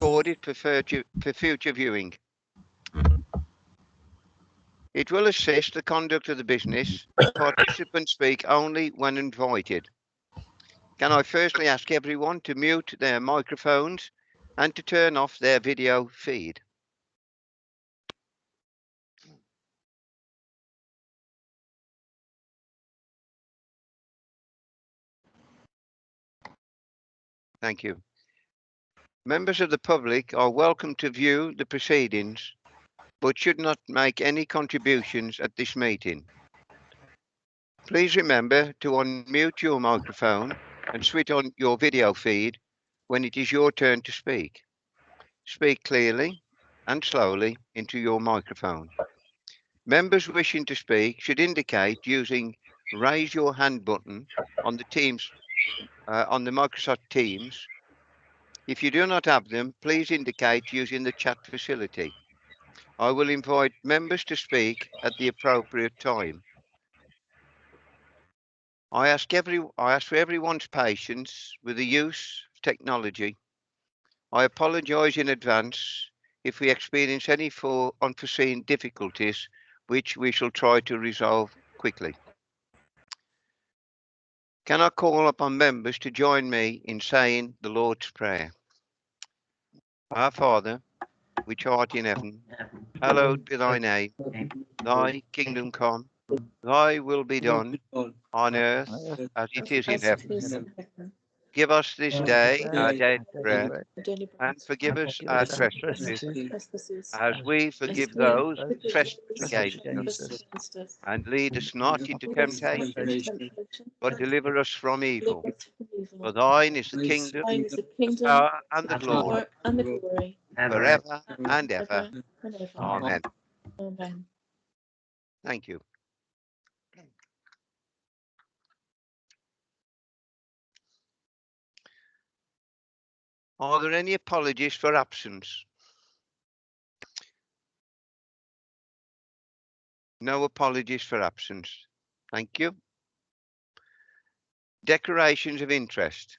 recorded for future viewing. It will assist the conduct of the business. Participants speak only when invited. Can I firstly ask everyone to mute their microphones and to turn off their video feed? Thank you. Members of the public are welcome to view the proceedings, but should not make any contributions at this meeting. Please remember to unmute your microphone and switch on your video feed when it is your turn to speak. Speak clearly and slowly into your microphone. Members wishing to speak should indicate using raise your hand button on the on the Microsoft Teams. If you do not have them, please indicate using the chat facility. I will invite members to speak at the appropriate time. I ask for everyone's patience with the use of technology. I apologise in advance if we experience any unforeseen difficulties, which we shall try to resolve quickly. Can I call upon members to join me in saying the Lord's Prayer? Our Father, which art in heaven, hallowed be thy name. Thy kingdom come, thy will be done on earth as it is in heaven. Give us this day our daily bread, and forgive us our trespasses, as we forgive those who trespass against us. And lead us not into temptation, but deliver us from evil. For thine is the kingdom, the power, and the glory, forever and ever. Amen. Thank you. Are there any apologies for absence? No apologies for absence. Thank you. Declarations of interest.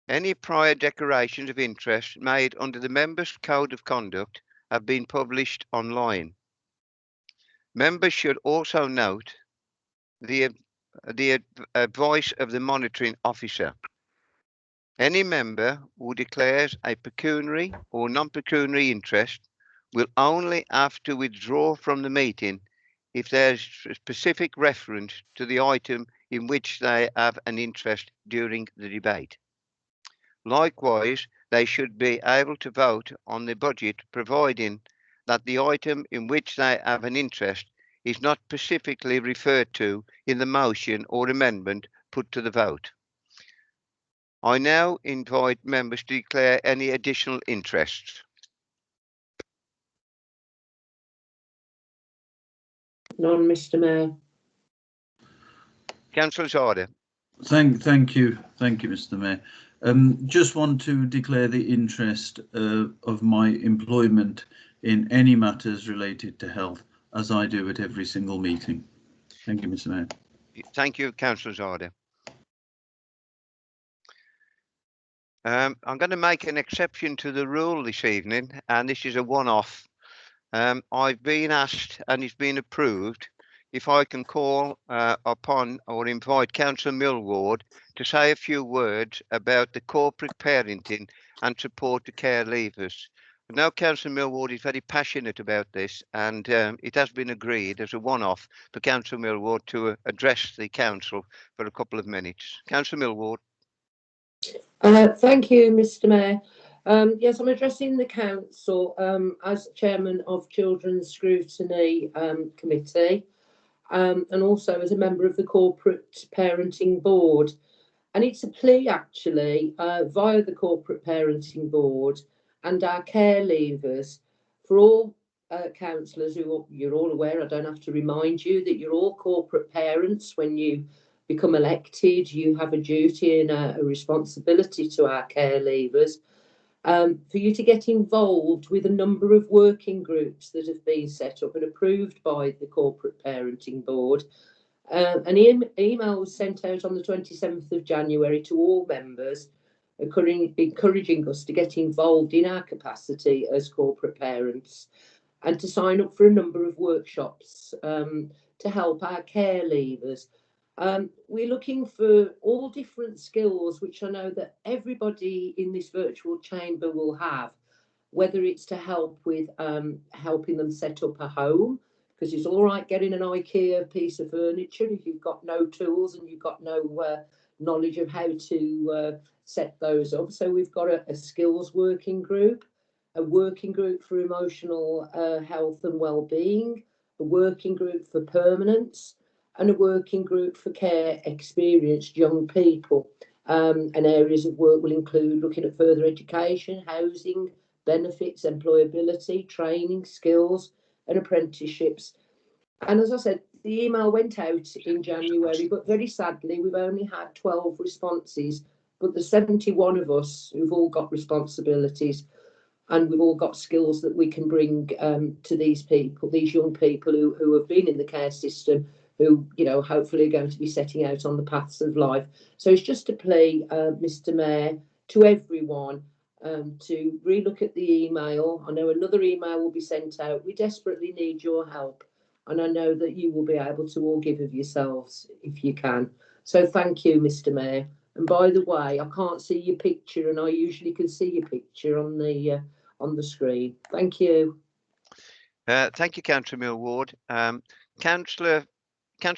Any prior declarations of interest made under the Members' Code of Conduct have been published online. Members should also note the advice of the monitoring officer. Any member who declares a pecuniary or non-pecuniary interest will only have to withdraw from the meeting if there's a specific reference to the item in which they have an interest during the debate. Likewise, they should be able to vote on the budget, providing that the item in which they have an interest is not specifically referred to in the motion or amendment put to the vote. I now invite members to declare any additional interests. None, Mr. Mayor. Councillor Zarda. Thank you, Mr. Mayor. Just want to declare the interest of my employment in any matters related to health, as I do at every single meeting. Thank you, Mr. Mayor. Thank you, Councillor Zarda. I'm going to make an exception to the rule this evening, and this is a one-off. I've been asked, and it's been approved, if I can call upon or invite Councillor Millward to say a few words about the corporate parenting and support to care leavers. I know Councillor Millward is very passionate about this, and it has been agreed as a one-off for Councillor Millward to address the council for a couple of minutes. Councillor Millward. Thank you, Mr. Mayor. Yes, I'm addressing the council as chairman of Children's Scrutiny Committee, and also as a member of the Corporate Parenting Board. And it's a plea, actually, via the Corporate Parenting Board and our care leavers for all councillors who you're all aware, I don't have to remind you that you're all corporate parents. When you become elected, you have a duty and a responsibility to our care leavers, for you to get involved with a number of working groups that have been set up and approved by the Corporate Parenting Board. An email was sent out on the 27th of January to all members encouraging us to get involved in our capacity as corporate parents and to sign up for a number of workshops to help our care leavers. We're looking for all different skills, which I know that everybody in this virtual chamber will have, whether it's to help with helping them set up a home, because it's all right getting an IKEA piece of furniture if you've got no tools and you've got no knowledge of how to set those up. So we've got a skills working group, a working group for emotional health and well-being, a working group for permanence, and a working group for care experienced young people. And areas of work will include looking at further education, housing, benefits, employability, training, skills, and apprenticeships. And as I said, the email went out in January, but very sadly, we've only had 12 responses. But the 71 of us who've all got responsibilities and we've all got skills that we can bring to these people, these young people who have been in the care system, who, you know, hopefully are going to be setting out on the paths of life. So it's just a plea, Mr. Mayor, to everyone to relook at the email. I know another email will be sent out. We desperately need your help. And I know that you will be able to all give of yourselves if you can. So thank you, Mr. Mayor. And by the way, I can't see your picture, and I usually can see your picture on the screen. Thank you. Thank you, Councillor Millward. Councillor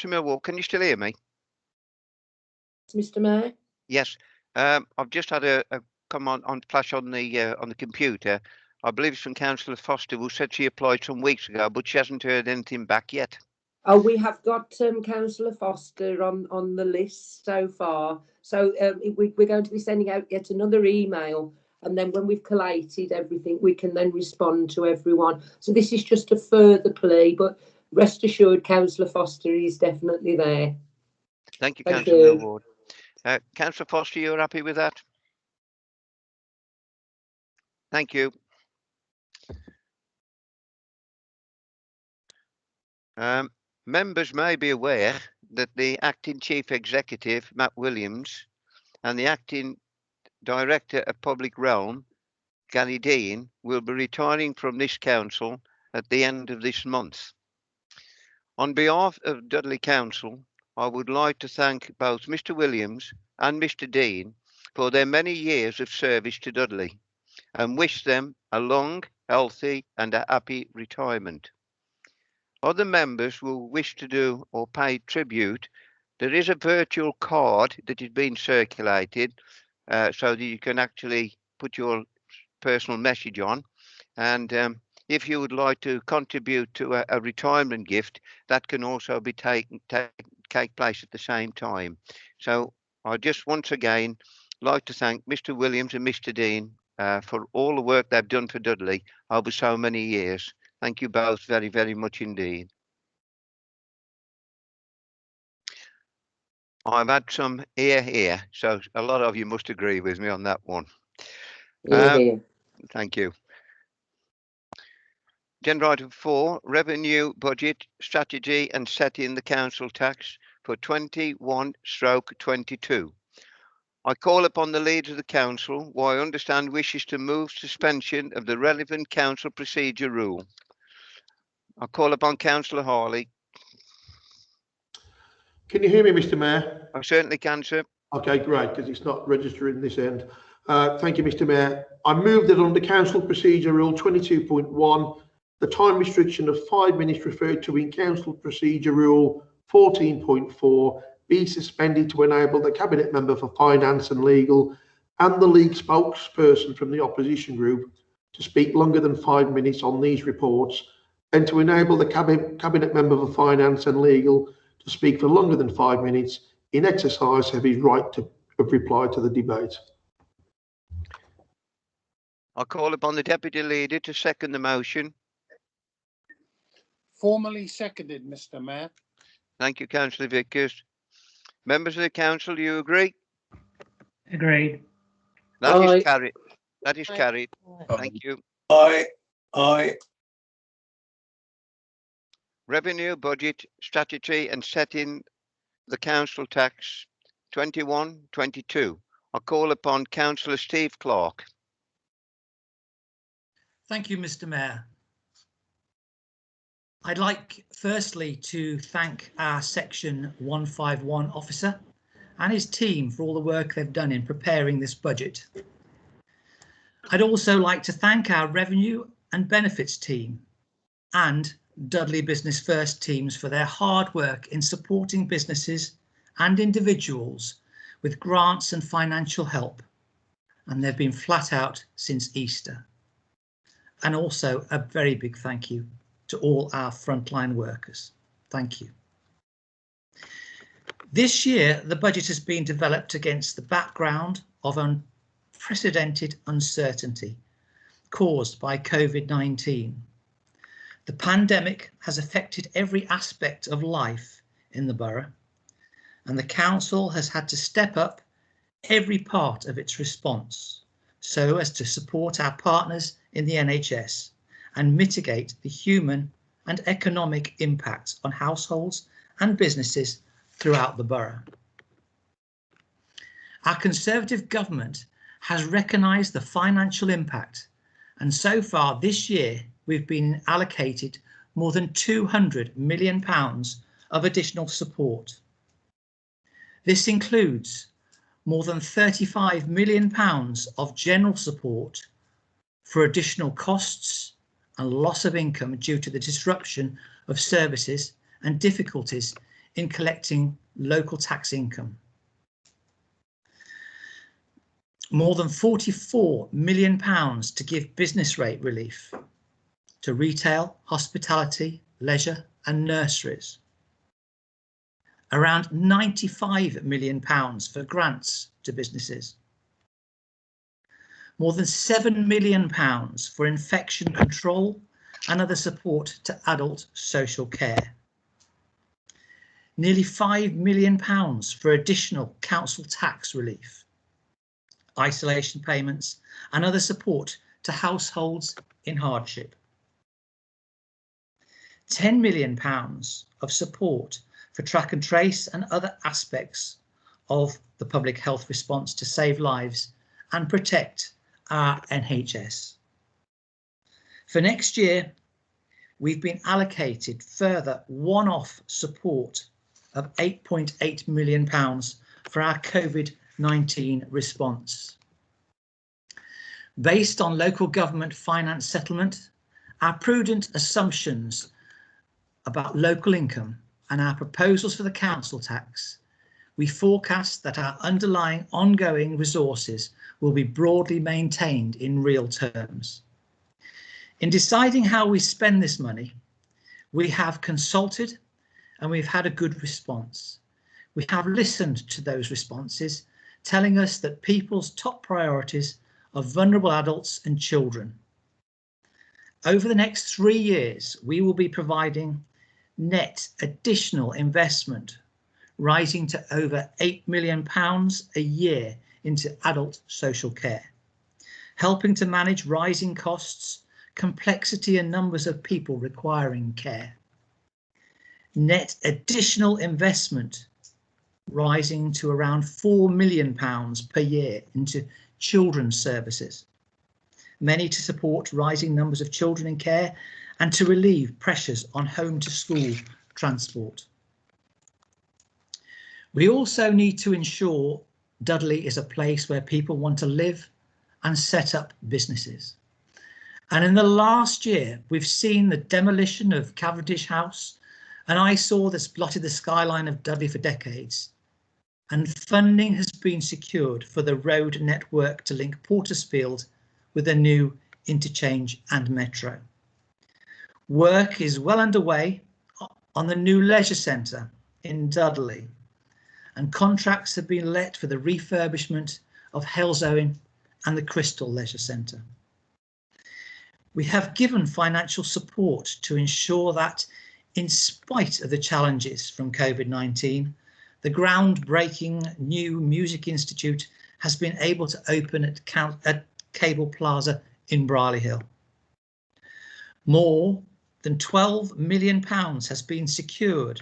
Millward, can you still hear me? Mr. Mayor? Yes. I've just had a come on flash on the computer. I believe it's from Councillor Foster, who said she applied some weeks ago, but she hasn't heard anything back yet. Oh, we have got Councillor Foster on the list so far. So we're going to be sending out yet another email, and then when we've collated everything, we can then respond to everyone. So this is just a further plea, but rest assured, Councillor Foster is definitely there. Thank you, Thank Councillor you. Millward. Councillor Foster, you're happy with that? Thank you. Members may be aware that the Acting Chief Executive, Matt Williams, and the Acting Director of Public Realm, Gary Dean, will be retiring from this council at the end of this month. On behalf of Dudley Council, I would like to thank both Mr. Williams and Mr. Dean for their many years of service to Dudley and wish them a long, healthy and a happy retirement. Other members will wish to do or pay tribute. There is a virtual card that is being circulated so that you can actually put your personal message on. And if you would like to contribute to a retirement gift, that can also be take place at the same time. So I just once again like to thank Mr. Williams and Mr. Dean for all the work they've done for Dudley over so many years. Thank you both very, very much indeed. I've had some here, so a lot of you must agree with me on that one. Thank you. Agenda item 4, revenue budget strategy and setting the council tax for 21/22. I call upon the leader of the council, who I understand wishes to move suspension of the relevant council procedure rule. I call upon Councillor Harley. Can you hear me, Mr. Mayor? I certainly can, sir. Okay, great, because it's not registering this end. Thank you, Mr. Mayor. I move that under Council Procedure Rule 22.1, the time restriction of 5 minutes referred to in Council Procedure Rule 14.4 be suspended to enable the Cabinet Member for Finance and Legal and the League spokesperson from the opposition group to speak longer than 5 minutes on these reports, and to enable the Cabinet Member for Finance and Legal to speak for longer than 5 minutes in exercise of his right to reply to the debate. I call upon the Deputy Leader to second the motion. Formally seconded, Mr. Mayor. Thank you, Councillor Vickers. Members of the council, do you agree? Agreed. That Aye. is carried. That is Aye. carried. Thank you. Aye. Revenue budget strategy and setting the council tax 21/22. I call upon Councillor Steve Clark. Thank you, Mr. Mayor. I'd like firstly to thank our Section 151 officer and his team for all the work they've done in preparing this budget. I'd also like to thank our revenue and benefits team and Dudley Business First teams for their hard work in supporting businesses and individuals with grants and financial help, and they've been flat out since Easter. And also a very big thank you to all our frontline workers. Thank you. This year, the budget has been developed against the background of unprecedented uncertainty caused by COVID-19. The pandemic has affected every aspect of life in the borough, and the council has had to step up every part of its response so as to support our partners in the NHS and mitigate the human and economic impacts on households and businesses throughout the borough. Our Conservative government has recognised the financial impact, and so far this year we've been allocated more than £200 million of additional support. This includes more than £35 million of general support for additional costs and loss of income due to the disruption of services and difficulties in collecting local tax income. More than £44 million to give business rate relief to retail, hospitality, leisure and nurseries. Around £95 million for grants to businesses. More than £7 million for infection control and other support to adult social care. Nearly £5 million for additional council tax relief, isolation payments and other support to households in hardship. £10 million of support for track and trace and other aspects of the public health response to save lives and protect our NHS. For next year, we've been allocated further one-off support of £8.8 million for our COVID-19 response. Based on local government finance settlement, our prudent assumptions about local income and our proposals for the council tax, we forecast that our underlying ongoing resources will be broadly maintained in real terms. In deciding how we spend this money, we have consulted and we've had a good response. We have listened to those responses, telling us that people's top priorities are vulnerable adults and children. Over the next 3 years, we will be providing net additional investment rising to over £8 million a year into adult social care, helping to manage rising costs, complexity and numbers of people requiring care. Net additional investment rising to around £4 million per year into children's services, many to support rising numbers of children in care and to relieve pressures on home to school transport. We also need to ensure Dudley is a place where people want to live and set up businesses. And in the last year, we've seen the demolition of Cavendish House, an eyesore that's blotted the skyline of Dudley for decades. And funding has been secured for the road network to link Portersfield with a new interchange and metro. Work is well underway on the new leisure centre in Dudley, and contracts have been let for the refurbishment of Halesowen and the Crystal Leisure Centre. We have given financial support to ensure that, in spite of the challenges from COVID-19, the groundbreaking new Music Institute has been able to open at Cable Plaza in Brierley Hill. More than £12 million has been secured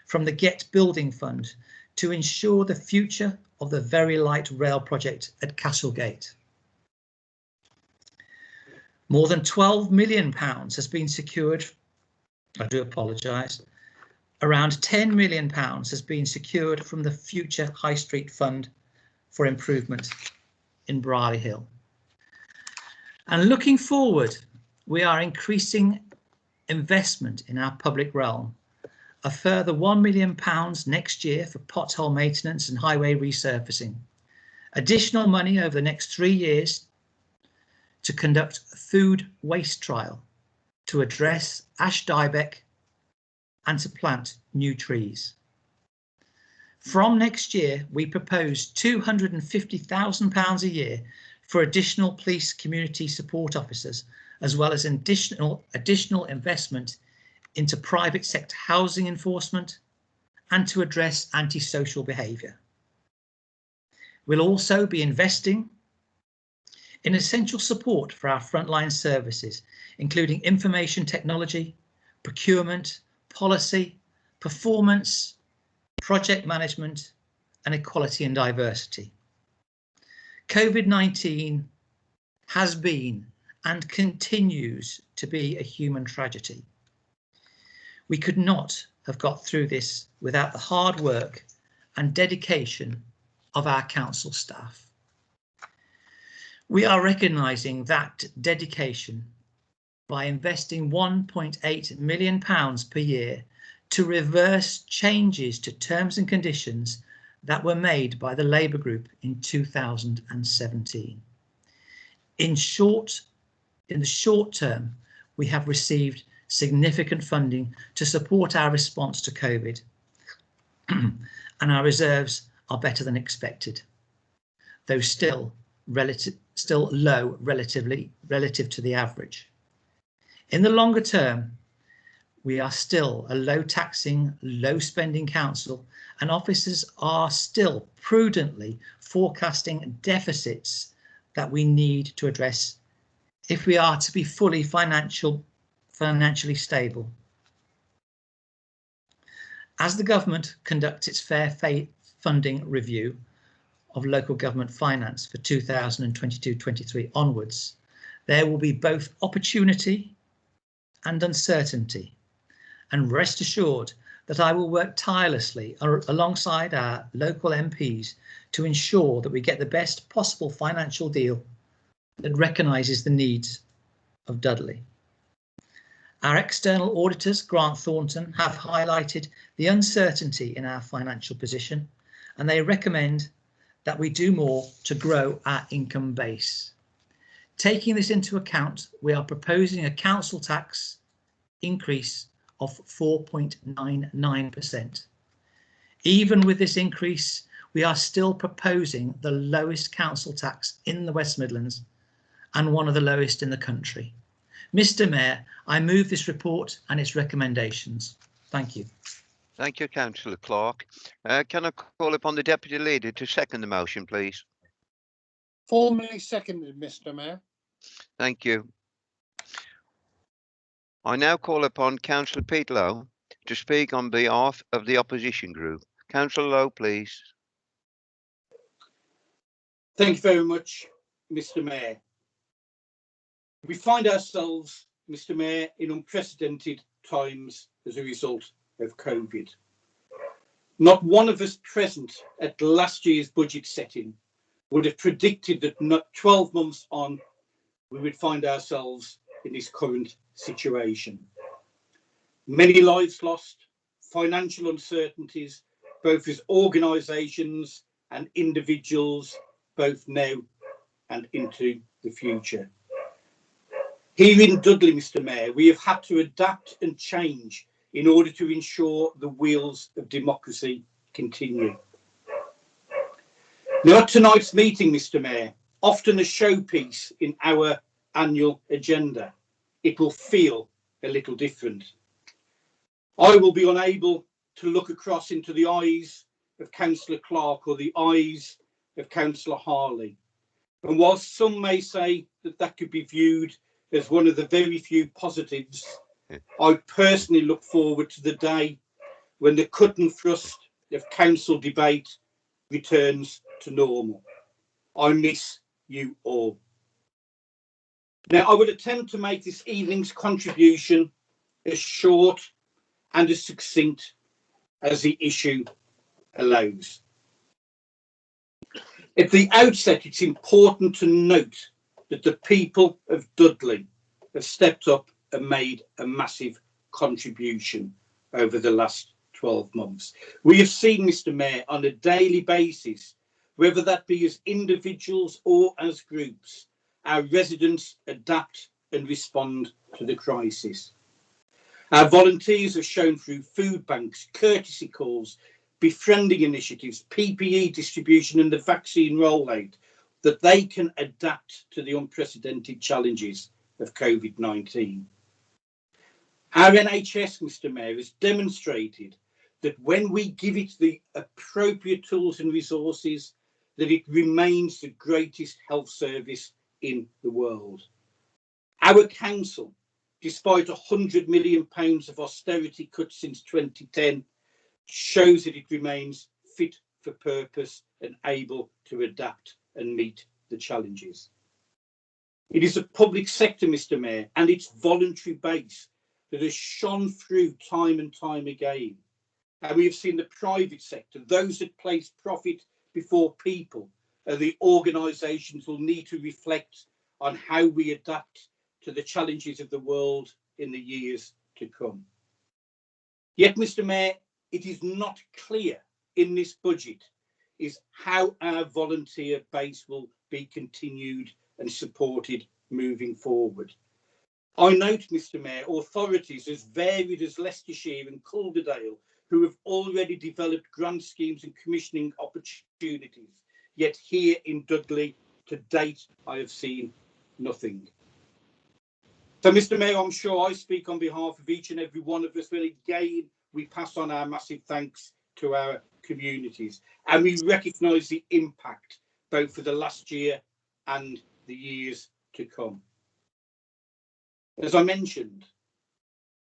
from the Get Building Fund to ensure the future of the very light rail project at Castlegate. More than £12 million has been secured. I do apologise. Around £10 million has been secured from the Future High Street Fund for improvement in Brierley Hill. And looking forward, we are increasing investment in our public realm. A further £1 million next year for pothole maintenance and highway resurfacing. Additional money over the next 3 years to conduct a food waste trial to address ash dieback and to plant new trees. From next year, we propose £250,000 a year for additional police community support officers, as well as additional investment into private sector housing enforcement and to address antisocial behaviour. We'll also be investing in essential support for our frontline services, including information technology, procurement, policy, performance, project management, and equality and diversity. COVID-19 has been and continues to be a human tragedy. We could not have got through this without the hard work and dedication of our council staff. We are recognising that dedication by investing £1.8 million per year to reverse changes to terms and conditions that were made by the Labour Group in 2017. In the short term, we have received significant funding to support our response to COVID, and our reserves are better than expected, though still low relative to the average. In the longer term, we are still a low taxing, low spending council, and officers are still prudently forecasting deficits that we need to address if we are to be fully financially stable. As the government conducts its fair funding review of local government finance for 2022-23 onwards, there will be both opportunity and uncertainty. And rest assured that I will work tirelessly alongside our local MPs to ensure that we get the best possible financial deal that recognises the needs of Dudley. Our external auditors, Grant Thornton, have highlighted the uncertainty in our financial position, and they recommend that we do more to grow our income base. Taking this into account, we are proposing a council tax increase of 4.99%. Even with this increase, we are still proposing the lowest council tax in the West Midlands and one of the lowest in the country. Mr. Mayor, I move this report and its recommendations. Thank you. Thank you, Councillor Clark. Can I call upon the Deputy Leader to second the motion, please? Formally seconded, Mr. Mayor. Thank you. I now call upon Councillor Pete Lowe to speak on behalf of the opposition group. Councillor Lowe, please. Thank you very much, Mr. Mayor. We find ourselves, Mr. Mayor, in unprecedented times as a result of COVID. Not one of us present at last year's budget setting would have predicted that not 12 months on, we would find ourselves in this current situation. Many lives lost, financial uncertainties, both as organisations and individuals, both now and into the future. Here in Dudley, Mr. Mayor, we have had to adapt and change in order to ensure the wheels of democracy continue. Now, at tonight's meeting, Mr. Mayor, often a showpiece in our annual agenda, it will feel a little different. I will be unable to look across into the eyes of Councillor Clark or the eyes of Councillor Harley. And whilst some may say that that could be viewed as one of the very few positives, I personally look forward to the day when the cut and thrust of council debate returns to normal. I miss you all. Now, I would attempt to make this evening's contribution as short and as succinct as the issue allows. At the outset, it's important to note that the people of Dudley have stepped up and made a massive contribution over the last 12 months. We have seen, Mr. Mayor, on a daily basis, whether that be as individuals or as groups, our residents adapt and respond to the crisis. Our volunteers have shown through food banks, courtesy calls, befriending initiatives, PPE distribution and the vaccine rollout that they can adapt to the unprecedented challenges of COVID-19. Our NHS, Mr. Mayor, has demonstrated that when we give it the appropriate tools and resources, that it remains the greatest health service in the world. Our council, despite £100 million of austerity cuts since 2010, shows that it remains fit for purpose and able to adapt and meet the challenges. It is a public sector, Mr. Mayor, and its voluntary base that has shone through time and time again. And we have seen the private sector, those that place profit before people, and the organisations will need to reflect on how we adapt to the challenges of the world in the years to come. Yet, Mr. Mayor, it is not clear in this budget is how our volunteer base will be continued and supported moving forward. I note, Mr. Mayor, authorities as varied as Leicestershire and Calderdale who have already developed grant schemes and commissioning opportunities, yet here in Dudley, to date, I have seen nothing. So, Mr. Mayor, I'm sure I speak on behalf of each and every one of us, but again, we pass on our massive thanks to our communities, and we recognise the impact both for the last year and the years to come. As I mentioned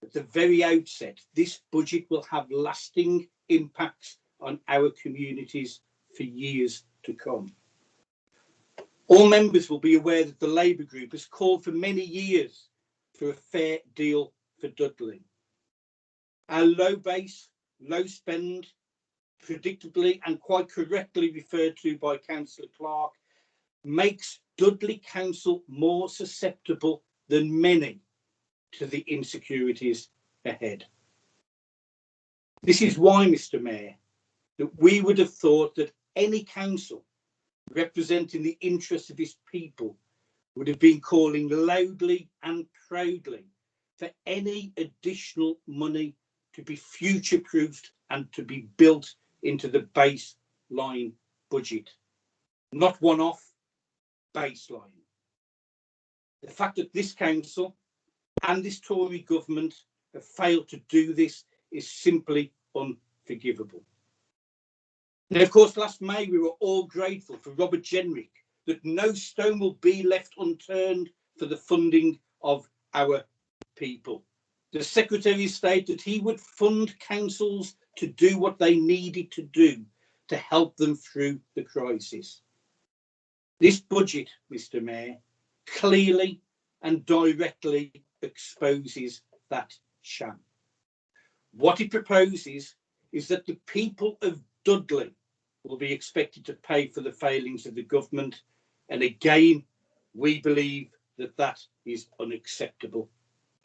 at the very outset, this budget will have lasting impacts on our communities for years to come. All members will be aware that the Labour group has called for many years for a fair deal for Dudley. Our low base, low spend, predictably and quite correctly referred to by Councillor Clark, makes Dudley Council more susceptible than many to the insecurities ahead. This is why, Mr. Mayor, that we would have thought that any council representing the interests of its people would have been calling loudly and proudly for any additional money to be future-proofed and to be built into the baseline budget, not one-off, baseline. The fact that this council and this Tory government have failed to do this is simply unforgivable. Now, of course, last May we were all grateful for Robert Jenrick that no stone will be left unturned for the funding of our people. The Secretary of State that he would fund councils to do what they needed to do to help them through the crisis. This budget, Mr. Mayor, clearly and directly exposes that sham. What it proposes is that the people of Dudley will be expected to pay for the failings of the government, and again, we believe that that is unacceptable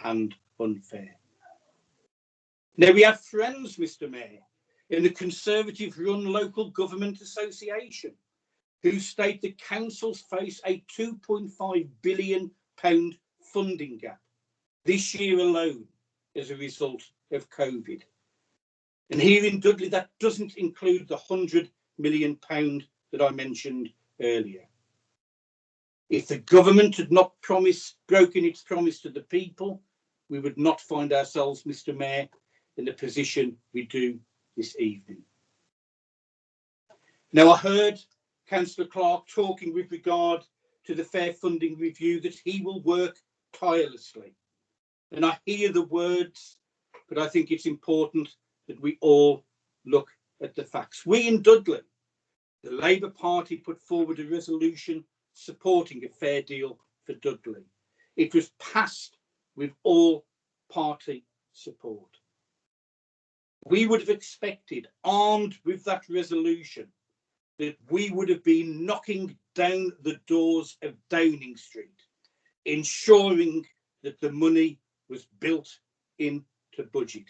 and unfair. Now, we have friends, Mr. Mayor, in the Conservative-run Local Government Association who state that councils face a £2.5 billion funding gap this year alone as a result of COVID. And here in Dudley, that doesn't include the £100 million that I mentioned earlier. If the government had not broken its promise to the people, we would not find ourselves, Mr. Mayor, in the position we do this evening. Now, I heard Councillor Clark talking with regard to the Fair Funding Review that he will work tirelessly. And I hear the words, but I think it's important that we all look at the facts. We in Dudley The Labour Party put forward a resolution supporting a fair deal for Dudley. It was passed with all party support. We would have expected, armed with that resolution, that we would have been knocking down the doors of Downing Street, ensuring that the money was built into budget,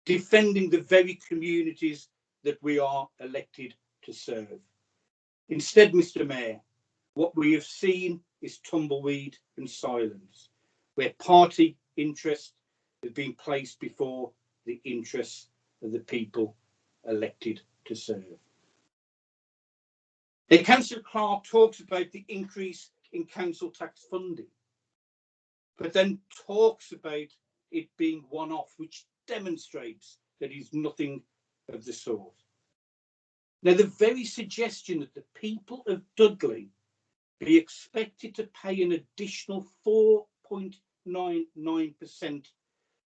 defending the very communities that we are elected to serve. Instead, Mr. Mayor, what we have seen is tumbleweed and silence, where party interest has been placed before the interests of the people elected to serve. Now, Councillor Clark talks about the increase in council tax funding, but then talks about it being one-off, which demonstrates that he's nothing of the sort. Now, the very suggestion that the people of Dudley be expected to pay an additional 4.99%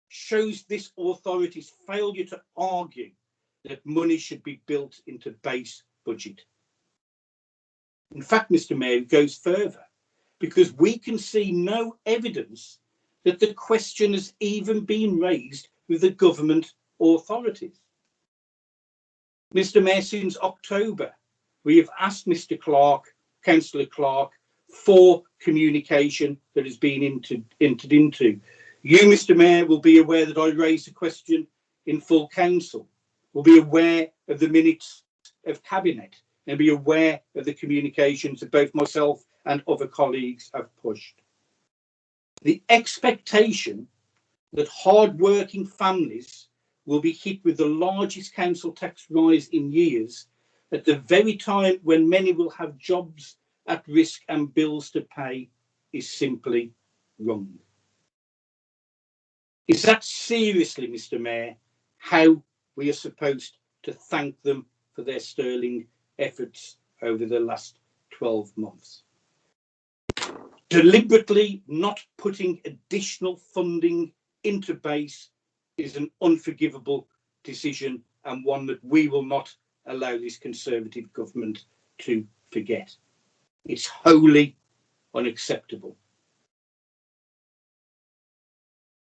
shows this authority's failure to argue that money should be built into base budget. In fact, Mr. Mayor, it goes further, because we can see no evidence that the question has even been raised with the government authorities. Mr. Mayor, since October, we have asked Mr. Clark, Councillor Clark, for communication that has been entered into. You, Mr. Mayor, will be aware that I raised a question in full council, will be aware of the minutes of Cabinet, and be aware of the communications that both myself and other colleagues have pushed. The expectation that hard-working families will be hit with the largest council tax rise in years at the very time when many will have jobs at risk and bills to pay is simply wrong. Is that seriously, Mr. Mayor, how we are supposed to thank them for their sterling efforts over the last 12 months? Deliberately not putting additional funding into base is an unforgivable decision, and one that we will not allow this Conservative government to forget. It's wholly unacceptable.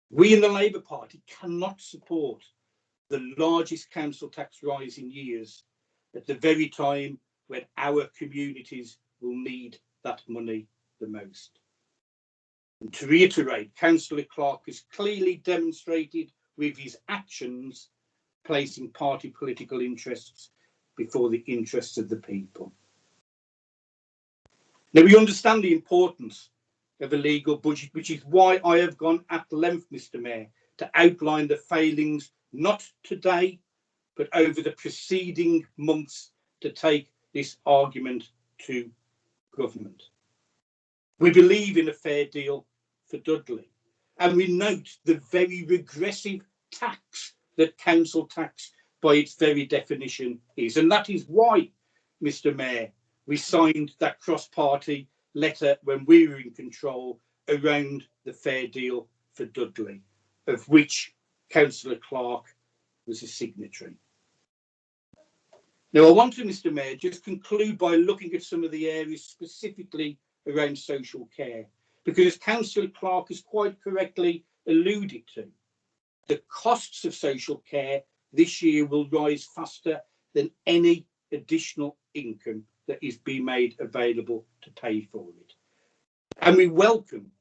We in the Labour Party cannot support the largest council tax rise in years at the very time when our communities will need that money the most. And to reiterate, Councillor Clark has clearly demonstrated with his actions placing party political interests before the interests of the people. Now, we understand the importance of a legal budget, which is why I have gone at length, Mr. Mayor, to outline the failings, not today, but over the preceding months, to take this argument to government. We believe in a fair deal for Dudley, and we note the very regressive tax that council tax by its very definition is. And that is why, Mr. Mayor, we signed that cross-party letter when we were in control around the fair deal for Dudley, of which Councillor Clark was a signatory. Now, I want to, Mr. Mayor, just conclude by looking at some of the areas specifically around social care, because as Councillor Clark has quite correctly alluded to, the costs of social care this year will rise faster than any additional income that is being made available to pay for it. And we welcome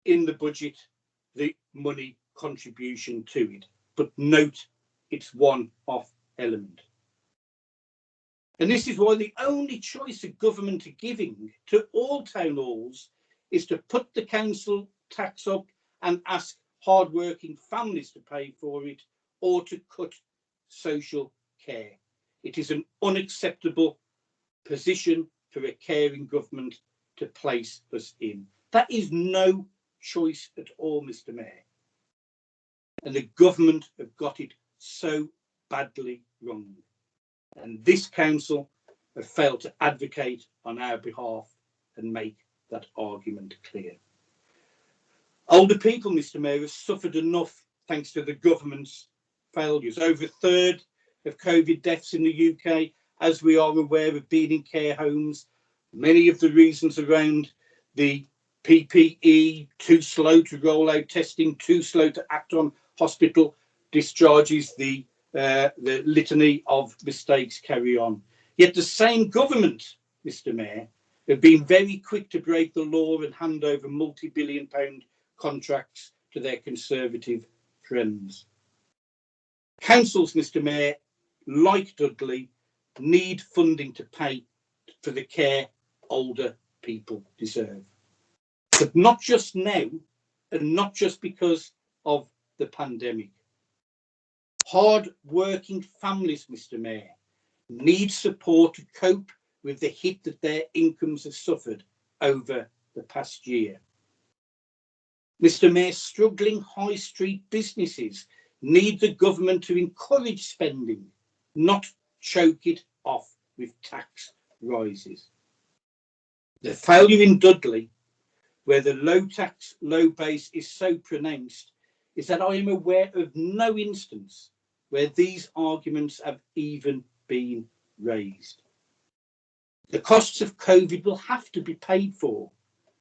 in the budget the money contribution to it, but note it's one-off element. And this is why the only choice of government are giving to all town halls is to put the council tax up and ask hard-working families to pay for it, or to cut social care. It is an unacceptable position for a caring government to place us in. That is no choice at all, Mr. Mayor. And the government have got it so badly wrong. And this council have failed to advocate on our behalf and make that argument clear. Older people, Mr. Mayor, have suffered enough thanks to the government's failures. Over a third of COVID deaths in the UK as we are aware, have been in care homes. Many of the reasons around the PPE, too slow to roll out testing, too slow to act on hospital discharges, the litany of mistakes carry on. Yet the same government, Mr. Mayor, have been very quick to break the law and hand over multi-billion-pound contracts to their Conservative friends. Councils, Mr. Mayor, like Dudley, need funding to pay for the care older people deserve. But not just now, and not just because of the pandemic. Hard-working families, Mr. Mayor, need support to cope with the hit that their incomes have suffered over the past year. Mr. Mayor, struggling high street businesses need the government to encourage spending, not choke it off with tax rises. The failure in Dudley, where the low tax, low base is so pronounced, is that I am aware of no instance where these arguments have even been raised. The costs of COVID will have to be paid for,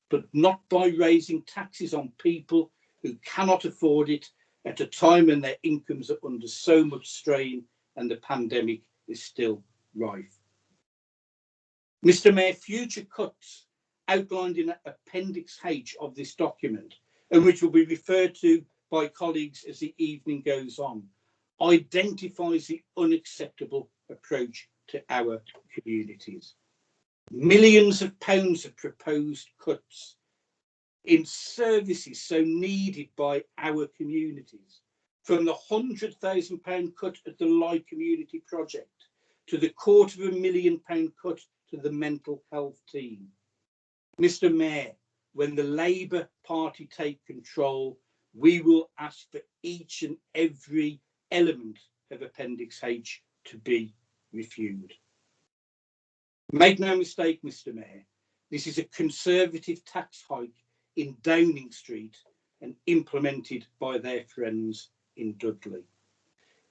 but not by raising taxes on people who cannot afford it at a time when their incomes are under so much strain and the pandemic is still rife. Mr. Mayor, future cuts outlined in Appendix H of this document, and which will be referred to by colleagues as the evening goes on, identifies the unacceptable approach to our communities. Millions of pounds of proposed cuts in services so needed by our communities, from the £100,000 cut at the Live Community Project to the £250,000 cut to the mental health team. Mr. Mayor, when the Labour Party take control, we will ask for each and every element of Appendix H to be reviewed. Make no mistake, Mr. Mayor, this is a Conservative tax hike in Downing Street and implemented by their friends in Dudley.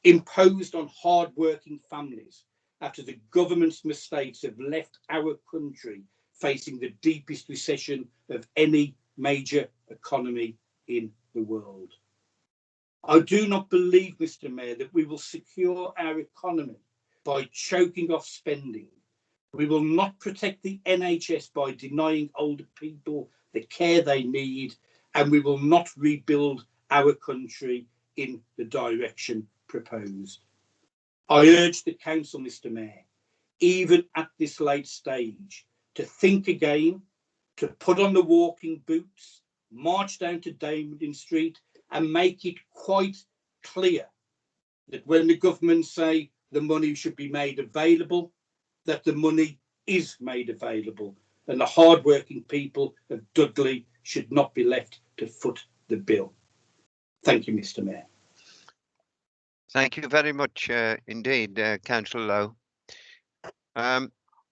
Imposed on hard-working families after the government's mistakes have left our country facing the deepest recession of any major economy in the world. I do not believe, Mr. Mayor, that we will secure our economy by choking off spending. We will not protect the NHS by denying older people the care they need, and we will not rebuild our country in the direction proposed. I urge the Council, Mr. Mayor, even at this late stage, to think again, to put on the walking boots, march down to Downing Street and make it quite clear that when the government say the money should be made available, that the money is made available, and the hard-working people of Dudley should not be left to foot the bill. Thank you, Mr. Mayor. Thank you very much indeed, Councillor Lowe.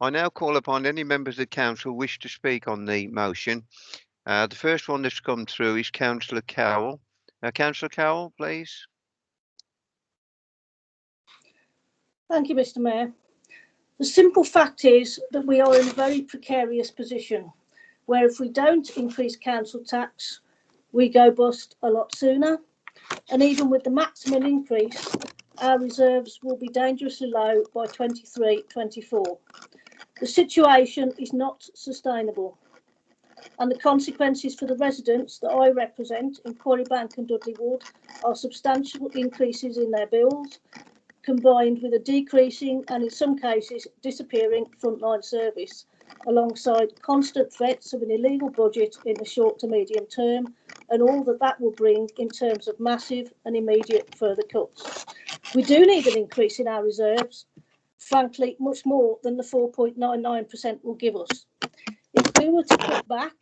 I now call upon any members of the council who wish to speak on the motion. The first one that's come through is Councillor Cowell. Councillor Cowell, please. Thank you, Mr. Mayor. The simple fact is that we are in a very precarious position where if we don't increase council tax, we go bust a lot sooner. And even with the maximum increase, our reserves will be dangerously low by 23-24. The situation is not sustainable, and the consequences for the residents that I represent in Quarrybank and Dudley Wood are substantial increases in their bills, combined with a decreasing and in some cases disappearing frontline service, alongside constant threats of an illegal budget in the short to medium term, and all that that will bring in terms of massive and immediate further cuts. We do need an increase in our reserves, frankly much more than the 4.99% will give us. If we were to cut back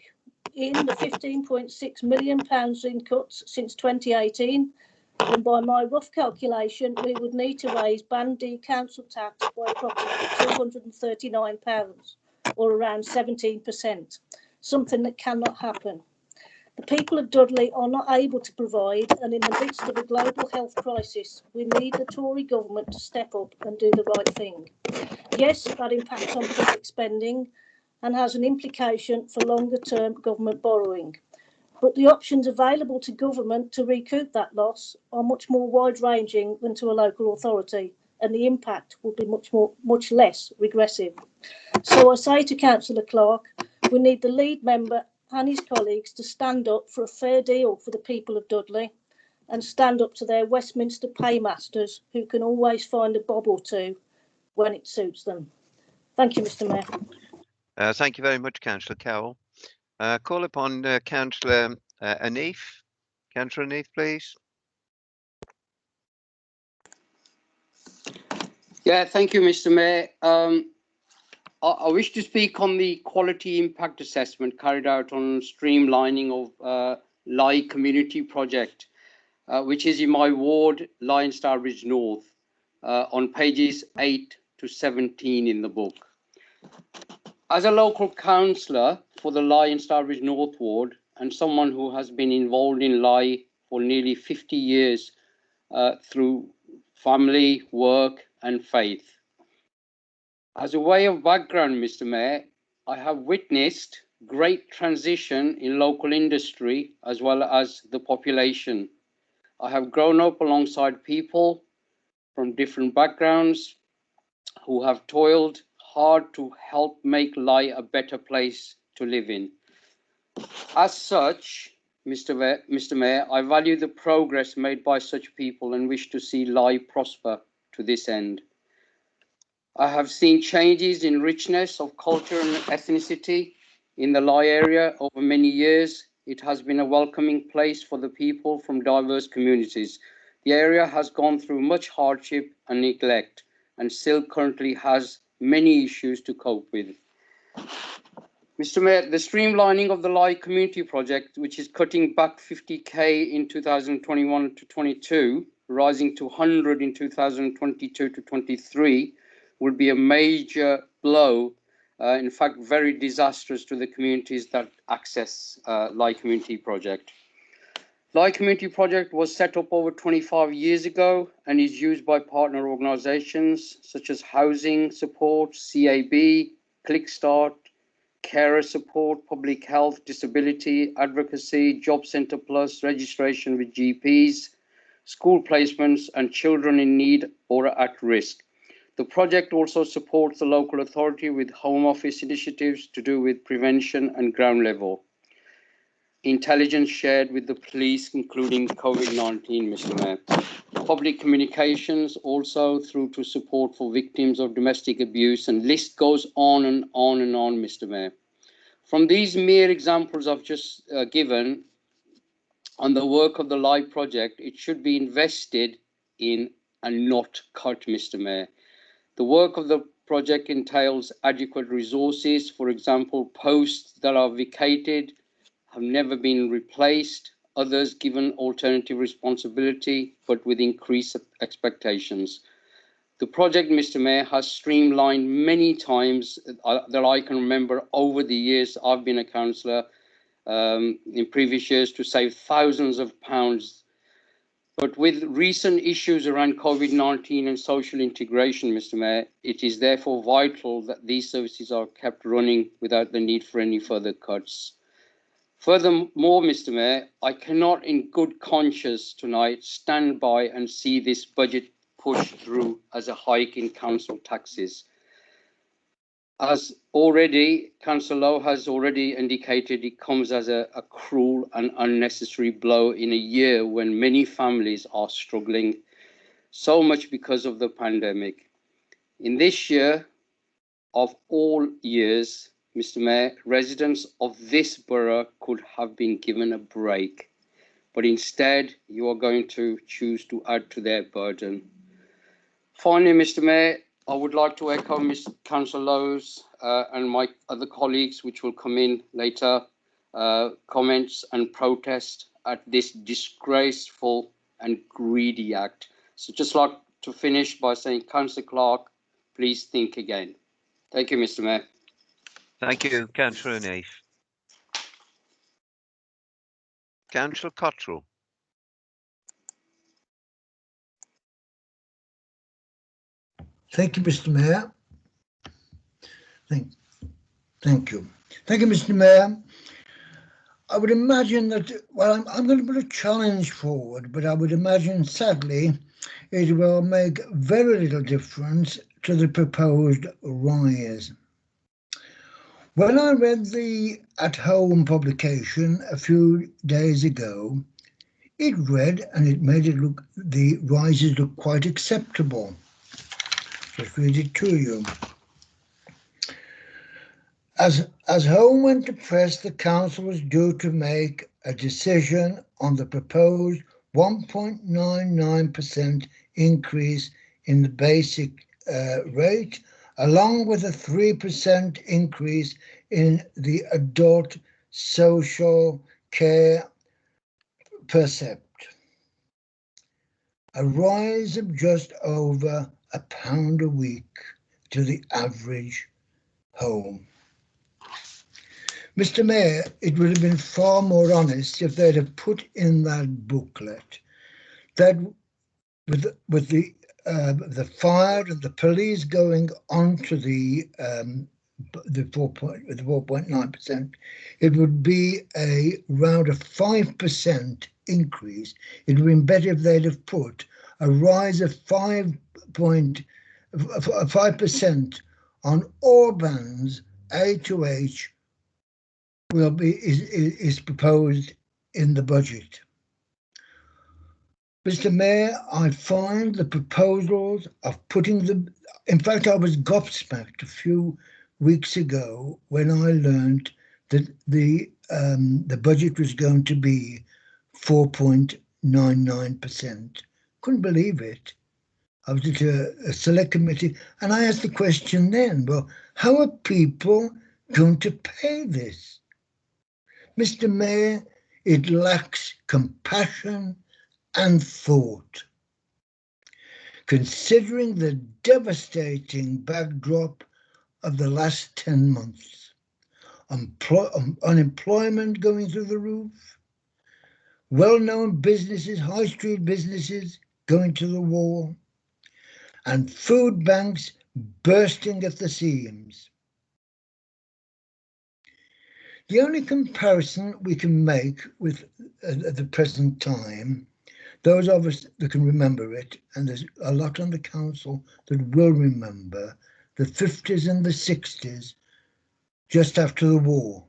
in the £15.6 million in cuts since 2018, and by my rough calculation, we would need to raise Band D council tax by approximately £239, or around 17%, something that cannot happen. The people of Dudley are not able to provide, and in the midst of a global health crisis, we need the Tory government to step up and do the right thing. Yes, that impacts on public spending and has an implication for longer term government borrowing. But the options available to government to recoup that loss are much more wide-ranging than to a local authority, and the impact will be much less regressive. So I say to Councillor Clark, we need the lead member and his colleagues to stand up for a fair deal for the people of Dudley and stand up to their Westminster paymasters who can always find a bob or two when it suits them. Thank you, Mr Mayor. Thank you very much, Councillor Cowell. Call upon Councillor Anif. Councillor Anif, please. Yeah, thank you, Mr. Mayor. I wish to speak on the quality impact assessment carried out on streamlining of Lye Community Project, which is in my ward, Lye and Starbridge North, on pages 8 to 17 in the book. As a local councillor for the Lye and Starbridge North ward, and someone who has been involved in Lye for nearly 50 years through family, work and faith. As a way of background, Mr. Mayor, I have witnessed great transition in local industry as well as the population. I have grown up alongside people from different backgrounds who have toiled hard to help make Lye a better place to live in. As such, Mr. Mayor, I value the progress made by such people and wish to see Lye prosper to this end. I have seen changes in richness of culture and ethnicity in the Lye area over many years. It has been a welcoming place for the people from diverse communities. The area has gone through much hardship and neglect and still currently has many issues to cope with. Mr. Mayor, the streamlining of the Lye Community Project, which is cutting back 50k in 2021 to 22, rising to 100 in 2022 to 23, will be a major blow, in fact, very disastrous to the communities that access Lye Community Project. Lye Community Project was set up over 25 years ago and is used by partner organisations such as Housing Support, CAB, Clickstart, Carer Support, Public Health, Disability, Advocacy, Job Centre Plus, registration with GPs, school placements and children in need or at risk. The project also supports the local authority with Home Office initiatives to do with prevention and ground level. Intelligence shared with the police, including COVID-19, Mr. Mayor. Public communications also through to support for victims of domestic abuse, and list goes on and on and on, Mr. Mayor. From these mere examples I've just given on the work of the Lye project, it should be invested in and not cut, Mr. Mayor. The work of the project entails adequate resources. For example, posts that are vacated have never been replaced, others given alternative responsibility, but with increased expectations. The project, Mr. Mayor, has streamlined many times that I can remember over the years I've been a councillor in previous years to save thousands of pounds. But with recent issues around COVID-19 and social integration, Mr. Mayor, it is therefore vital that these services are kept running without the need for any further cuts. Furthermore, Mr. Mayor, I cannot in good conscience tonight stand by and see this budget pushed through as a hike in council taxes. As already, Councillor Lowe has already indicated, it comes as a cruel and unnecessary blow in a year when many families are struggling, so much because of the pandemic. In this year, of all years, Mr. Mayor, residents of this borough could have been given a break, but instead you are going to choose to add to their burden. Finally, Mr. Mayor, I would like to echo Mr. Councillor Lowe's and my other colleagues, which will come in later, comments and protest at this disgraceful and greedy act. So just like to finish by saying, Councillor Clark, please think again. Thank you, Mr. Mayor. Thank you, Councillor Anif. Councillor Cottrell. Thank you, Mr. Mayor. Thank you. Thank you, Mr. Mayor. I would imagine that, well, I'm going to put a challenge forward, but I would imagine, sadly, it will make very little difference to the proposed rise. When I read the At Home publication a few days ago, it read and it made it look, the rises look quite acceptable. Just read it to you. As Home went to press, the council was due to make a decision on the proposed 1.99% increase in the basic rate, along with a 3% increase in the adult social care percept. A rise of just over £1 a week to the average home. Mr. Mayor, it would have been far more honest if they'd have put in that booklet that with the fire and the police going on to the 4.9%, it would be around a 5% increase. It would have been better if they'd have put a rise of 5% on all bands A to H is proposed in the budget. Mr. Mayor, I find the proposals of putting them, in fact, I was gobsmacked a few weeks ago when I learned that the budget was going to be 4.99%. Couldn't believe it. I was at a select committee and I asked the question then, well, how are people going to pay this? Mr. Mayor, it lacks compassion and thought. Considering the devastating backdrop of the last 10 months, unemployment going through the roof, well-known businesses, high street businesses going to the wall, and food banks bursting at the seams. The only comparison we can make with at the present time, those of us that can remember it, and there's a lot on the council that will remember, the 50s and the 60s, just after the war.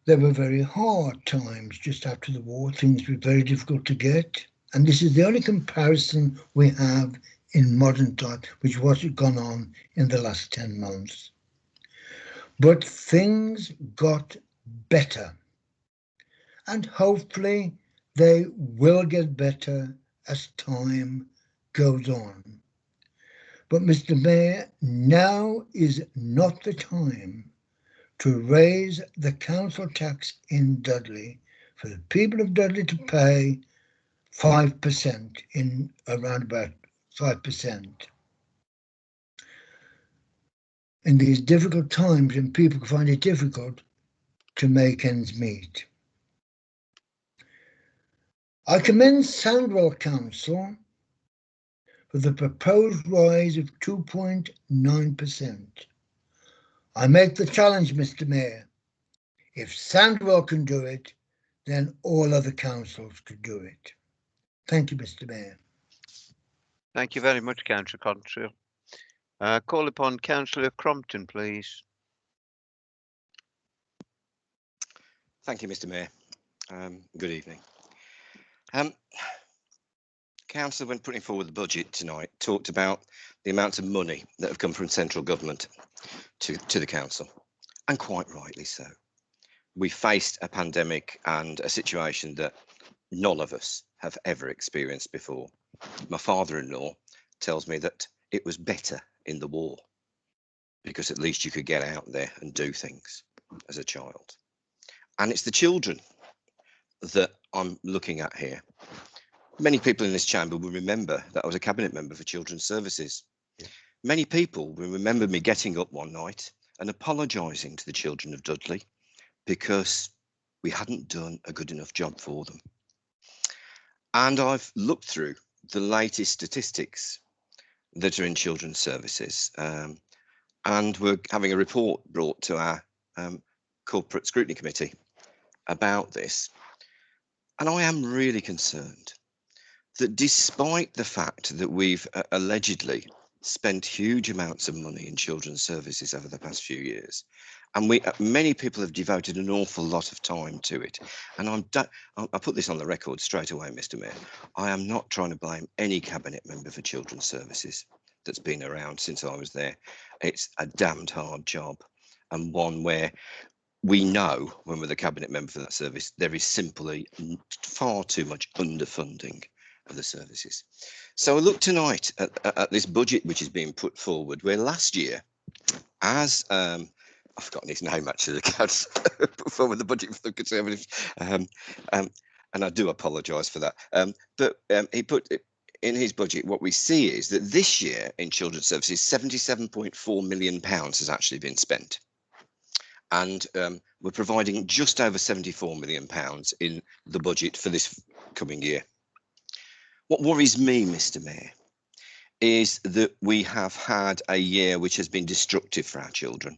There were very hard times just after the war. Things were very difficult to get. And this is the only comparison we have in modern time, which was gone on in the last 10 months. But things got better. And hopefully they will get better as time goes on. But Mr. Mayor, now is not the time to raise the council tax in Dudley for the people of Dudley to pay 5%, in around about 5%. In these difficult times when people find it difficult to make ends meet. I commend Sandwell Council for the proposed rise of 2.9%. I make the challenge, Mr. Mayor. If Sandwell can do it, then all other councils could do it. Thank you, Mr. Mayor. Thank you very much, Councillor Cottrell. Call upon Councillor Crompton, please. Thank you, Mr. Mayor. Good evening. Council, when putting forward the budget tonight, talked about the amount of money that have come from central government to the council, and quite rightly so. We faced a pandemic and a situation that none of us have ever experienced before. My father-in-law tells me that it was better in the war because at least you could get out there and do things as a child. And it's the children that I'm looking at here. Many people in this chamber will remember that I was a cabinet member for Children's Services. Many people will remember me getting up one night and apologising to the children of Dudley because we hadn't done a good enough job for them. And I've looked through the latest statistics that are in children's services, and we're having a report brought to our corporate scrutiny committee about this. And I am really concerned that despite the fact that we've allegedly spent huge amounts of money in children's services over the past few years, and many people have devoted an awful lot of time to it. And I'll put this on the record straight away, Mr. Mayor. I am not trying to blame any cabinet member for children's services that's been around since I was there. It's a damned hard job, and one where we know when we're the cabinet member for that service, there is simply far too much underfunding of the services. So I look tonight at this budget which is being put forward, where last year, as I've forgotten his name actually, the cats put forward the budget for the Conservatives, and I do apologise for that. But he put in his budget, what we see is that this year in children's services, £77.4 million has actually been spent. And we're providing just over £74 million in the budget for this coming year. What worries me, Mr. Mayor, is that we have had a year which has been destructive for our children.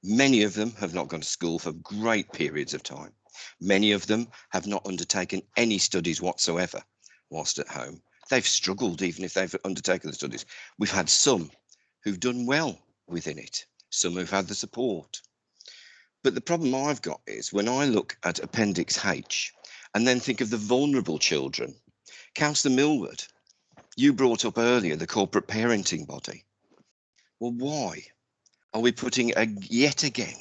Many of them have not gone to school for great periods of time. Many of them have not undertaken any studies whatsoever whilst at home. They've struggled even if they've undertaken the studies. We've had some who've done well within it, some who've had the support. But the problem I've got is when I look at Appendix H and then think of the vulnerable children, Councillor Millward, you brought up earlier the corporate parenting body. Well, why are we putting yet again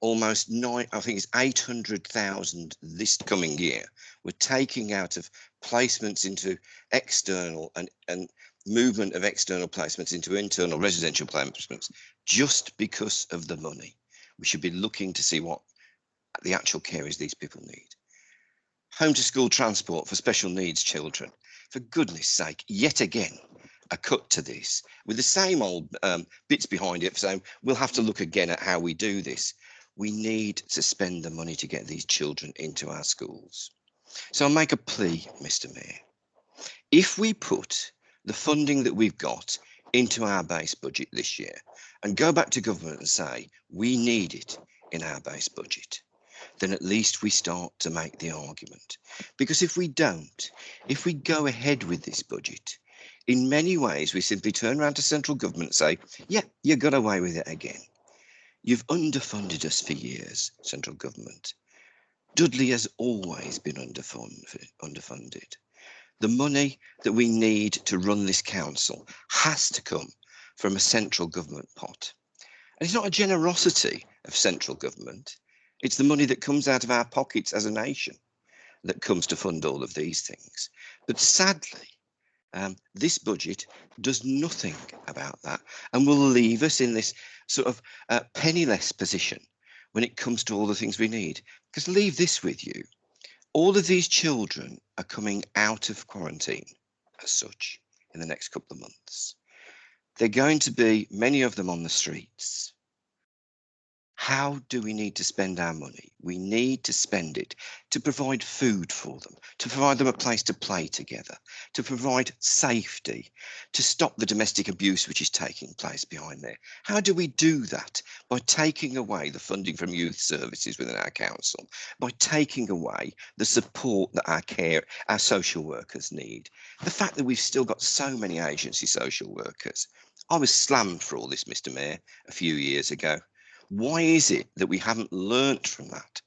almost I think it's 800,000 this coming year? We're taking out of placements into external and movement of external placements into internal residential placements just because of the money. We should be looking to see what the actual care is these people need. Home to school transport for special needs children. For goodness sake, yet again, a cut to this with the same old bits behind it saying we'll have to look again at how we do this. We need to spend the money to get these children into our schools. So I'll make a plea, Mr. Mayor. If we put the funding that we've got into our base budget this year and go back to government and say we need it in our base budget, then at least we start to make the argument. Because if we don't, if we go ahead with this budget, in many ways we simply turn around to central government and say, yeah, you got away with it again. You've underfunded us for years, central government. Dudley has always been underfunded. The money that we need to run this council has to come from a central government pot. And it's not a generosity of central government. It's the money that comes out of our pockets as a nation that comes to fund all of these things. But sadly, this budget does nothing about that and will leave us in this sort of penniless position when it comes to all the things we need. Because leave this with you, all of these children are coming out of quarantine as such in the next couple of months. They're going to be, many of them, on the streets. How do we need to spend our money? We need to spend it to provide food for them, to provide them a place to play together, to provide safety, to stop the domestic abuse which is taking place behind there. How do we do that? By taking away the funding from youth services within our council, by taking away the support that our social workers need. The fact that we've still got so many agency social workers. I was slammed for all this, Mr. Mayor, a few years ago. Why is it that we haven't learnt from that?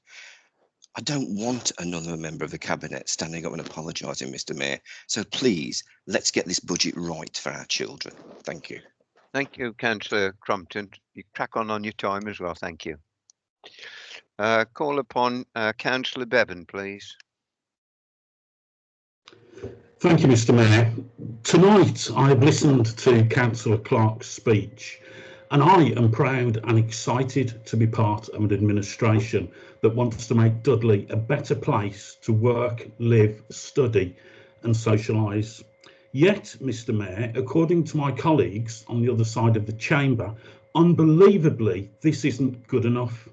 I don't want another member of the cabinet standing up and apologising, Mr. Mayor. So please, let's get this budget right for our children. Thank you. Thank you, Councillor Crompton. You crack on your time as well. Thank you. Call upon Councillor Bevan, please. Thank you, Mr. Mayor. Tonight, I have listened to Councillor Clark's speech, and I am proud and excited to be part of an administration that wants to make Dudley a better place to work, live, study and socialise. Yet, Mr. Mayor, according to my colleagues on the other side of the chamber, unbelievably, this isn't good enough.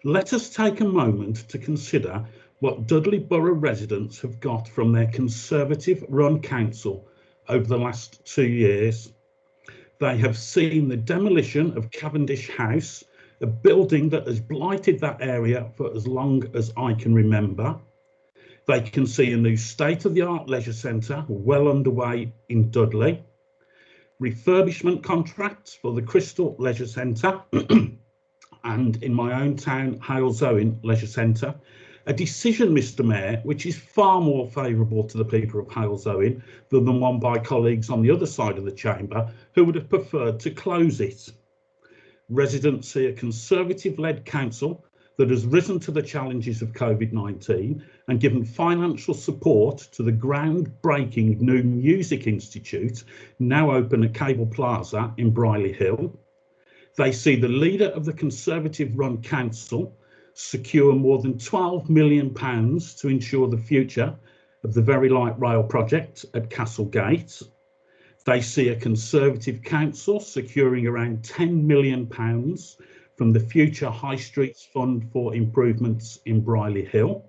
Let us take a moment to consider what Dudley Borough residents have got from their Conservative-run council over the last 2 years. They have seen the demolition of Cavendish House, a building that has blighted that area for as long as I can remember. They can see a new state-of-the-art leisure centre well underway in Dudley, refurbishment contracts for the Crystal Leisure Centre and in my own town, Hales Owen Leisure Centre, a decision, Mr Mayor, which is far more favourable to the people of Hales Owen than the one by colleagues on the other side of the chamber who would have preferred to close it. Residents see a Conservative-led council that has risen to the challenges of COVID-19 and given financial support to the groundbreaking new Music Institute, now open at Cable Plaza in Brierley Hill. They see the leader of the Conservative-run council secure more than £12 million to ensure the future of the Very Light Rail project at Castlegate. They see a Conservative council securing around £10 million from the Future High Streets Fund for Improvements in Brierley Hill.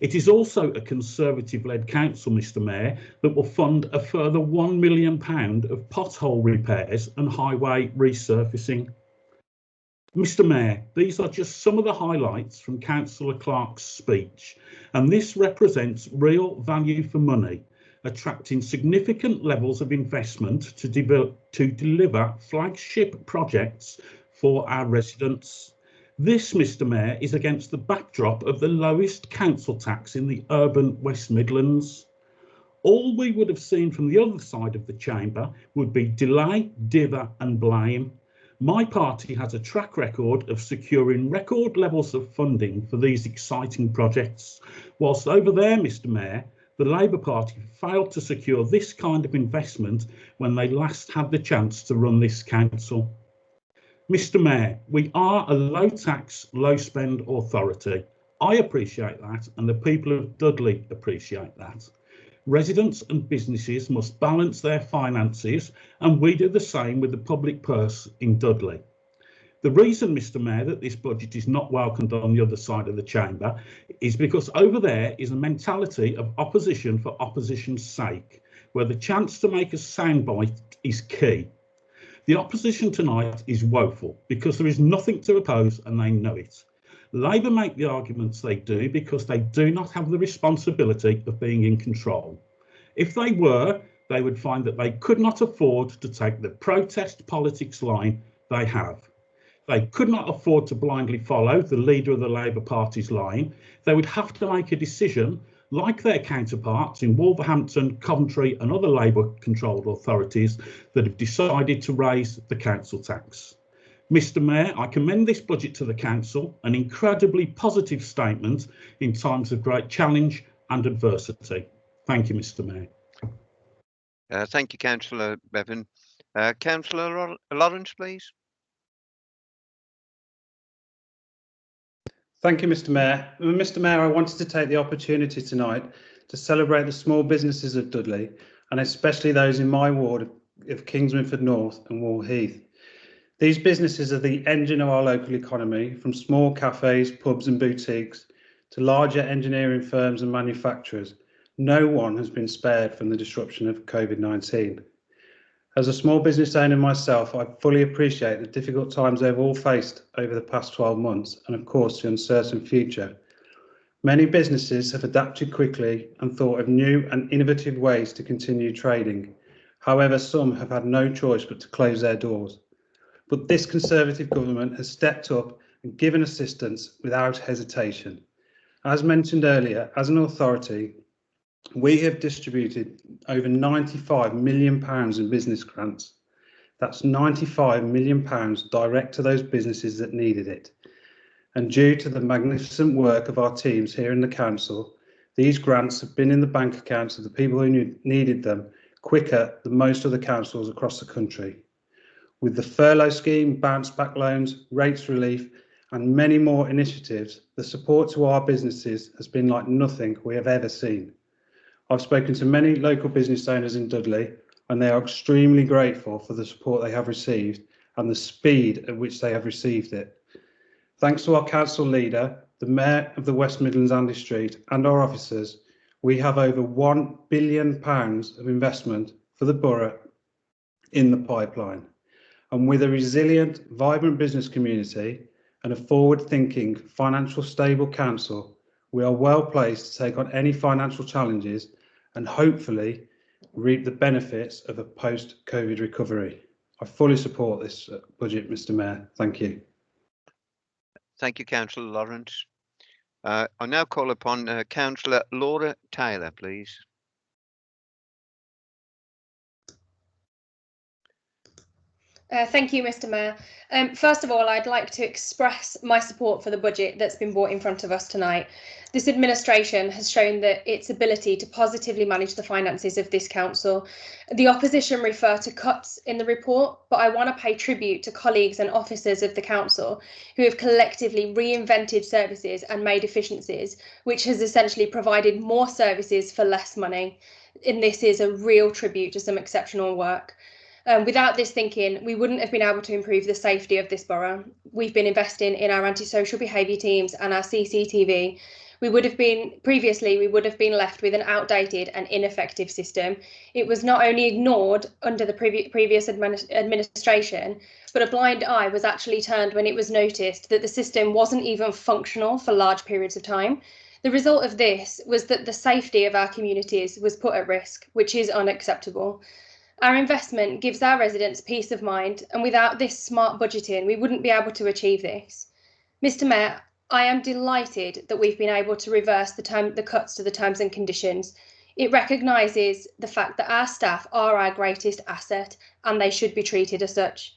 It is also a Conservative-led council, Mr Mayor, that will fund a further £1 million of pothole repairs and highway resurfacing. Mr Mayor, these are just some of the highlights from Councillor Clark's speech, and this represents real value for money, attracting significant levels of investment to deliver flagship projects for our residents. This, Mr Mayor, is against the backdrop of the lowest council tax in the urban West Midlands. All we would have seen from the other side of the chamber would be delay, dither and blame. My party has a track record of securing record levels of funding for these exciting projects, whilst over there, Mr Mayor, the Labour Party failed to secure this kind of investment when they last had the chance to run this council. Mr Mayor, we are a low tax, low spend authority. I appreciate that, and the people of Dudley appreciate that. Residents and businesses must balance their finances, and we do the same with the public purse in Dudley. The reason, Mr Mayor, that this budget is not welcomed on the other side of the chamber is because over there is a mentality of opposition for opposition's sake, where the chance to make a soundbite is key. The opposition tonight is woeful because there is nothing to oppose and they know it. Labour make the arguments they do because they do not have the responsibility of being in control. If they were, they would find that they could not afford to take the protest politics line they have. They could not afford to blindly follow the leader of the Labour Party's line. They would have to make a decision like their counterparts in Wolverhampton, Coventry and other Labour-controlled authorities that have decided to raise the council tax. Mr Mayor, I commend this budget to the council, an incredibly positive statement in times of great challenge and adversity. Thank you, Mr Mayor. Thank you, Councillor Bevan. Councillor Lawrence, please. Thank you, Mr Mayor. Mr Mayor, I wanted to take the opportunity tonight to celebrate the small businesses of Dudley, and especially those in my ward of Kingswinford North and Wall Heath. These businesses are the engine of our local economy, from small cafes, pubs and boutiques to larger engineering firms and manufacturers. No one has been spared from the disruption of COVID-19. As a small business owner myself, I fully appreciate the difficult times they've all faced over the past 12 months and of course the uncertain future. Many businesses have adapted quickly and thought of new and innovative ways to continue trading. However, some have had no choice but to close their doors. But this Conservative government has stepped up and given assistance without hesitation. As mentioned earlier, as an authority, we have distributed over £95 million in business grants. That's £95 million direct to those businesses that needed it. And due to the magnificent work of our teams here in the council, these grants have been in the bank accounts of the people who needed them quicker than most other councils across the country. With the furlough scheme, bounce back loans, rates relief, and many more initiatives, the support to our businesses has been like nothing we have ever seen. I've spoken to many local business owners in Dudley, and they are extremely grateful for the support they have received and the speed at which they have received it. Thanks to our council leader, the Mayor of the West Midlands Andy Street and our officers, we have over £1 billion of investment for the borough in the pipeline. And with a resilient, vibrant business community and a forward-thinking, financial stable council, we are well placed to take on any financial challenges and hopefully reap the benefits of a post-COVID recovery. I fully support this budget, Mr. Mayor. Thank you. Thank you, Councillor Lawrence. I now call upon Councillor Laura Taylor, please. Thank you, Mr. Mayor. First of all, I'd like to express my support for the budget that's been brought in front of us tonight. This administration has shown that its ability to positively manage the finances of this council. The opposition refer to cuts in the report, but I want to pay tribute to colleagues and officers of the council who have collectively reinvented services and made efficiencies, which has essentially provided more services for less money. And this is a real tribute to some exceptional work. Without this thinking, we wouldn't have been able to improve the safety of this borough. We've been investing in our antisocial behaviour teams and our CCTV. We would have been left with an outdated and ineffective system. It was not only ignored under the previous administration, but a blind eye was actually turned when it was noticed that the system wasn't even functional for large periods of time. The result of this was that the safety of our communities was put at risk, which is unacceptable. Our investment gives our residents peace of mind, and without this smart budgeting, we wouldn't be able to achieve this. Mr. Mayor, I am delighted that we've been able to reverse the cuts to the terms and conditions. It recognises the fact that our staff are our greatest asset and they should be treated as such.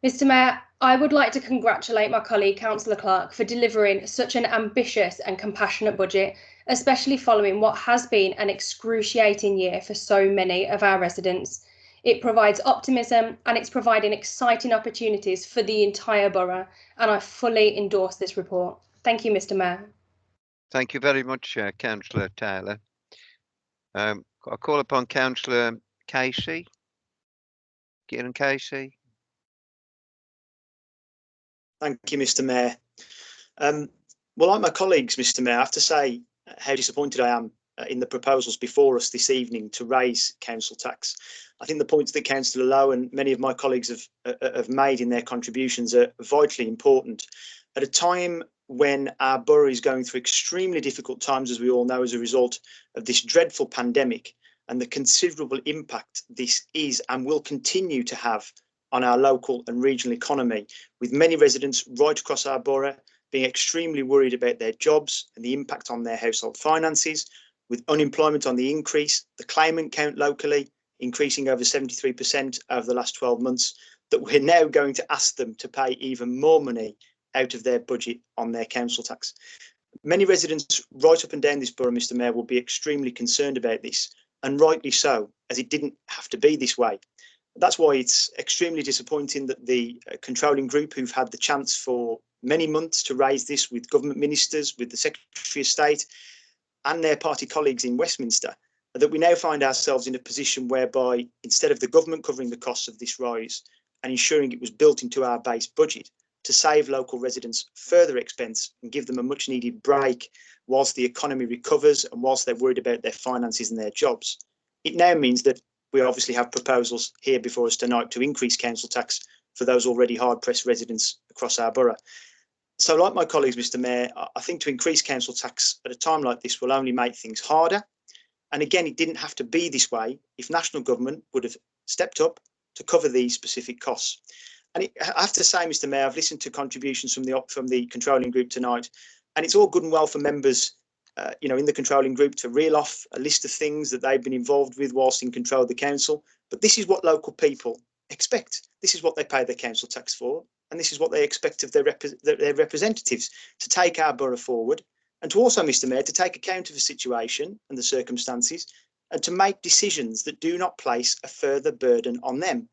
Mr. Mayor, I would like to congratulate my colleague, Councillor Clark, for delivering such an ambitious and compassionate budget, especially following what has been an excruciating year for so many of our residents. It provides optimism and it's providing exciting opportunities for the entire borough, and I fully endorse this report. Thank you, Mr. Mayor. Thank you very much, Councillor Taylor. I call upon Councillor Casey. Kieran Casey. Thank you, Mr. Mayor. Well, like my colleagues, Mr. Mayor, I have to say how disappointed I am in the proposals before us this evening to raise council tax. I think the points that Councillor Lowe and many of my colleagues have made in their contributions are vitally important. At a time when our borough is going through extremely difficult times, as we all know, as a result of this dreadful pandemic and the considerable impact this is and will continue to have on our local and regional economy, with many residents right across our borough being extremely worried about their jobs and the impact on their household finances, with unemployment on the increase, the claimant count locally increasing over 73% over the last 12 months, that we're now going to ask them to pay even more money out of their budget on their council tax. Many residents right up and down this borough, Mr. Mayor, will be extremely concerned about this, and rightly so, as it didn't have to be this way. That's why it's extremely disappointing that the controlling group, who've had the chance for many months to raise this with government ministers, with the Secretary of State and their party colleagues in Westminster, that we now find ourselves in a position whereby instead of the government covering the costs of this rise and ensuring it was built into our base budget to save local residents further expense and give them a much needed break whilst the economy recovers and whilst they're worried about their finances and their jobs, it now means that we obviously have proposals here before us tonight to increase council tax for those already hard-pressed residents across our borough. So like my colleagues, Mr. Mayor, I think to increase council tax at a time like this will only make things harder. And again, it didn't have to be this way if national government would have stepped up to cover these specific costs. And I have to say, Mr. Mayor, I've listened to contributions from the controlling group tonight, and it's all good and well for members in the controlling group to reel off a list of things that they've been involved with whilst in control of the council. But this is what local people expect. This is what they pay their council tax for. And this is what they expect of their representatives, to take our borough forward and to also, Mr. Mayor, to take account of the situation and the circumstances and to make decisions that do not place a further burden on them.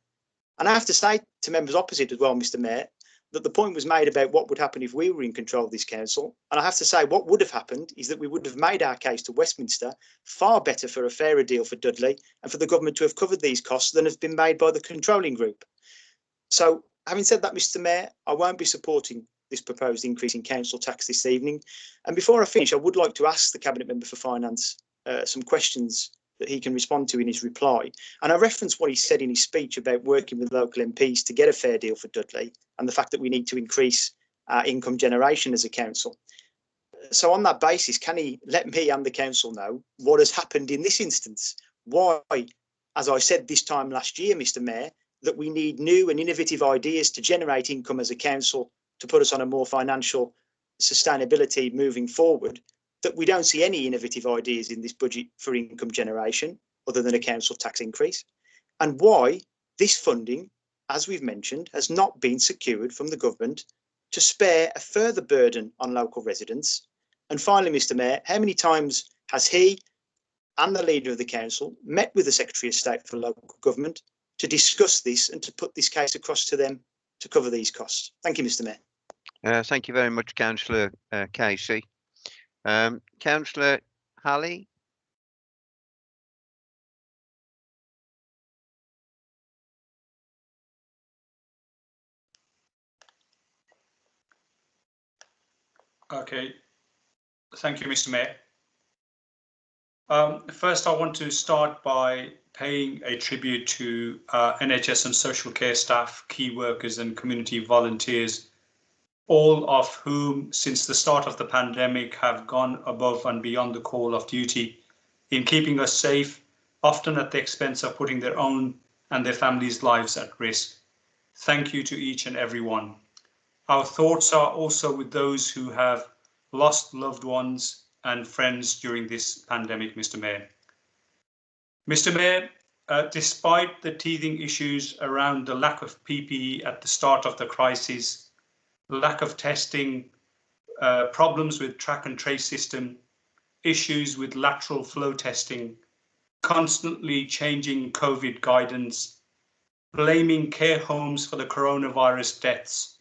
And I have to say to members opposite as well, Mr. Mayor, that the point was made about what would happen if we were in control of this council. And I have to say what would have happened is that we would have made our case to Westminster far better for a fairer deal for Dudley and for the government to have covered these costs than have been made by the controlling group. So having said that, Mr. Mayor, I won't be supporting this proposed increase in council tax this evening. And before I finish, I would like to ask the Cabinet Member for Finance some questions that he can respond to in his reply. And I reference what he said in his speech about working with local MPs to get a fair deal for Dudley and the fact that we need to increase our income generation as a council. So on that basis, can he let me and the council know what has happened in this instance? Why, as I said this time last year, Mr. Mayor, that we need new and innovative ideas to generate income as a council to put us on a more financial sustainability moving forward, that we don't see any innovative ideas in this budget for income generation other than a council tax increase, and why this funding, as we've mentioned, has not been secured from the government to spare a further burden on local residents. And finally, Mr. Mayor, how many times has he and the leader of the council met with the Secretary of State for Local Government to discuss this and to put this case across to them to cover these costs? Thank you, Mr. Mayor. Thank you very much, Councillor Casey. Councillor Halley. Okay, thank you, Mr. Mayor. First, I want to start by paying a tribute to NHS and social care staff, key workers and community volunteers, all of whom since the start of the pandemic have gone above and beyond the call of duty in keeping us safe, often at the expense of putting their own and their families' lives at risk. Thank you to each and every one. Our thoughts are also with those who have lost loved ones and friends during this pandemic, Mr. Mayor. Mr. Mayor, despite the teething issues around the lack of PPE at the start of the crisis, lack of testing, problems with track and trace system, issues with lateral flow testing, constantly changing COVID guidance, blaming care homes for the coronavirus deaths.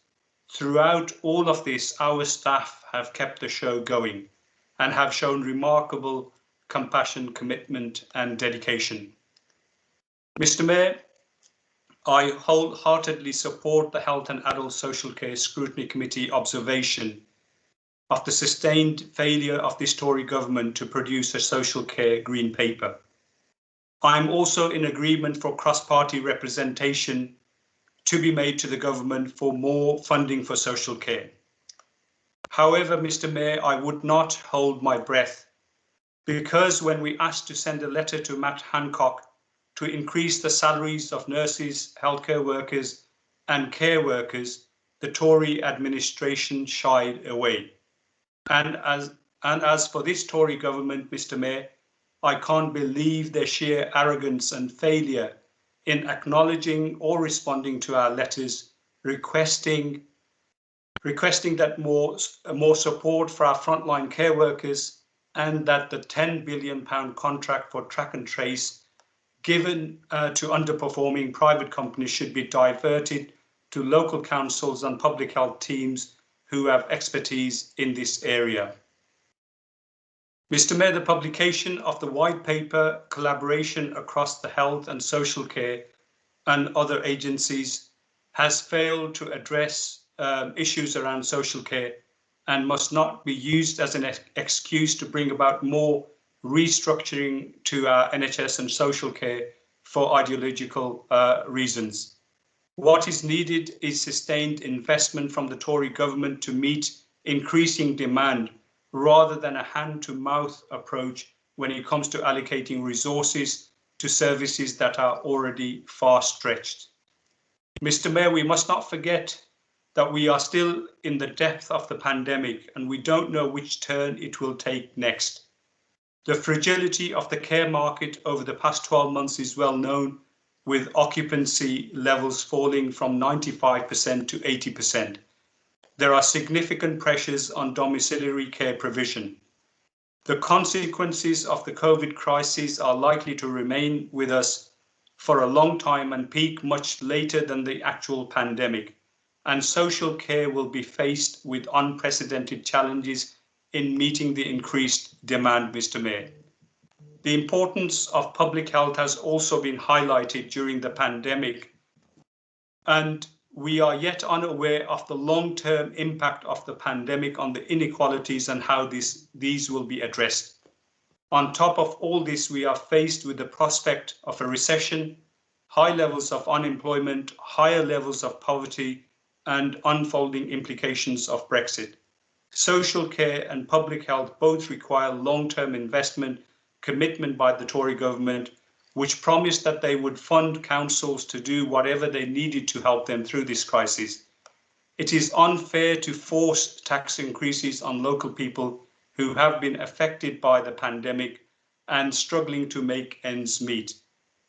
Throughout all of this, our staff have kept the show going and have shown remarkable compassion, commitment and dedication. Mr. Mayor, I wholeheartedly support the Health and Adult Social Care Scrutiny Committee observation of the sustained failure of this Tory government to produce a social care green paper. I'm also in agreement for cross-party representation to be made to the government for more funding for social care. However, Mr. Mayor, I would not hold my breath, because when we asked to send a letter to Matt Hancock to increase the salaries of nurses, healthcare workers and care workers, the Tory administration shied away. And as for this Tory government, Mr. Mayor, I can't believe their sheer arrogance and failure in acknowledging or responding to our letters requesting that more support for our frontline care workers, and that the £10 billion contract for track and trace given to underperforming private companies should be diverted to local councils and public health teams who have expertise in this area. Mr. Mayor, the publication of the white paper, Collaboration Across the Health and Social Care and Other Agencies, has failed to address issues around social care and must not be used as an excuse to bring about more restructuring to our NHS and social care for ideological reasons. What is needed is sustained investment from the Tory government to meet increasing demand, rather than a hand-to-mouth approach when it comes to allocating resources to services that are already far stretched. Mr. Mayor, we must not forget that we are still in the depth of the pandemic and we don't know which turn it will take next. The fragility of the care market over the past 12 months is well known, with occupancy levels falling from 95% to 80%. There are significant pressures on domiciliary care provision. The consequences of the COVID crisis are likely to remain with us for a long time and peak much later than the actual pandemic. And social care will be faced with unprecedented challenges in meeting the increased demand, Mr. Mayor. The importance of public health has also been highlighted during the pandemic, and we are yet unaware of the long-term impact of the pandemic on the inequalities and how these will be addressed. On top of all this, we are faced with the prospect of a recession, high levels of unemployment, higher levels of poverty, and unfolding implications of Brexit. Social care and public health both require long-term investment, commitment by the Tory government, which promised that they would fund councils to do whatever they needed to help them through this crisis. It is unfair to force tax increases on local people who have been affected by the pandemic and struggling to make ends meet.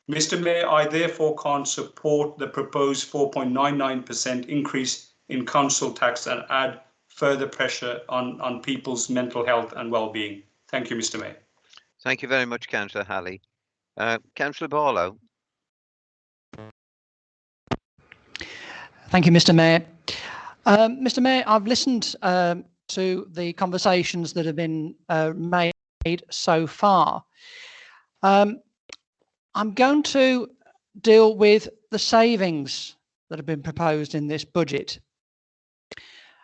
Mr. Mayor, I therefore can't support the proposed 4.99% increase in council tax and add further pressure on people's mental health and well-being. Thank you, Mr. Mayor. Thank you very much, Councillor Halley. Councillor Barlow. Thank you, Mr. Mayor. Mr. Mayor, I've listened to the conversations that have been made so far. I'm going to deal with the savings that have been proposed in this budget.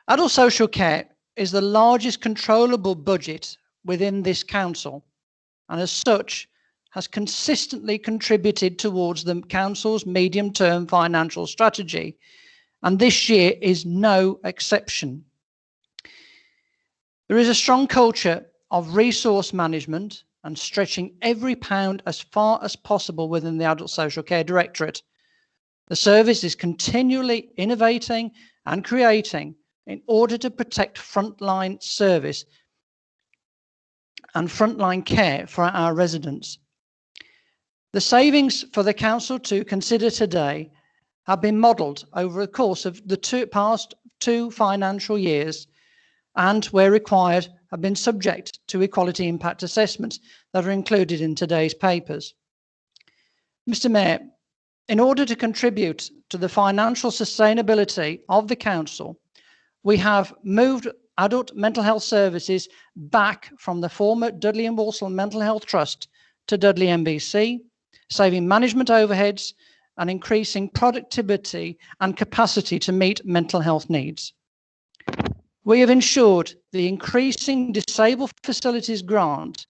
Adult social care is the largest controllable budget within this council, and as such has consistently contributed towards the council's medium-term financial strategy, and this year is no exception. There is a strong culture of resource management and stretching every pound as far as possible within the Adult Social Care Directorate. The service is continually innovating and creating in order to protect frontline service and frontline care for our residents. The savings for the council to consider today have been modelled over the course of the past two financial years, and where required have been subject to equality impact assessments that are included in today's papers. Mr. Mayor, in order to contribute to the financial sustainability of the council, we have moved adult mental health services back from the former Dudley and Walsall Mental Health Trust to Dudley MBC, saving management overheads and increasing productivity and capacity to meet mental health needs. We have ensured the increasing disabled facilities grant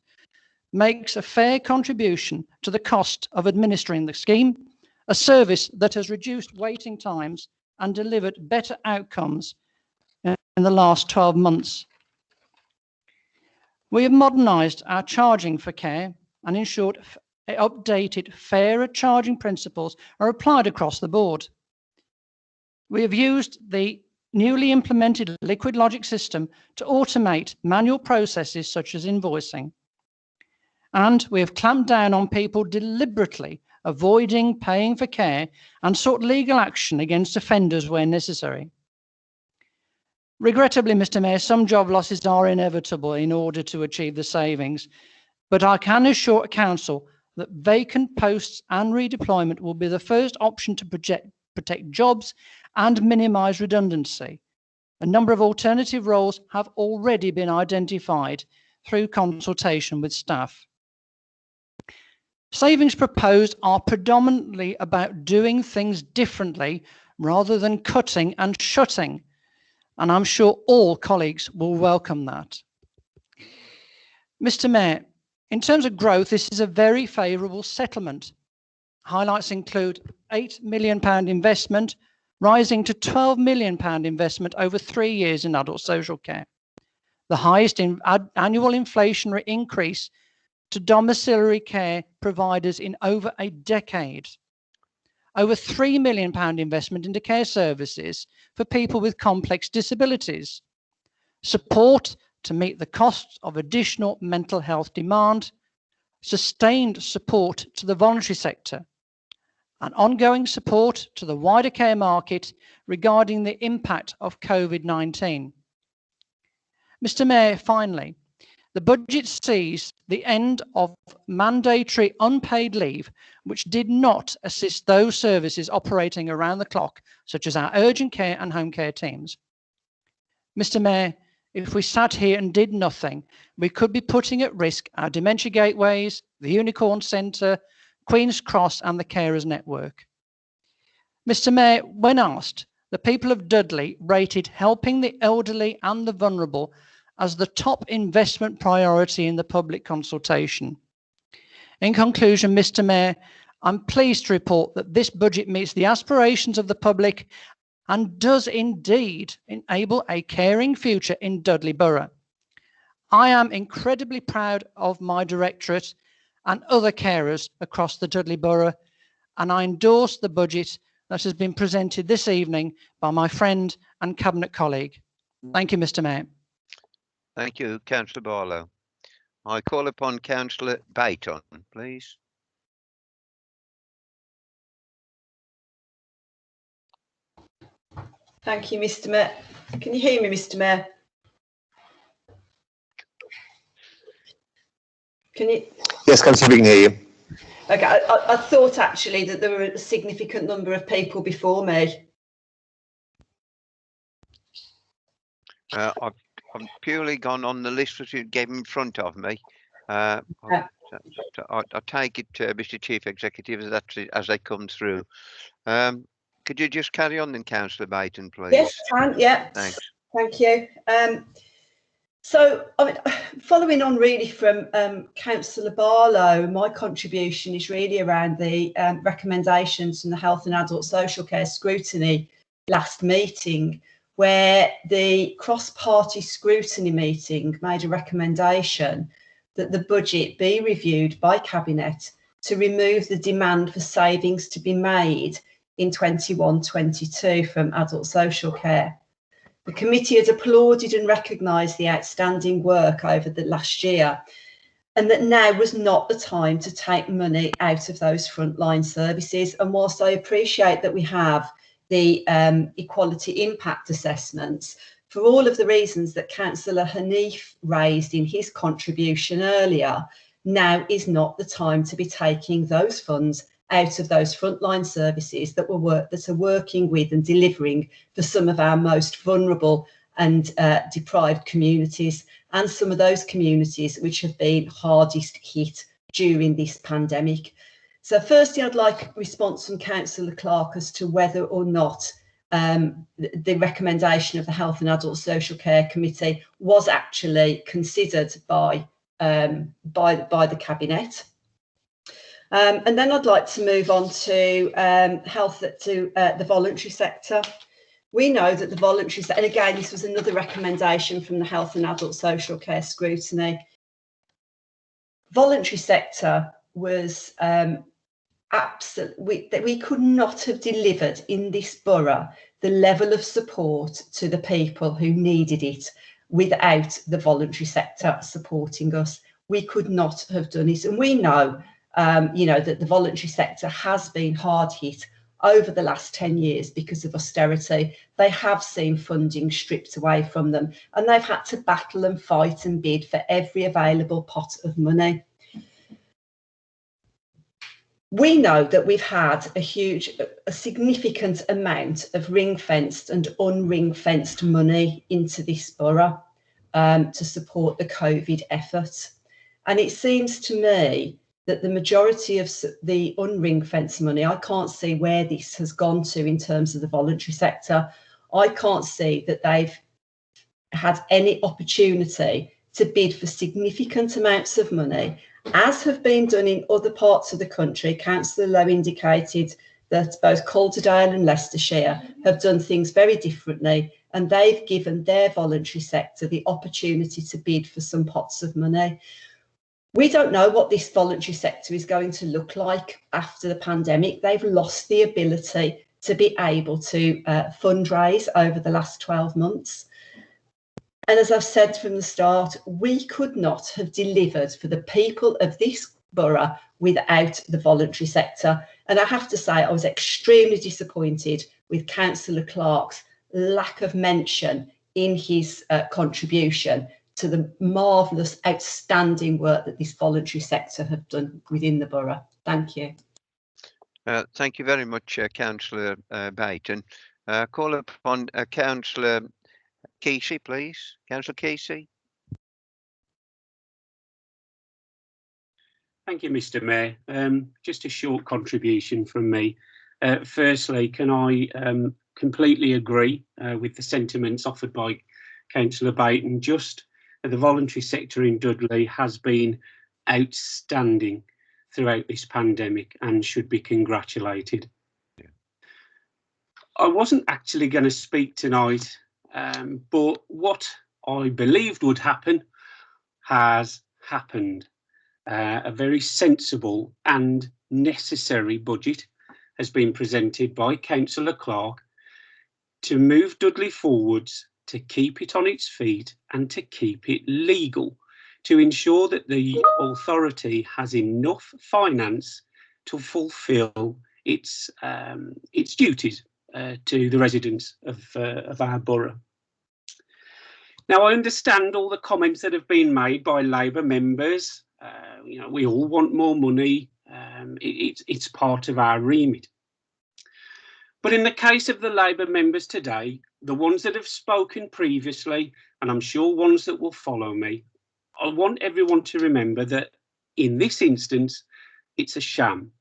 makes a fair contribution to the cost of administering the scheme, a service that has reduced waiting times and delivered better outcomes in the last 12 months. We have modernised our charging for care and ensured updated, fairer charging principles are applied across the board. We have used the newly implemented Liquid Logic system to automate manual processes such as invoicing. And we have clamped down on people deliberately avoiding paying for care and sought legal action against offenders where necessary. Regrettably, Mr. Mayor, some job losses are inevitable in order to achieve the savings, but I can assure Council that vacant posts and redeployment will be the first option to protect jobs and minimise redundancy. A number of alternative roles have already been identified through consultation with staff. Savings proposed are predominantly about doing things differently rather than cutting and shutting, and I'm sure all colleagues will welcome that. Mr. Mayor, in terms of growth, this is a very favourable settlement. Highlights include £8 million investment, rising to £12 million investment over 3 years in adult social care. The highest annual inflationary increase to domiciliary care providers in over a decade. Over £3 million investment into care services for people with complex disabilities. Support to meet the costs of additional mental health demand. Sustained support to the voluntary sector. And ongoing support to the wider care market regarding the impact of COVID-19. Mr. Mayor, finally, the budget sees the end of mandatory unpaid leave, which did not assist those services operating around the clock, such as our urgent care and home care teams. Mr. Mayor, if we sat here and did nothing, we could be putting at risk our dementia gateways, the Unicorn Centre, Queen's Cross and the Carers Network. Mr. Mayor, when asked, The people of Dudley rated helping the elderly and the vulnerable as the top investment priority in the public consultation. In conclusion, Mr. Mayor, I'm pleased to report that this budget meets the aspirations of the public and does indeed enable a caring future in Dudley Borough. I am incredibly proud of my directorate and other carers across the Dudley Borough, and I endorse the budget that has been presented this evening by my friend and Cabinet colleague. Thank you, Mr. Mayor. Thank you, Councillor Barlow. I call upon Councillor Bayton, please. Thank you, Mr. Mayor. Can you hear me, Mr. Mayor? Can you? Yes, Councillor, we can hear you. Okay, I thought actually that there were a significant number of people before me. I've purely gone on the list that you gave in front of me. I take it, Mr. Chief Executive, as they come through. Could you just carry on then, Councillor Bayton, please? Yes, yeah. Thanks. Thank you. So, I mean, following on really from Councillor Barlow, my contribution is really around the recommendations from the Health and Adult Social Care Scrutiny last meeting, where the cross-party scrutiny meeting made a recommendation that the budget be reviewed by Cabinet to remove the demand for savings to be made in 21-22 from adult social care. The committee had applauded and recognised the outstanding work over the last year, and that now was not the time to take money out of those frontline services. And whilst I appreciate that we have the equality impact assessments, for all of the reasons that Councillor Hanif raised in his contribution earlier, now is not the time to be taking those funds out of those frontline services that are working with and delivering for some of our most vulnerable and deprived communities, and some of those communities which have been hardest hit during this pandemic. So firstly, I'd like a response from Councillor Clark as to whether or not the recommendation of the Health and Adult Social Care Committee was actually considered by the Cabinet. And then I'd like to move on to the voluntary sector. We know that the voluntary sector, and again, this was another recommendation from the Health and Adult Social Care Scrutiny. Voluntary sector was absolutely, we could not have delivered in this borough the level of support to the people who needed it without the voluntary sector supporting us. We could not have done it, and we know that the voluntary sector has been hard hit over the last 10 years because of austerity. They have seen funding stripped away from them, and they've had to battle and fight and bid for every available pot of money. We know that we've had a significant amount of ring-fenced and unring-fenced money into this borough to support the COVID effort. And it seems to me that the majority of the unring-fenced money, I can't see where this has gone to in terms of the voluntary sector. I can't see that they've had any opportunity to bid for significant amounts of money, as have been done in other parts of the country. Councillor Lowe indicated that both Calderdale and Leicestershire have done things very differently, and they've given their voluntary sector the opportunity to bid for some pots of money. We don't know what this voluntary sector is going to look like after the pandemic. They've lost the ability to be able to fundraise over the last 12 months. And as I've said from the start, we could not have delivered for the people of this borough without the voluntary sector. And I have to say, I was extremely disappointed with Councillor Clark's lack of mention in his contribution to the marvellous, outstanding work that this voluntary sector have done within the borough. Thank you. Thank you very much, Councillor Bayton. Call upon Councillor Kesey, please. Councillor Kesey. Thank you, Mr. Mayor. Just a short contribution from me. Firstly, can I completely agree with the sentiments offered by Councillor Baton. Just the voluntary sector in Dudley has been outstanding throughout this pandemic and should be congratulated. I wasn't actually going to speak tonight, but what I believed would happen has happened. A very sensible and necessary budget has been presented by Councillor Clark to move Dudley forwards, to keep it on its feet and to keep it legal, to ensure that the authority has enough finance to fulfil its duties to the residents of our borough. Now, I understand all the comments that have been made by Labour members. You know, we all want more money. It's part of our remit. But in the case of the Labour members today, the ones that have spoken previously, and I'm sure ones that will follow me, I want everyone to remember that in this instance, it's a sham.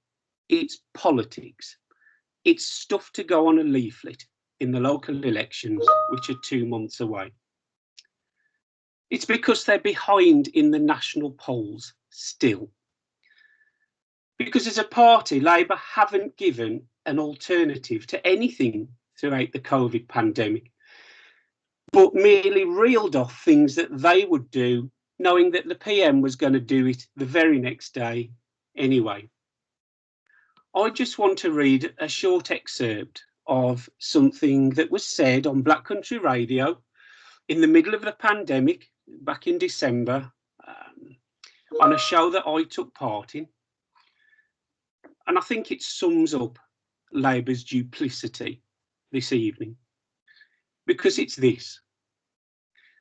It's politics. It's stuff to go on a leaflet in the local elections, which are 2 months away. It's because they're behind in the national polls still. Because as a party, Labour haven't given an alternative to anything throughout the COVID pandemic, but merely reeled off things that they would do, knowing that the PM was going to do it the very next day anyway. I just want to read a short excerpt of something that was said on Black Country Radio in the middle of the pandemic back in December on a show that I took part in. And I think it sums up Labour's duplicity this evening, because it's this.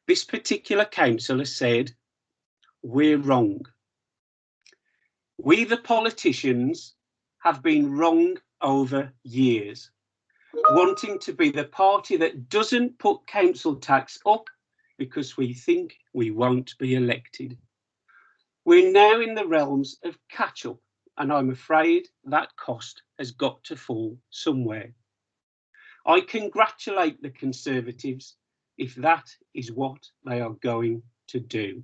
This particular councillor said, "We're wrong. We, the politicians, have been wrong over years, wanting to be the party that doesn't put council tax up because we think we won't be elected. We're now in the realms of catch-up, and I'm afraid that cost has got to fall somewhere. I congratulate the Conservatives if that is what they are going to do."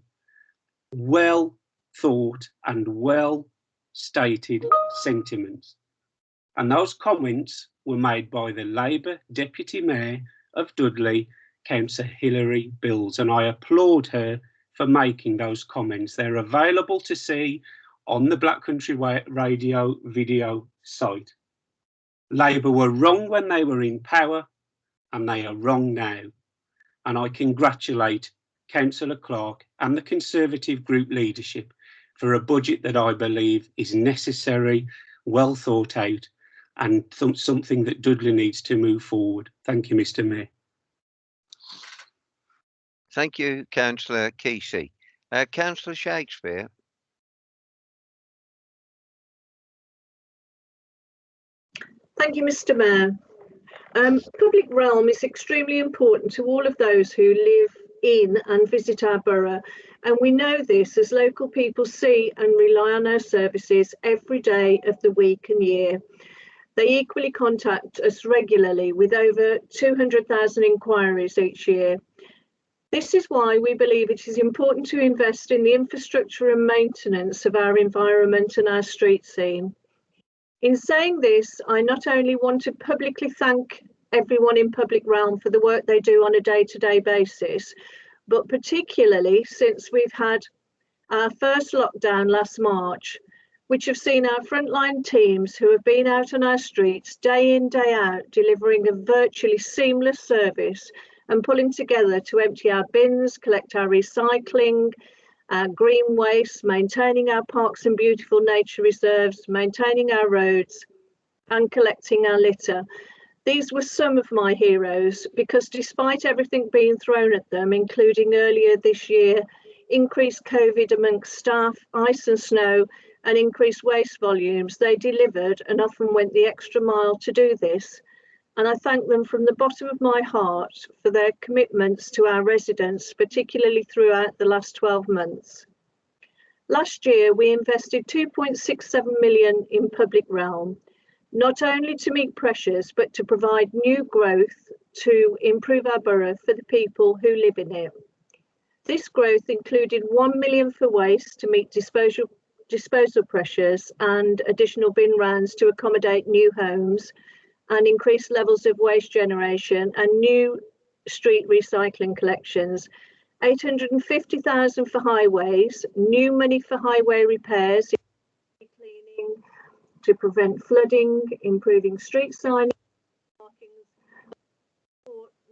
Well thought and well stated sentiments. And those comments were made by the Labour Deputy Mayor of Dudley, Councillor Hilary Bills, and I applaud her for making those comments. They're available to see on the Black Country Radio video site. Labour were wrong when they were in power, and they are wrong now. And I congratulate Councillor Clark and the Conservative group leadership for a budget that I believe is necessary, well thought out, and something that Dudley needs to move forward. Thank you, Mr. Mayor. Thank you, Councillor Kesey. Councillor Shakespeare. Thank you, Mr. Mayor. Public realm is extremely important to all of those who live in and visit our borough, and we know this as local people see and rely on our services every day of the week and year. They equally contact us regularly with over 200,000 inquiries each year. This is why we believe it is important to invest in the infrastructure and maintenance of our environment and our street scene. In saying this, I not only want to publicly thank everyone in public realm for the work they do on a day-to-day basis, but particularly since we've had our first lockdown last March, which have seen our frontline teams who have been out on our streets day in, day out, delivering a virtually seamless service and pulling together to empty our bins, collect our recycling, our green waste, maintaining our parks and beautiful nature reserves, maintaining our roads, and collecting our litter. These were some of my heroes, because despite everything being thrown at them, including earlier this year, increased COVID amongst staff, ice and snow, and increased waste volumes, they delivered and often went the extra mile to do this. And I thank them from the bottom of my heart for their commitments to our residents, particularly throughout the last 12 months. Last year, we invested 2.67 million in public realm. not only to meet pressures, but to provide new growth to improve our borough for the people who live in it. This growth included 1 million for waste to meet disposal pressures and additional bin rounds to accommodate new homes and increased levels of waste generation and new street recycling collections. 850,000 for highways, new money for highway repairs, cleaning to prevent flooding, improving street signage,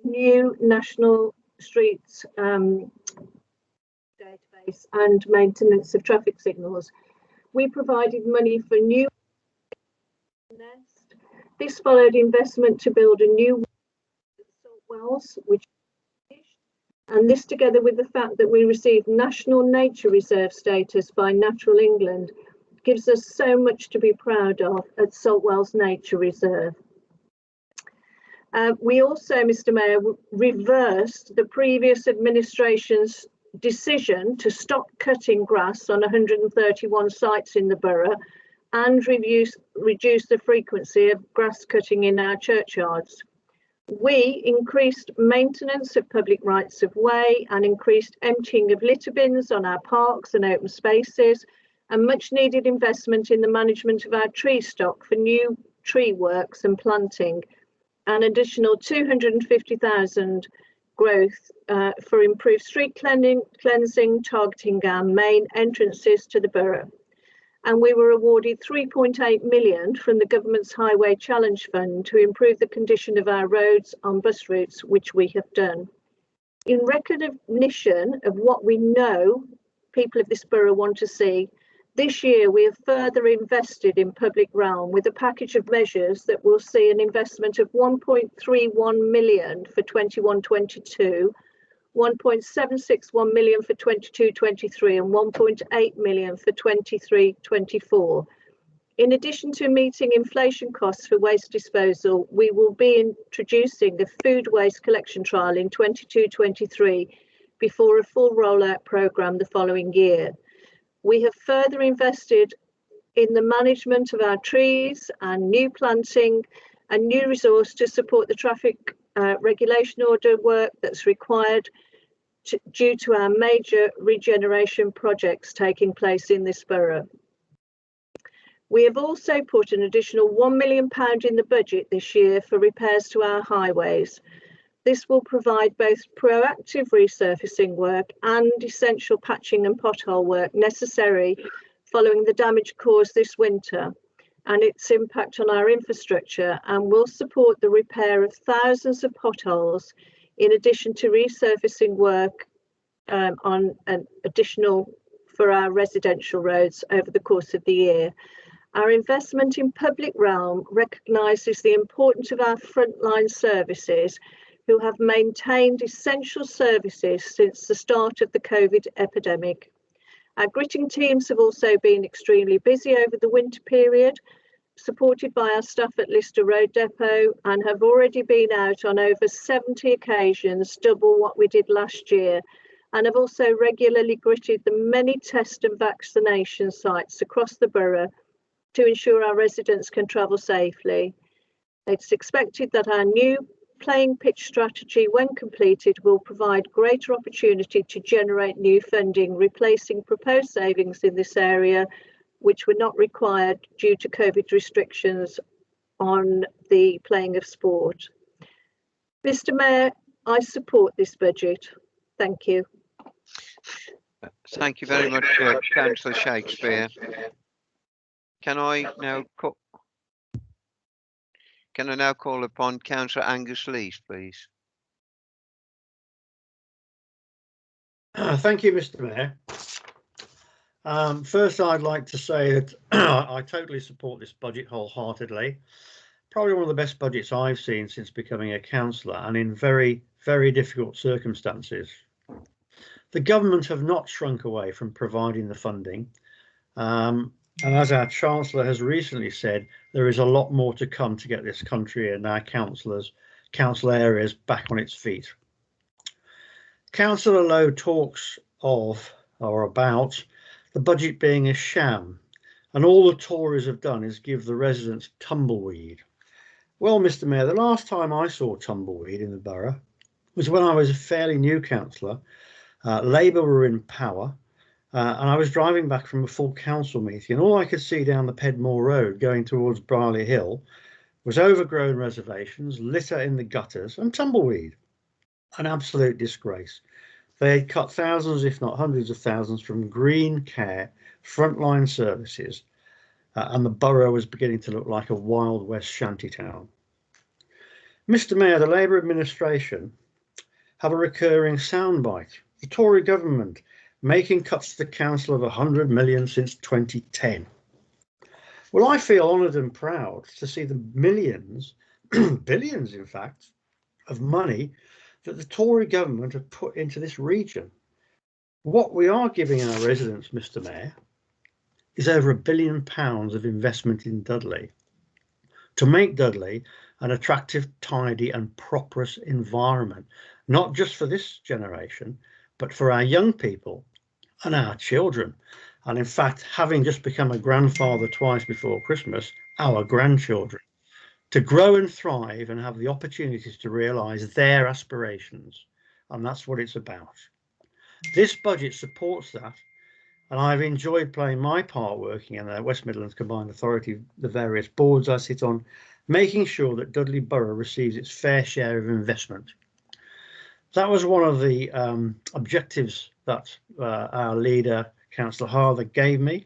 new national streets database and maintenance of traffic signals. We provided money for new nest. This followed investment to build a new wells, which and this together with the fact that we received National Nature Reserve status by Natural England gives us so much to be proud of at Saltwells Nature Reserve. We also, Mr. Mayor, reversed the previous administration's decision to stop cutting grass on 131 sites in the borough and reduce the frequency of grass cutting in our churchyards. We increased maintenance of public rights of way and increased emptying of litter bins on our parks and open spaces, and much needed investment in the management of our tree stock for new tree works and planting. An additional 250,000 growth for improved street cleansing, targeting our main entrances to the borough. And we were awarded 3.8 million from the government's Highway Challenge Fund to improve the condition of our roads on bus routes, which we have done. In recognition of what we know people of this borough want to see, this year we have further invested in public realm with a package of measures that will see an investment of 1.31 million for 21-22, 1.761 million for 22-23 and 1.8 million for 23-24. In addition to meeting inflation costs for waste disposal, we will be introducing a food waste collection trial in 22-23 before a full rollout programme the following year. We have further invested in the management of our trees and new planting and new resource to support the traffic regulation order work that's required due to our major regeneration projects taking place in this borough. We have also put an additional £1 million in the budget this year for repairs to our highways. This will provide both proactive resurfacing work and essential patching and pothole work necessary following the damage caused this winter and its impact on our infrastructure, and will support the repair of thousands of potholes in addition to resurfacing work on an additional for our residential roads over the course of the year. Our investment in public realm recognises the importance of our frontline services who have maintained essential services since the start of the COVID epidemic. Our gritting teams have also been extremely busy over the winter period, supported by our staff at Lister Road Depot, and have already been out on over 70 occasions, double what we did last year, and have also regularly gritted the many test and vaccination sites across the borough to ensure our residents can travel safely. It's expected that our new playing pitch strategy, when completed, will provide greater opportunity to generate new funding, replacing proposed savings in this area, which were not required due to COVID restrictions on the playing of sport. Mr. Mayor, I support this budget. Thank you. Thank you very much, Councillor Shakespeare. Can I now call upon Councillor Angus Lees, please? Thank you, Mr. Mayor. First, I'd like to say that I totally support this budget wholeheartedly. Probably one of the best budgets I've seen since becoming a councillor, and in very, very difficult circumstances. The government have not shrunk away from providing the funding. And as our Chancellor has recently said, there is a lot more to come to get this country and our council areas back on its feet. Councillor Lowe talks of or about the budget being a sham and all the Tories have done is give the residents tumbleweed. Well, Mr. Mayor, the last time I saw tumbleweed in the borough was when I was a fairly new councillor. Labour were in power, and I was driving back from a full council meeting, and all I could see down the Pedmore Road going towards Brierley Hill was overgrown reservations, litter in the gutters, and tumbleweed. An absolute disgrace. They had cut thousands, if not hundreds of thousands, from green care, frontline services, and the borough was beginning to look like a Wild West shantytown. Mr. Mayor, the Labour administration have a recurring soundbite. The Tory government making cuts to the council of 100 million since 2010. Well, I feel honoured and proud to see the millions, billions in fact, of money that the Tory government have put into this region. What we are giving our residents, Mr. Mayor, is over £1 billion of investment in Dudley to make Dudley an attractive, tidy and prosperous environment, not just for this generation, but for our young people and our children. And in fact, having just become a grandfather twice before Christmas, our grandchildren, to grow and thrive and have the opportunities to realise their aspirations. And that's what it's about. This budget supports that. And I've enjoyed playing my part working in the West Midlands Combined Authority, the various boards I sit on, making sure that Dudley Borough receives its fair share of investment. That was one of the objectives that our leader, Councillor Harther, gave me.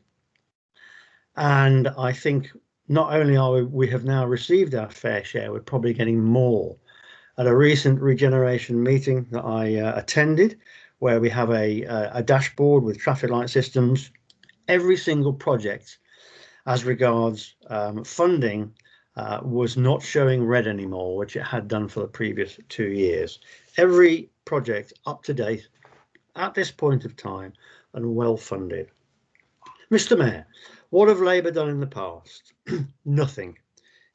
And I think not only we have now received our fair share, we're probably getting more. At a recent regeneration meeting that I attended, where we have a dashboard with traffic light systems, every single project as regards funding was not showing red anymore, which it had done for the previous 2 years. Every project up to date at this point of time and well funded. Mr. Mayor, what have Labour done in the past? Nothing.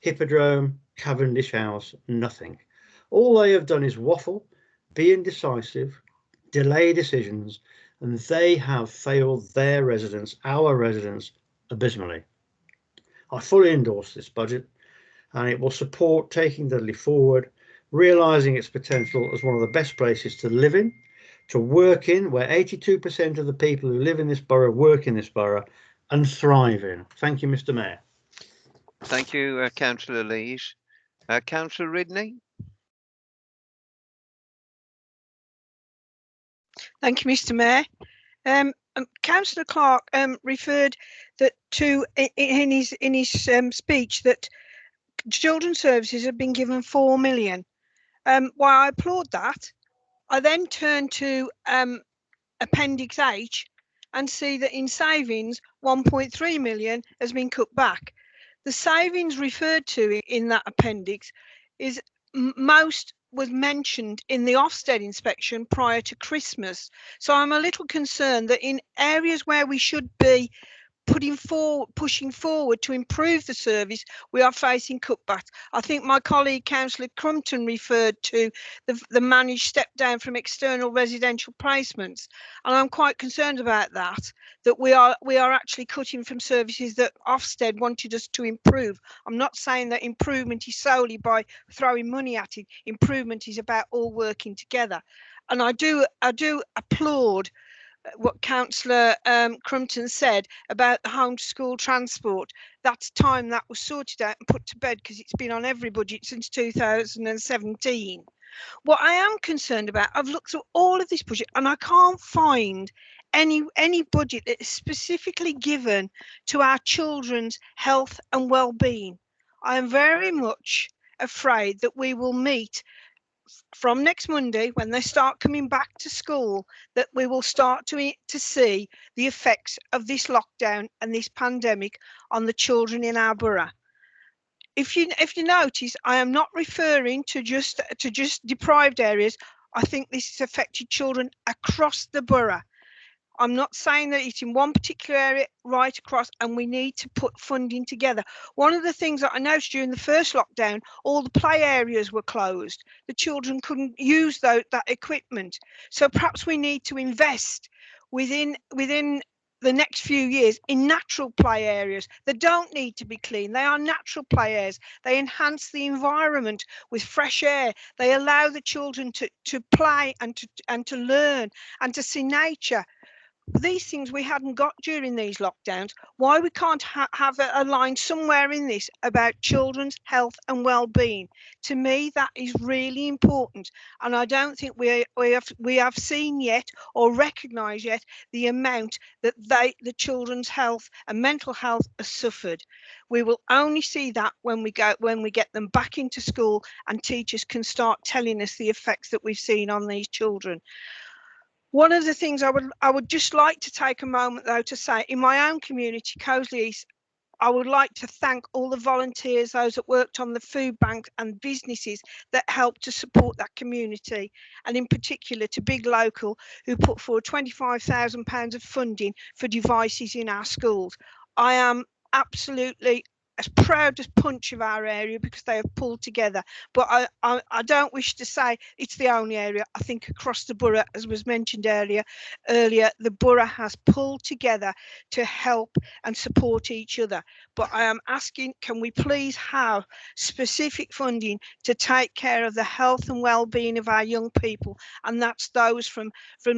Hippodrome, Cavendish House, nothing. All they have done is waffle, be indecisive, delay decisions, and they have failed their residents, our residents, abysmally. I fully endorse this budget, and it will support taking Dudley forward, realising its potential as one of the best places to live in, to work in, where 82% of the people who live in this borough work in this borough and thrive in. Thank you, Mr. Mayor. Thank you, Councillor Lees. Councillor Ridney? Thank you, Mr. Mayor. Councillor Clark referred that in his speech that children's services have been given 4 million. While I applaud that, I then turn to Appendix H and see that in savings 1.3 million has been cut back. The savings referred to in that appendix is most was mentioned in the Ofsted inspection prior to Christmas. So I'm a little concerned that in areas where we should be pushing forward to improve the service, we are facing cutbacks. I think my colleague Councillor Crumpton referred to the managed step down from external residential placements, and I'm quite concerned about that we are actually cutting from services that Ofsted wanted us to improve. I'm not saying that improvement is solely by throwing money at it. Improvement is about all working together, and I do applaud what Councillor Crumpton said about the home to school transport. That's time that was sorted out and put to bed, because it's been on every budget since 2017. What I am concerned about, I've looked through all of this budget and I can't find any budget that is specifically given to our children's health and well-being. I am very much afraid that we will meet from next Monday, when they start coming back to school, that we will start to see the effects of this lockdown and this pandemic on the children in our borough. If you notice, I am not referring to just deprived areas. I think this has affected children across the borough. I'm not saying that it's in one particular area, right across, and we need to put funding together. One of the things that I noticed during the first lockdown, all the play areas were closed. The children couldn't use that equipment. So perhaps we need to invest within the next few years in natural play areas that don't need to be clean. They are natural play areas. They enhance the environment with fresh air. They allow the children to play and to learn and to see nature. These things we hadn't got during these lockdowns. Why we can't have a line somewhere in this about children's health and well-being? To me, that is really important, and I don't think we have seen yet or recognised yet the amount that the children's health and mental health has suffered. We will only see that when we get them back into school and teachers can start telling us the effects that we've seen on these children. One of the things I would just like to take a moment though to say, in my own community, Cosley East, I would like to thank all the volunteers, those that worked on the food bank and businesses that helped to support that community, and in particular to Big Local, who put forward £25,000 of funding for devices in our schools. I am absolutely as proud as punch of our area because they have pulled together, but I don't wish to say it's the only area. I think across the borough, as was mentioned earlier, the borough has pulled together to help and support each other. But I am asking, can we please have specific funding to take care of the health and well-being of our young people, and that's those from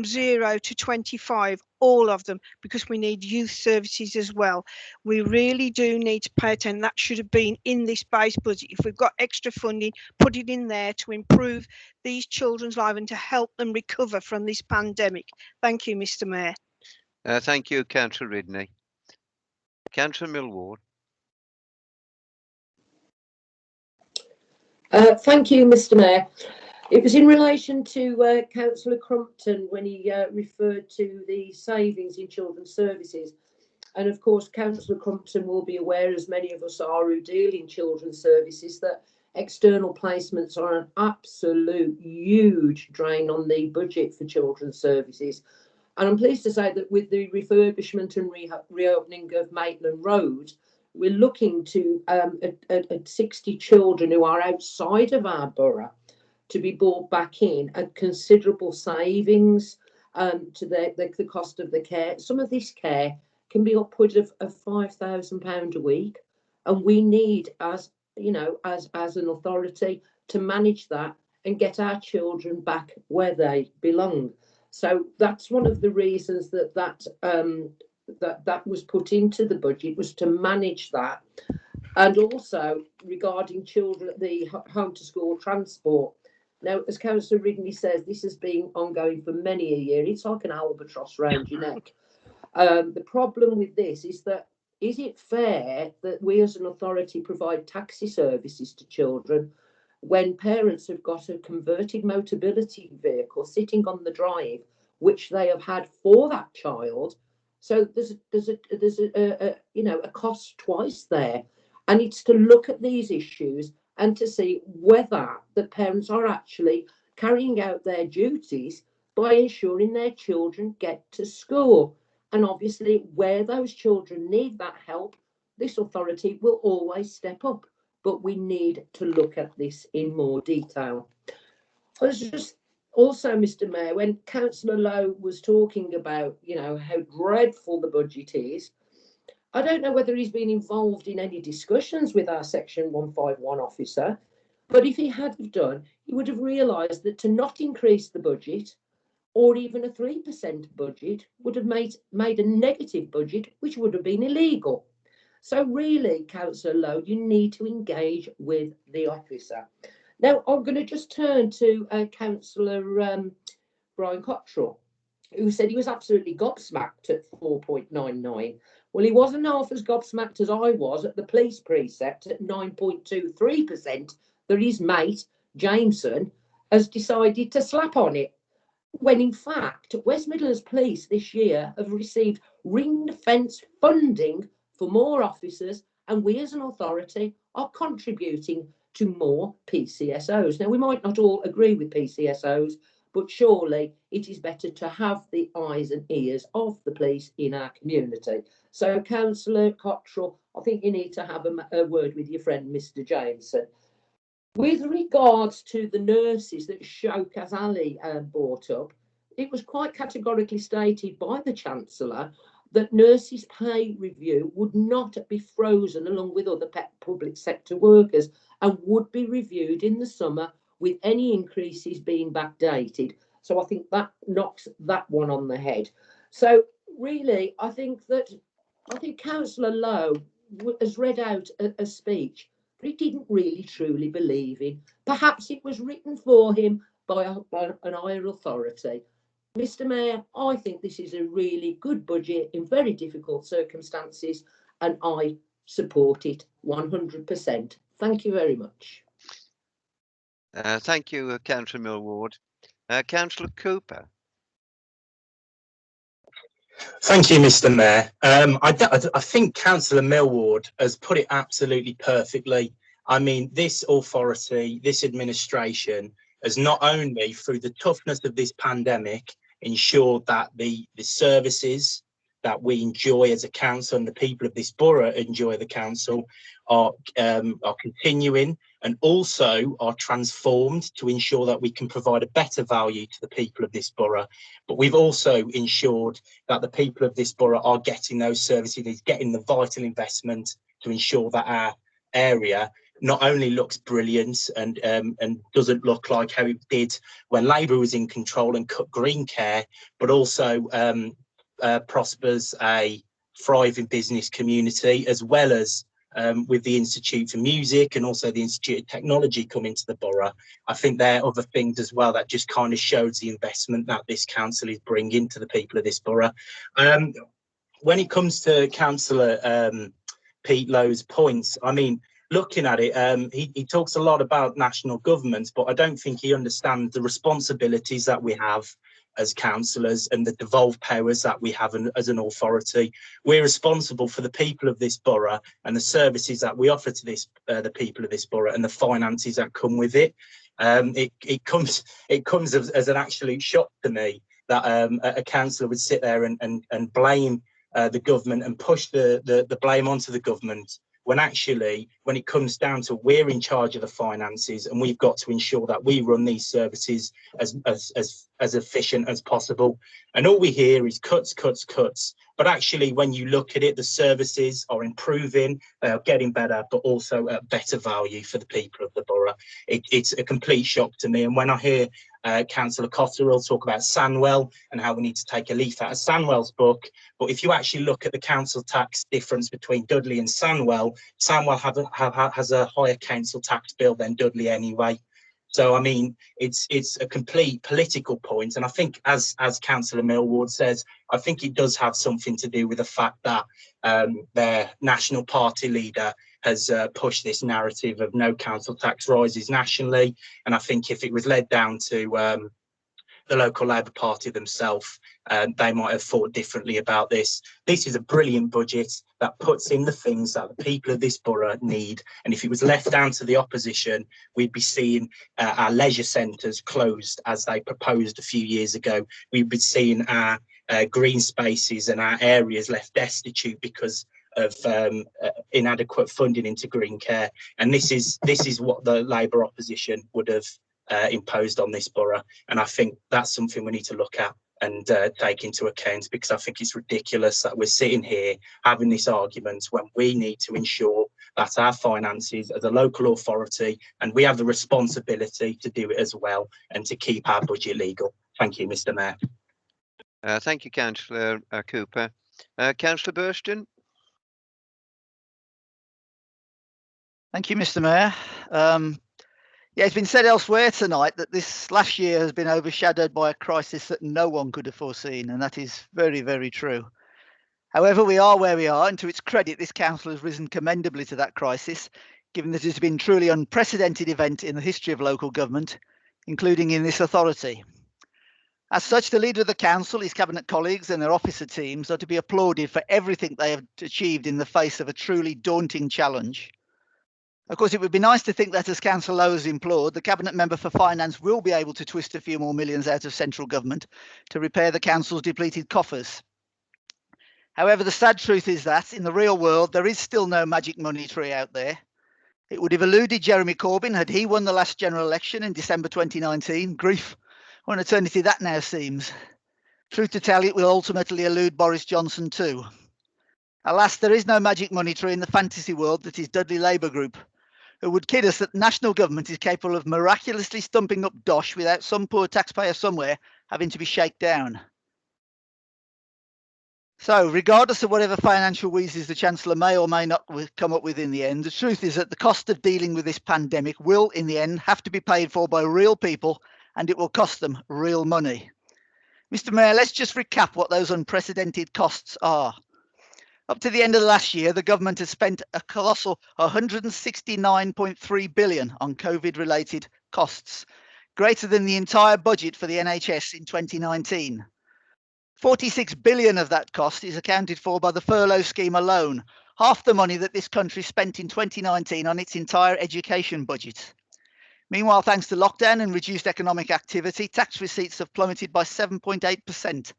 0 to 25, all of them, because we need youth services as well. We really do need to pay attention. That should have been in this base budget. If we've got extra funding, put it in there to improve these children's lives and to help them recover from this pandemic. Thank you, Mr. Mayor. Thank you, Councillor Ridney. Councillor Millward. Thank you, Mr. Mayor. It was in relation to Councillor Crumpton when he referred to the savings in children's services. And of course, Councillor Crumpton will be aware, as many of us are who deal in children's services, that external placements are an absolute huge drain on the budget for children's services. And I'm pleased to say that with the refurbishment and reopening of Maitland Road, we're looking to at 60 children who are outside of our borough to be brought back in at considerable savings to the cost of the care. Some of this care can be upwards of £5,000 a week, and we need, as you know, as an authority, to manage that and get our children back where they belong. So that's one of the reasons that was put into the budget, was to manage that. And also regarding children, the home to school transport. Now, as Councillor Ridney says, this has been ongoing for many a year. It's like an albatross round your neck. The problem with this is that, is it fair that we as an authority provide taxi services to children when parents have got a converted motability vehicle sitting on the drive, which they have had for that child? So there's a cost twice there, and it's to look at these issues and to see whether the parents are actually carrying out their duties by ensuring their children get to school. And obviously, where those children need that help, this authority will always step up. But we need to look at this in more detail. I was just also, Mr. Mayor, when Councillor Lowe was talking about, how dreadful the budget is, I don't know whether he's been involved in any discussions with our Section 151 officer, but if he had done, he would have realised that to not increase the budget, or even a 3% budget, would have made a negative budget, which would have been illegal. So really, Councillor Lowe, you need to engage with the officer. Now, I'm going to just turn to Councillor Brian Cottrell, who said he was absolutely gobsmacked at 4.99. Well, he wasn't half as gobsmacked as I was at the police precept at 9.23% that his mate, Jameson, has decided to slap on it, when in fact West Midlands Police this year have received ring-fence funding for more officers, and we as an authority are contributing to more PCSOs. Now, we might not all agree with PCSOs, but surely it is better to have the eyes and ears of the police in our community. So, Councillor Cottrell, I think you need to have a word with your friend, Mr. Jameson. With regards to the nurses that Showkaz Ali brought up, it was quite categorically stated by the Chancellor that nurses' pay review would not be frozen along with other public sector workers and would be reviewed in the summer with any increases being backdated. So I think that knocks that one on the head. So really, I think Councillor Lowe has read out a speech, but he didn't really truly believe in. Perhaps it was written for him by an higher authority. Mr. Mayor, I think this is a really good budget in very difficult circumstances, and I support it 100%. Thank you very much. Thank you, Councillor Millward. Councillor Cooper. Thank you, Mr. Mayor. I think Councillor Millward has put it absolutely perfectly. I mean, this authority, this administration has not only, through the toughness of this pandemic, ensured that the services that we enjoy as a council and the people of this borough enjoy the council are continuing, and also are transformed to ensure that we can provide a better value to the people of this borough. But we've also ensured that the people of this borough are getting those services, getting the vital investment to ensure that our area not only looks brilliant and doesn't look like how it did when Labour was in control and cut green care, but also prospers a thriving business community, as well as with the Institute for Music and also the Institute of Technology coming to the borough. I think there are other things as well that just kind of shows the investment that this council is bringing to the people of this borough. When it comes to Councillor Pete Lowe's points, I mean, looking at it, he talks a lot about national governments, but I don't think he understands the responsibilities that we have as councillors and the devolved powers that we have as an authority. We're responsible for the people of this borough and the services that we offer to the people of this borough and the finances that come with it. It comes as an absolute shock to me that a councillor would sit there and blame the government and push the blame onto the government, when actually, when it comes down to we're in charge of the finances and we've got to ensure that we run these services as efficient as possible. And all we hear is cuts, cuts, cuts. But actually, when you look at it, the services are improving, they are getting better, but also at better value for the people of the borough. It's a complete shock to me. And when I hear Councillor Cotterill talk about Sandwell and how we need to take a leaf out of Sandwell's book, but if you actually look at the council tax difference between Dudley and Sandwell, Sandwell has a higher council tax bill than Dudley anyway. So, I mean, it's a complete political point. And I think, as Councillor Millward says, I think it does have something to do with the fact that their national party leader has pushed this narrative of no council tax rises nationally. And I think if it was led down to the local Labour Party themselves, they might have thought differently about this. This is a brilliant budget that puts in the things that the people of this borough need. And if it was left down to the opposition, we'd be seeing our leisure centres closed as they proposed a few years ago. We'd be seeing our green spaces and our areas left destitute because of inadequate funding into green care. And this is what the Labour opposition would have imposed on this borough. And I think that's something we need to look at and take into account, because I think it's ridiculous that we're sitting here having this argument when we need to ensure that our finances as a local authority, and we have the responsibility to do it as well and to keep our budget legal. Thank you, Mr. Mayor. Thank you, Councillor Cooper. Councillor Burston. Thank you, Mr. Mayor. Yeah, it's been said elsewhere tonight that this last year has been overshadowed by a crisis that no one could have foreseen, and that is very, very true. However, we are where we are, and to its credit, this council has risen commendably to that crisis, given that it has been a truly unprecedented event in the history of local government, including in this authority. As such, the leader of the council, his cabinet colleagues and their officer teams are to be applauded for everything they have achieved in the face of a truly daunting challenge. Of course, it would be nice to think that, as Councillor Lowe has implored, the Cabinet Member for Finance will be able to twist a few more millions out of central government to repair the council's depleted coffers. However, the sad truth is that, in the real world, there is still no magic money tree out there. It would have eluded Jeremy Corbyn had he won the last general election in December 2019. Grief, what an eternity that now seems. Truth to tell, it will ultimately elude Boris Johnson too. Alas, there is no magic money tree in the fantasy world that is Dudley Labour Group, who would kid us that national government is capable of miraculously stumping up dosh without some poor taxpayer somewhere having to be shaken down. So, regardless of whatever financial wheezes the Chancellor may or may not come up with in the end, the truth is that the cost of dealing with this pandemic will, in the end, have to be paid for by real people, and it will cost them real money. Mr. Mayor, let's just recap what those unprecedented costs are. Up to the end of the last year, the government has spent a colossal £169.3 billion on COVID-related costs, greater than the entire budget for the NHS in 2019. 46 billion of that cost is accounted for by the furlough scheme alone, half the money that this country spent in 2019 on its entire education budget. Meanwhile, thanks to lockdown and reduced economic activity, tax receipts have plummeted by 7.8%,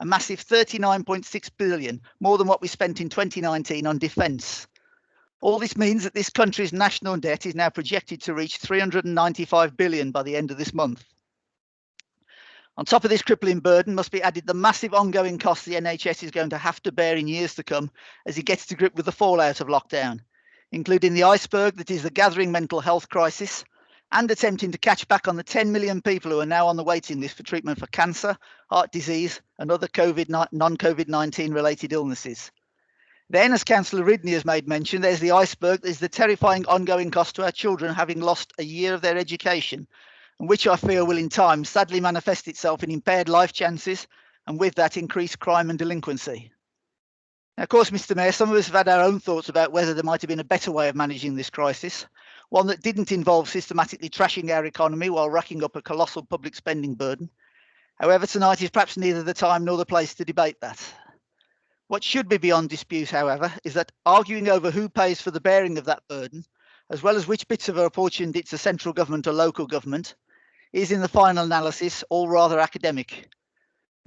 a massive 39.6 billion, more than what we spent in 2019 on defence. All this means that this country's national debt is now projected to reach 395 billion by the end of this month. On top of this crippling burden must be added the massive ongoing costs the NHS is going to have to bear in years to come as it gets to grip with the fallout of lockdown, including the iceberg that is the gathering mental health crisis, and attempting to catch back on the 10 million people who are now on the waiting list for treatment for cancer, heart disease, and other non-COVID-19 related illnesses. Then, as Councillor Ridley has made mention, there's the iceberg, there's the terrifying ongoing cost to our children having lost a year of their education, and which I fear will in time sadly manifest itself in impaired life chances, and with that increased crime and delinquency. Now, of course, Mr. Mayor, some of us have had our own thoughts about whether there might have been a better way of managing this crisis, one that didn't involve systematically trashing our economy while racking up a colossal public spending burden. However, tonight is perhaps neither the time nor the place to debate that. What should be beyond dispute, however, is that arguing over who pays for the bearing of that burden, as well as which bits of are apportioned to central government or local government, is in the final analysis all rather academic.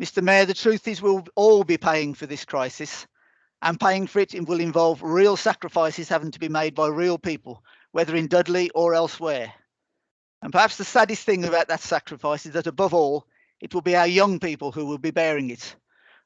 Mr. Mayor, the truth is we'll all be paying for this crisis, and paying for it will involve real sacrifices having to be made by real people, whether in Dudley or elsewhere. And perhaps the saddest thing about that sacrifice is that above all, it will be our young people who will be bearing it.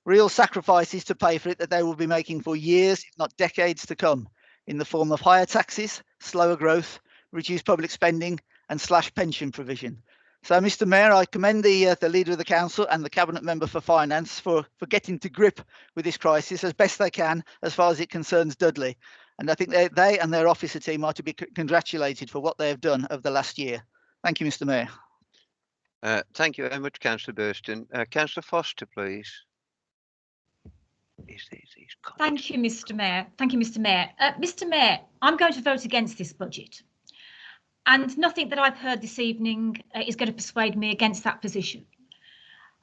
Real sacrifices to pay for it that they will be making for years, if not decades to come, in the form of higher taxes, slower growth, reduced public spending, and slashed pension provision. So, Mr. Mayor, I commend the Leader of the Council and the Cabinet Member for Finance for getting to grip with this crisis as best they can as far as it concerns Dudley. And I think they and their officer team are to be congratulated for what they have done over the last year. Thank you, Mr. Mayor. Thank you very much, Councillor Burston. Councillor Foster, please. Thank you, Mr. Mayor. Thank you, Mr. Mayor. Mr. Mayor, I'm going to vote against this budget. And nothing that I've heard this evening is going to persuade me against that position,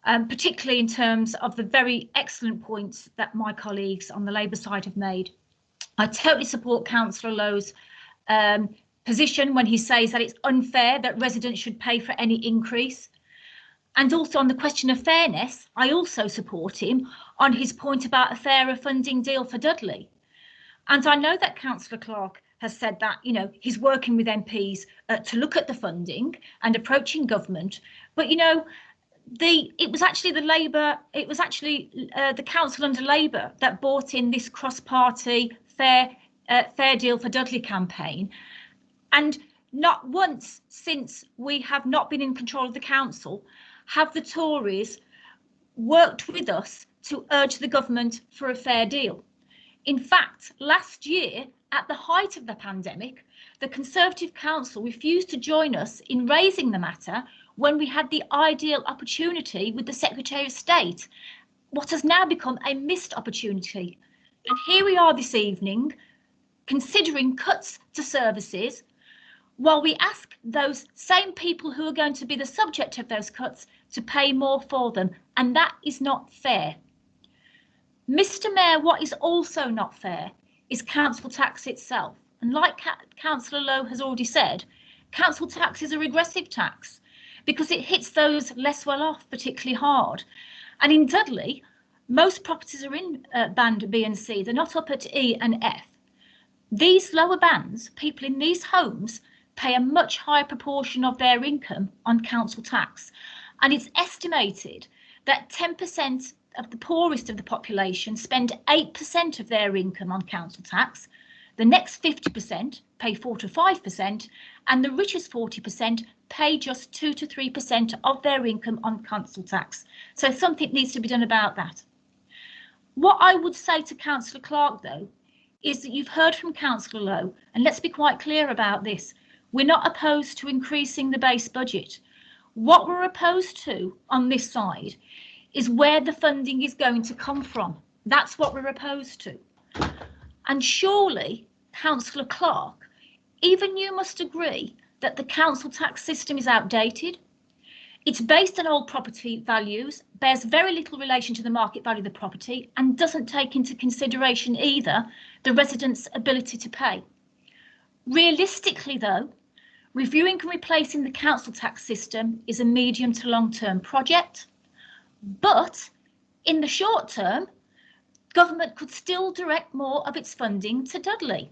particularly in terms of the very excellent points that my colleagues on the Labour side have made. I totally support Councillor Lowe's position when he says that it's unfair that residents should pay for any increase. And also on the question of fairness, I also support him on his point about a fairer funding deal for Dudley. And I know that Councillor Clark has said that, you know, he's working with MPs to look at the funding and approaching government. But, you know, it was actually the council under Labour that brought in this cross-party fair deal for Dudley campaign. And not once since we have not been in control of the council have the Tories worked with us to urge the government for a fair deal. In fact, last year, at the height of the pandemic, the Conservative Council refused to join us in raising the matter when we had the ideal opportunity with the Secretary of State, what has now become a missed opportunity. And here we are this evening, considering cuts to services, while we ask those same people who are going to be the subject of those cuts to pay more for them, and that is not fair. Mr. Mayor, what is also not fair is council tax itself. And like Councillor Lowe has already said, council tax is a regressive tax because it hits those less well off particularly hard. And in Dudley, most properties are in band B and C, they're not up at E and F. These lower bands, people in these homes, pay a much higher proportion of their income on council tax. And it's estimated that 10% of the poorest of the population spend 8% of their income on council tax, the next 50% pay 4 to 5%, and the richest 40% pay just 2 to 3% of their income on council tax. So something needs to be done about that. What I would say to Councillor Clark, though, is that you've heard from Councillor Lowe, and let's be quite clear about this. We're not opposed to increasing the base budget. What we're opposed to on this side is where the funding is going to come from. That's what we're opposed to. And surely, Councillor Clark, even you must agree that the council tax system is outdated. It's based on old property values, bears very little relation to the market value of the property, and doesn't take into consideration either the residents' ability to pay. Realistically, though, reviewing and replacing the council tax system is a medium to long-term project, but in the short term, government could still direct more of its funding to Dudley.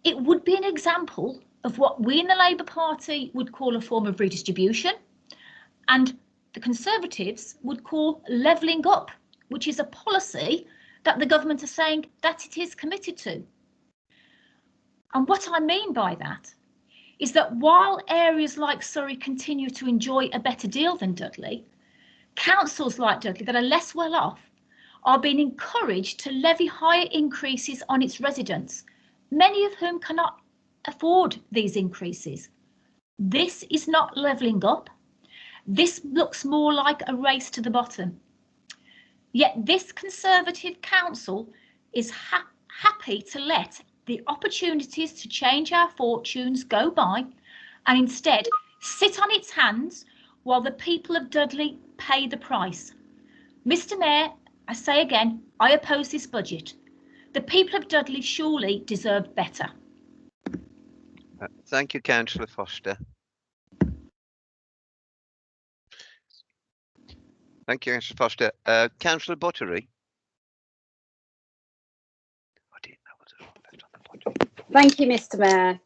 It would be an example of what we in the Labour Party would call a form of redistribution, and the Conservatives would call levelling up, which is a policy that the government are saying that it is committed to. And what I mean by that is that while areas like Surrey continue to enjoy a better deal than Dudley, councils like Dudley that are less well off are being encouraged to levy higher increases on its residents, many of whom cannot afford these increases. This is not levelling up. This looks more like a race to the bottom. Yet this Conservative council is happy to let the opportunities to change our fortunes go by and instead sit on its hands while the people of Dudley pay the price. Mr. Mayor, I say again, I oppose this budget. The people of Dudley surely deserve better. Thank you, Councillor Foster. Thank you, Councillor Foster. Councillor Buttery. Thank you, Mr. Mayor.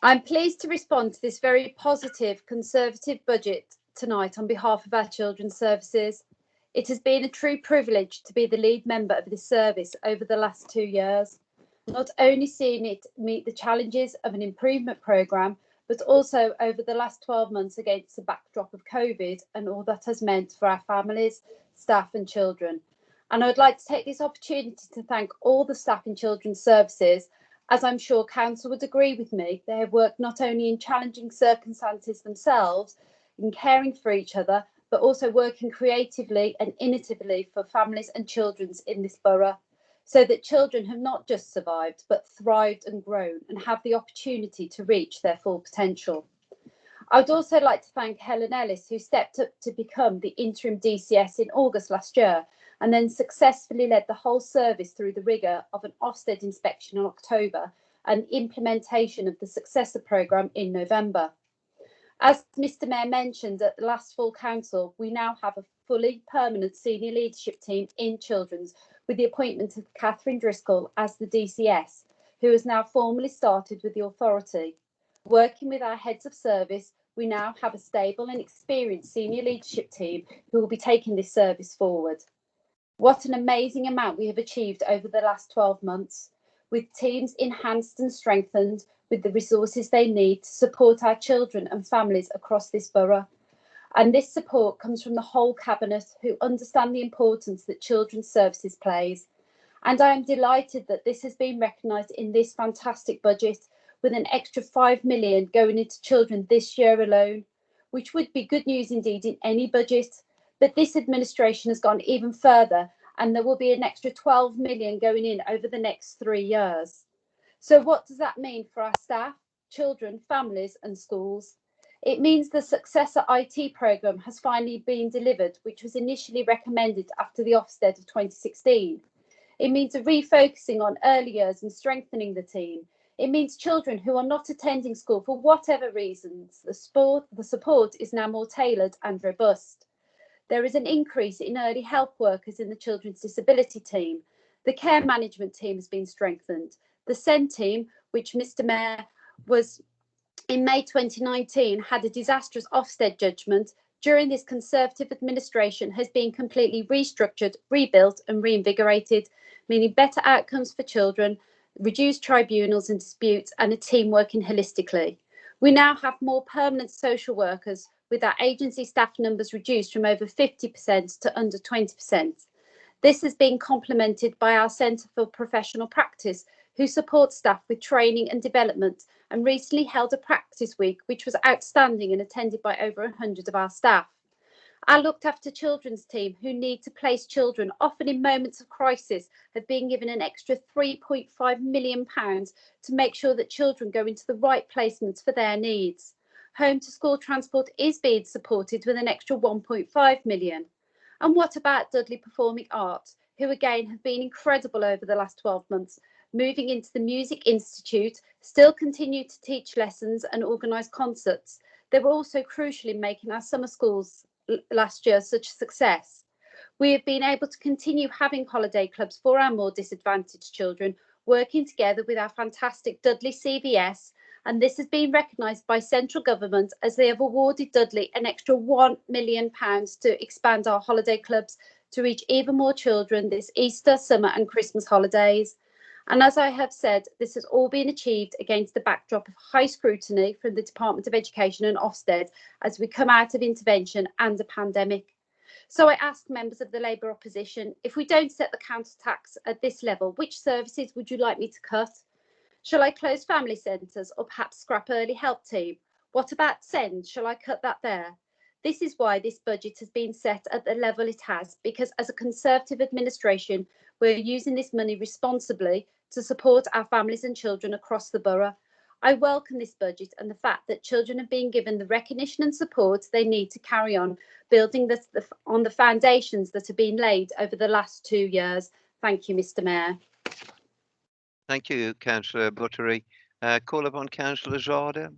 I'm pleased to respond to this very positive Conservative budget tonight on behalf of our children's services. It has been a true privilege to be the lead member of this service over the last 2 years, not only seeing it meet the challenges of an improvement programme, but also over the last 12 months against the backdrop of COVID and all that has meant for our families, staff and children. And I would like to take this opportunity to thank all the staff in children's services. As I'm sure Council would agree with me, they have worked not only in challenging circumstances themselves, in caring for each other, but also working creatively and innovatively for families and children in this borough, so that children have not just survived, but thrived and grown and have the opportunity to reach their full potential. I would also like to thank Helen Ellis, who stepped up to become the interim DCS in August last year, and then successfully led the whole service through the rigour of an Ofsted inspection in October and implementation of the successor programme in November. As Mr. Mayor mentioned at the last full council, we now have a fully permanent senior leadership team in children's with the appointment of Catherine Driscoll as the DCS, who has now formally started with the authority. Working with our heads of service, we now have a stable and experienced senior leadership team who will be taking this service forward. What an amazing amount we have achieved over the last 12 months, with teams enhanced and strengthened with the resources they need to support our children and families across this borough. And this support comes from the whole Cabinet, who understand the importance that children's services plays. And I am delighted that this has been recognised in this fantastic budget, with an extra £5 million going into children this year alone, which would be good news indeed in any budget. But this administration has gone even further, and there will be an extra £12 million going in over the next 3 years. So what does that mean for our staff, children, families and schools? It means the successor IT programme has finally been delivered, which was initially recommended after the Ofsted of 2016. It means a refocusing on early years and strengthening the team. It means children who are not attending school for whatever reasons, the support is now more tailored and robust. There is an increase in early help workers in the Children's Disability team. The care management team has been strengthened. The SEND team, which Mr. Mayor was in May 2019, had a disastrous Ofsted judgment during this Conservative administration has been completely restructured, rebuilt and reinvigorated, meaning better outcomes for children, reduced tribunals and disputes and a team working holistically. We now have more permanent social workers, with our agency staff numbers reduced from over 50% to under 20%. This has been complemented by our Centre for Professional Practice, who support staff with training and development, and recently held a practice week, which was outstanding and attended by over 100 of our staff. Our looked after children's team, who need to place children, often in moments of crisis, have been given an extra £3.5 million to make sure that children go into the right placements for their needs. Home to school transport is being supported with an extra £1.5 million. And what about Dudley Performing Arts, who again have been incredible over the last 12 months, moving into the Music Institute, still continue to teach lessons and organise concerts. They were also crucial in making our summer schools last year such a success. We have been able to continue having holiday clubs for our more disadvantaged children, working together with our fantastic Dudley CVS, and this has been recognised by central government as they have awarded Dudley an extra £1 million to expand our holiday clubs to reach even more children this Easter, summer and Christmas holidays. And as I have said, this has all been achieved against the backdrop of high scrutiny from the Department of Education and Ofsted as we come out of intervention and a pandemic. So I ask members of the Labour opposition, if we don't set the council tax at this level, which services would you like me to cut? Shall I close family centres or perhaps scrap early help team? What about SEND? Shall I cut that there? This is why this budget has been set at the level it has, because as a Conservative administration, we're using this money responsibly to support our families and children across the borough. I welcome this budget and the fact that children are being given the recognition and support they need to carry on building on the foundations that have been laid over the last 2 years. Thank you, Mr. Mayor. Thank you, Councillor Buttery. Call upon Councillor Zada.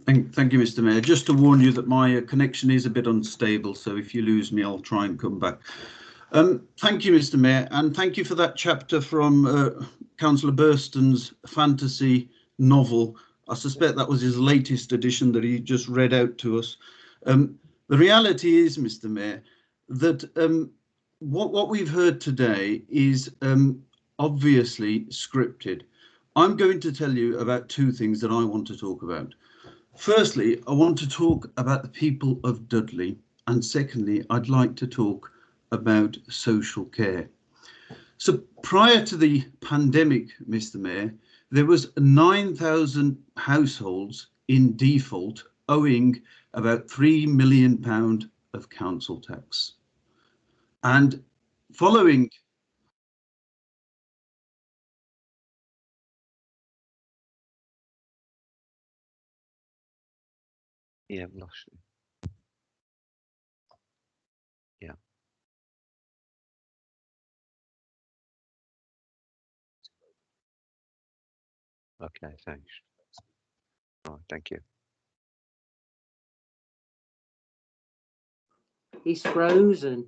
Thank you, Mr. Mayor. Just to warn you that my connection is a bit unstable, so if you lose me, I'll try and come back. Thank you, Mr. Mayor, and thank you for that chapter from Councillor Burston's fantasy novel. I suspect that was his latest edition that he just read out to us. The reality is, Mr. Mayor, that what we've heard today is obviously scripted. I'm going to tell you about two things that I want to talk about. Firstly, I want to talk about the people of Dudley, and secondly, I'd like to talk about social care. So prior to the pandemic, Mr. Mayor, there was 9,000 households in default owing about £3 million of council tax. And following Yeah, I've lost it. Yeah. Okay, thanks. All right, thank you. He's frozen.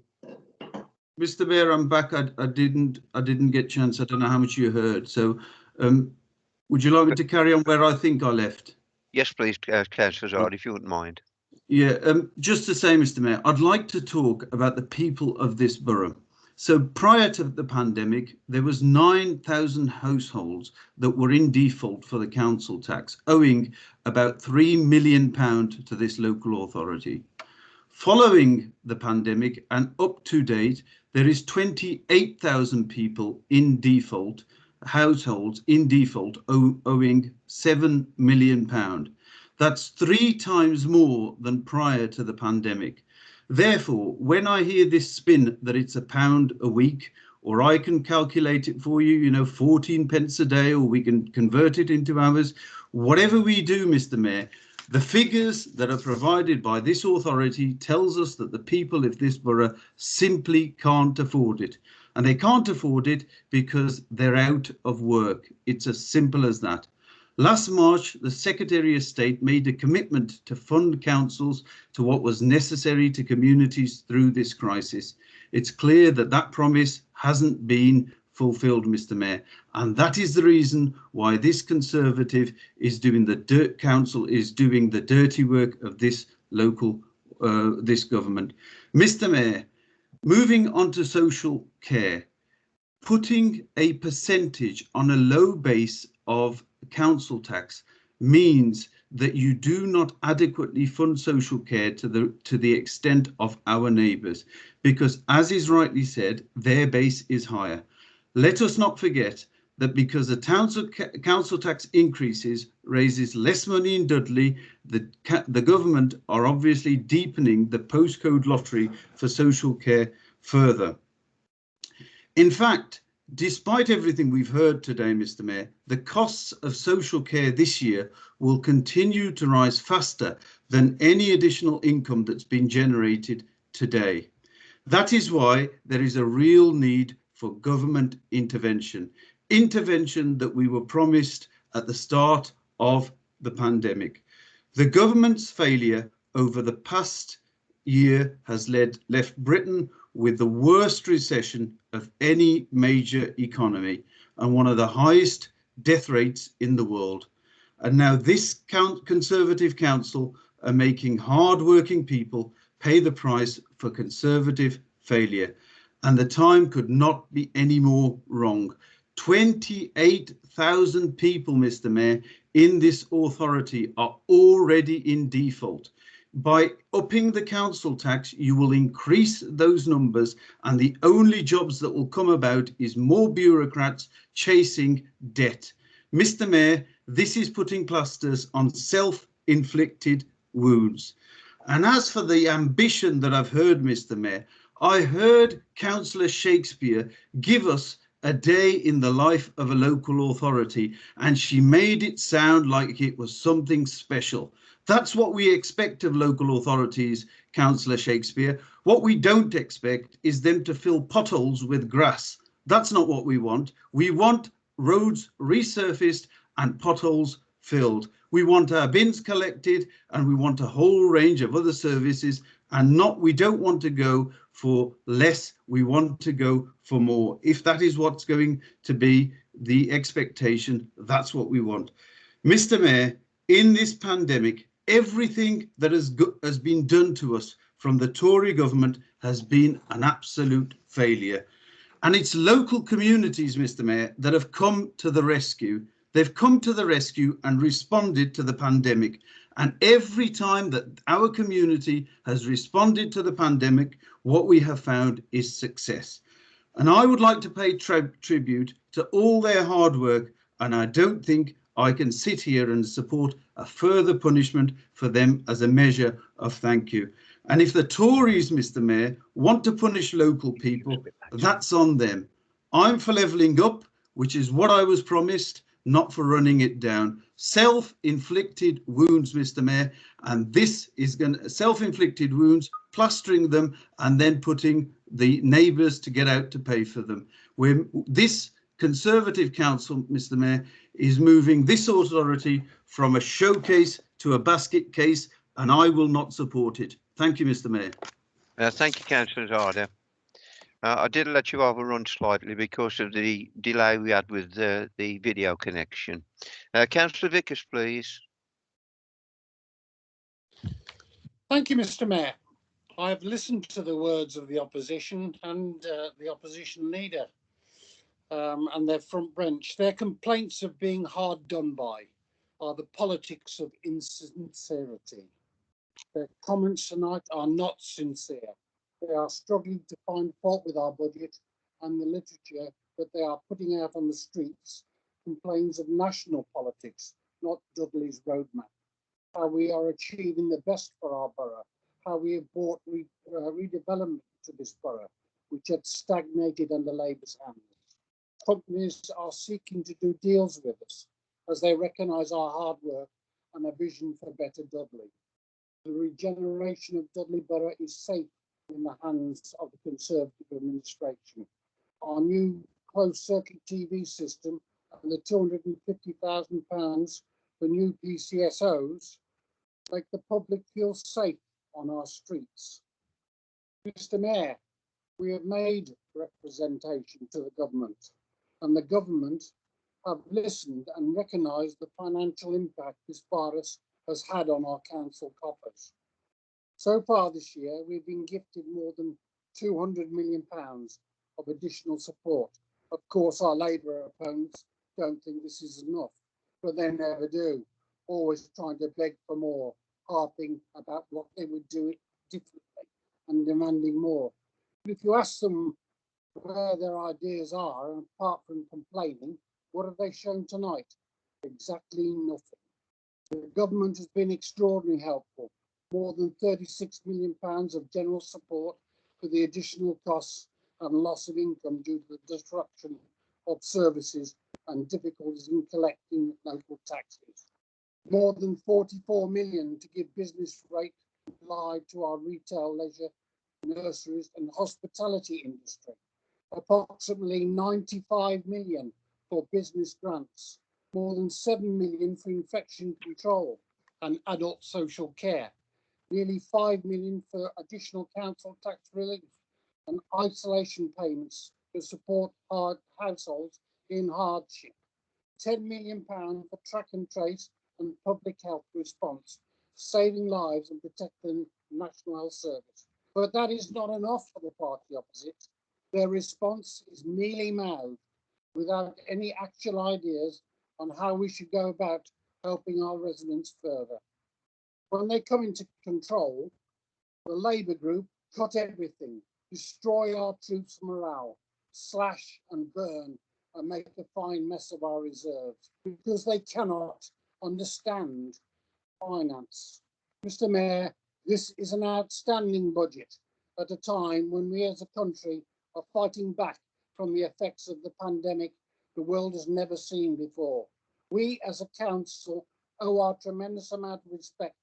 Mr. Mayor, I'm back. I didn't get a chance. I don't know how much you heard. So would you like me to carry on where I think I left? Yes, please, Councillor Zard, if you wouldn't mind. Yeah, just to say, Mr. Mayor, I'd like to talk about the people of this borough. So prior to the pandemic, there was 9,000 households that were in default for the council tax, owing about £3 million to this local authority. Following the pandemic and up to date, there is 28,000 people in default, households in default, owing £7 million. That's 3 times more than prior to the pandemic. Therefore, when I hear this spin that it's £1 a week, or I can calculate it for you, 14 pence a day, or we can convert it into hours, whatever we do, Mr. Mayor, the figures that are provided by this authority tells us that the people of this borough simply can't afford it. And they can't afford it because they're out of work. It's as simple as that. Last March, the Secretary of State made a commitment to fund councils to what was necessary to communities through this crisis. It's clear that that promise hasn't been fulfilled, Mr. Mayor, and that is the reason why this Conservative is doing council is doing the dirty work of this this government. Mr. Mayor, moving on to social care, putting a percentage on a low base of council tax means that you do not adequately fund social care to the extent of our neighbours, because as is rightly said, their base is higher. Let us not forget that because the council tax increases raises less money in Dudley, the government are obviously deepening the postcode lottery for social care further. In fact, despite everything we've heard today, Mr. Mayor, the costs of social care this year will continue to rise faster than any additional income that's been generated today. That is why there is a real need for government intervention that we were promised at the start of the pandemic. The government's failure over the past year has left Britain with the worst recession of any major economy and one of the highest death rates in the world. And now this Conservative Council are making hard-working people pay the price for Conservative failure. And the time could not be any more wrong. 28,000 people, Mr. Mayor, in this authority are already in default. By upping the council tax, you will increase those numbers, and the only jobs that will come about is more bureaucrats chasing debt. Mr. Mayor, this is putting plasters on self-inflicted wounds. And as for the ambition that I've heard, Mr. Mayor, I heard Councillor Shakespeare give us a day in the life of a local authority, and she made it sound like it was something special. That's what we expect of local authorities, Councillor Shakespeare. What we don't expect is them to fill potholes with grass. That's not what we want. We want roads resurfaced and potholes filled. We want our bins collected, and we want a whole range of other services, and we don't want to go for less, we want to go for more. If that is what's going to be the expectation, that's what we want. Mr. Mayor, in this pandemic, everything that has been done to us from the Tory government has been an absolute failure. And it's local communities, Mr. Mayor, that have come to the rescue. They've come to the rescue and responded to the pandemic. And every time that our community has responded to the pandemic, what we have found is success. And I would like to pay tribute to all their hard work, and I don't think I can sit here and support a further punishment for them as a measure of thank you. And if the Tories, Mr. Mayor, want to punish local people, that's on them. I'm for levelling up, which is what I was promised, not for running it down. Self-inflicted wounds, Mr. Mayor, and this is going to self-inflicted wounds, plastering them and then putting the neighbours to get out to pay for them. This Conservative Council, Mr. Mayor, is moving this authority from a showcase to a basket case, and I will not support it. Thank you, Mr. Mayor. Thank you, Councillor Harder. I did let you overrun slightly because of the delay we had with the video connection. Councillor Vickers, please. Thank you, Mr. Mayor. I've listened to the words of the opposition and the opposition leader and their front bench. Their complaints of being hard done by are the politics of insincerity. Their comments tonight are not sincere. They are struggling to find fault with our budget, and the literature that they are putting out on the streets complains of national politics, not Dudley's roadmap. How we are achieving the best for our borough, how we have brought redevelopment to this borough, which had stagnated under Labour's hands. Companies are seeking to do deals with us as they recognise our hard work and a vision for better Dudley. The regeneration of Dudley Borough is safe in the hands of the Conservative administration. Our new closed-circuit TV system and the £250,000 for new PCSOs make the public feel safe on our streets. Mr. Mayor, we have made representation to the government, and the government have listened and recognised the financial impact this virus has had on our council coffers. So far this year, we've been gifted more than £200 million of additional support. Of course, our Labour opponents don't think this is enough, but they never do, always trying to beg for more, harping about what they would do it differently and demanding more. But if you ask them where their ideas are, and apart from complaining, what have they shown tonight? Exactly nothing. The government has been extraordinarily helpful. More than £36 million of general support for the additional costs and loss of income due to the disruption of services and difficulties in collecting local taxes. More than 44 million to give business rate applied to our retail, leisure, nurseries and hospitality industry. Approximately 95 million for business grants. More than 7 million for infection control and adult social care. Nearly 5 million for additional council tax relief and isolation payments to support hard households in hardship. £10 million for track and trace and public health response, saving lives and protecting National Health Service. But that is not enough for the party opposite. Their response is mealy mouthed, without any actual ideas on how we should go about helping our residents further. When they come into control, the Labour group cut everything, destroy our troops' morale, slash and burn and make a fine mess of our reserves because they cannot understand finance. Mr. Mayor, this is an outstanding budget at a time when we as a country are fighting back from the effects of the pandemic the world has never seen before. We as a council owe our tremendous amount of respect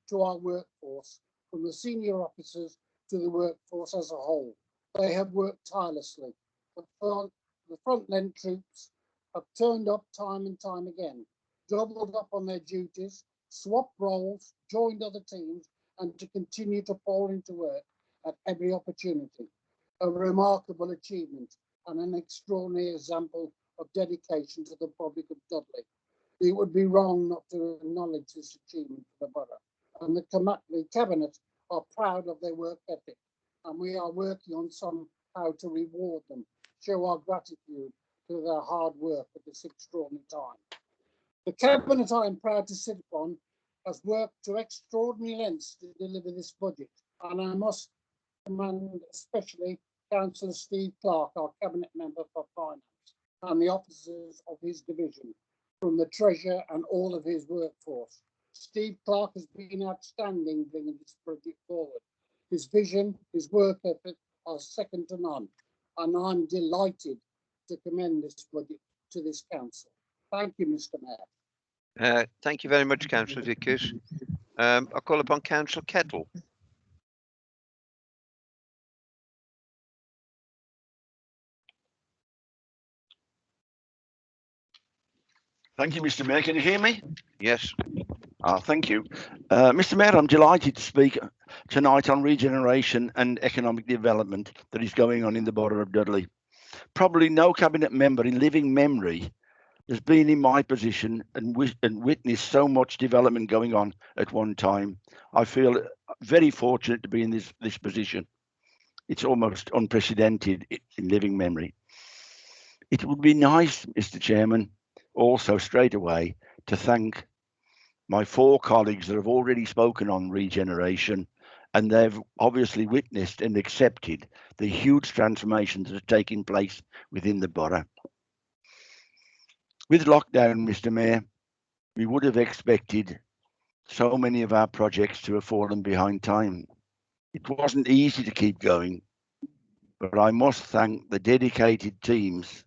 to our workforce, from the senior officers to the workforce as a whole. They have worked tirelessly. The frontline troops have turned up time and time again, doubled up on their duties, swapped roles, joined other teams, and to continue to fall into work at every opportunity. A remarkable achievement and an extraordinary example of dedication to the public of Dudley. It would be wrong not to acknowledge this achievement for the borough. And the Cabinet are proud of their work ethic, and we are working on somehow to reward them, show our gratitude to their hard work at this extraordinary time. The Cabinet I am proud to sit upon has worked to extraordinary lengths to deliver this budget, and I must commend especially Councillor Steve Clark, our Cabinet Member for Finance, and the officers of his division, from the Treasurer and all of his workforce. Steve Clark has been outstanding bringing this project forward. His vision, his work ethic are second to none, and I'm delighted to commend this project to this council. Thank you, Mr. Mayor. Thank you very much, Councillor Vickers. I call upon Councillor Kettle. Thank you, Mr. Mayor. Can you hear me? Yes. Thank you. Mr. Mayor, I'm delighted to speak tonight on regeneration and economic development that is going on in the borough of Dudley. Probably no cabinet member in living memory has been in my position and witnessed so much development going on at one time. I feel very fortunate to be in this position. It's almost unprecedented in living memory. It would be nice, Mr. Chairman, also straight away to thank my 4 colleagues that have already spoken on regeneration, and they've obviously witnessed and accepted the huge transformations that are taking place within the borough. With lockdown, Mr. Mayor, we would have expected so many of our projects to have fallen behind time. It wasn't easy to keep going, but I must thank the dedicated teams,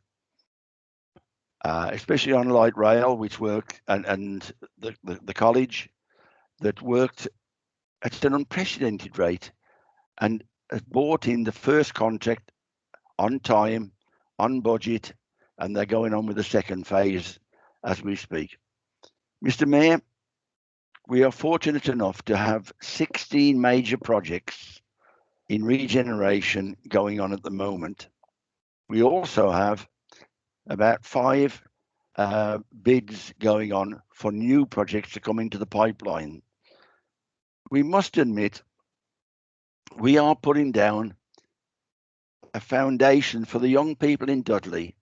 especially on light rail, which worked, and the college that worked at an unprecedented rate and has brought in the first contract on time, on budget, and they're going on with the second phase as we speak. Mr. Mayor, we are fortunate enough to have 16 major projects in regeneration going on at the moment. We also have about 5 bids going on for new projects to come into the pipeline. We must admit we are putting down a foundation for the young people in Dudley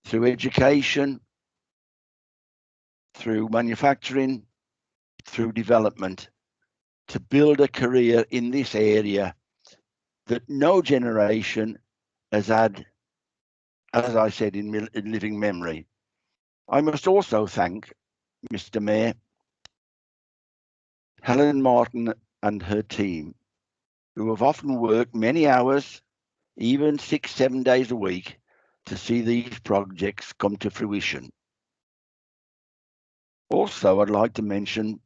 through education, through manufacturing, through development, to build a career in this area that no generation has had, as I said, in living memory. I must also thank Mr. Mayor, Helen Martin and her team, who have often worked many hours, even 6-7 days a week, to see these projects come to fruition. Also, I'd like to mention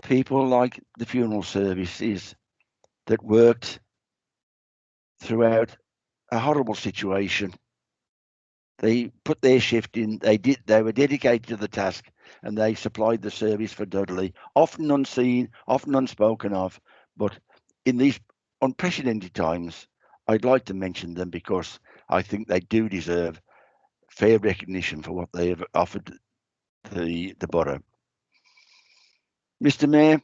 people like the funeral services that worked throughout a horrible situation. They put their shift in, they were dedicated to the task, and they supplied the service for Dudley, often unseen, often unspoken of, but in these unprecedented times, I'd like to mention them because I think they do deserve fair recognition for what they have offered the borough. Mr. Mayor,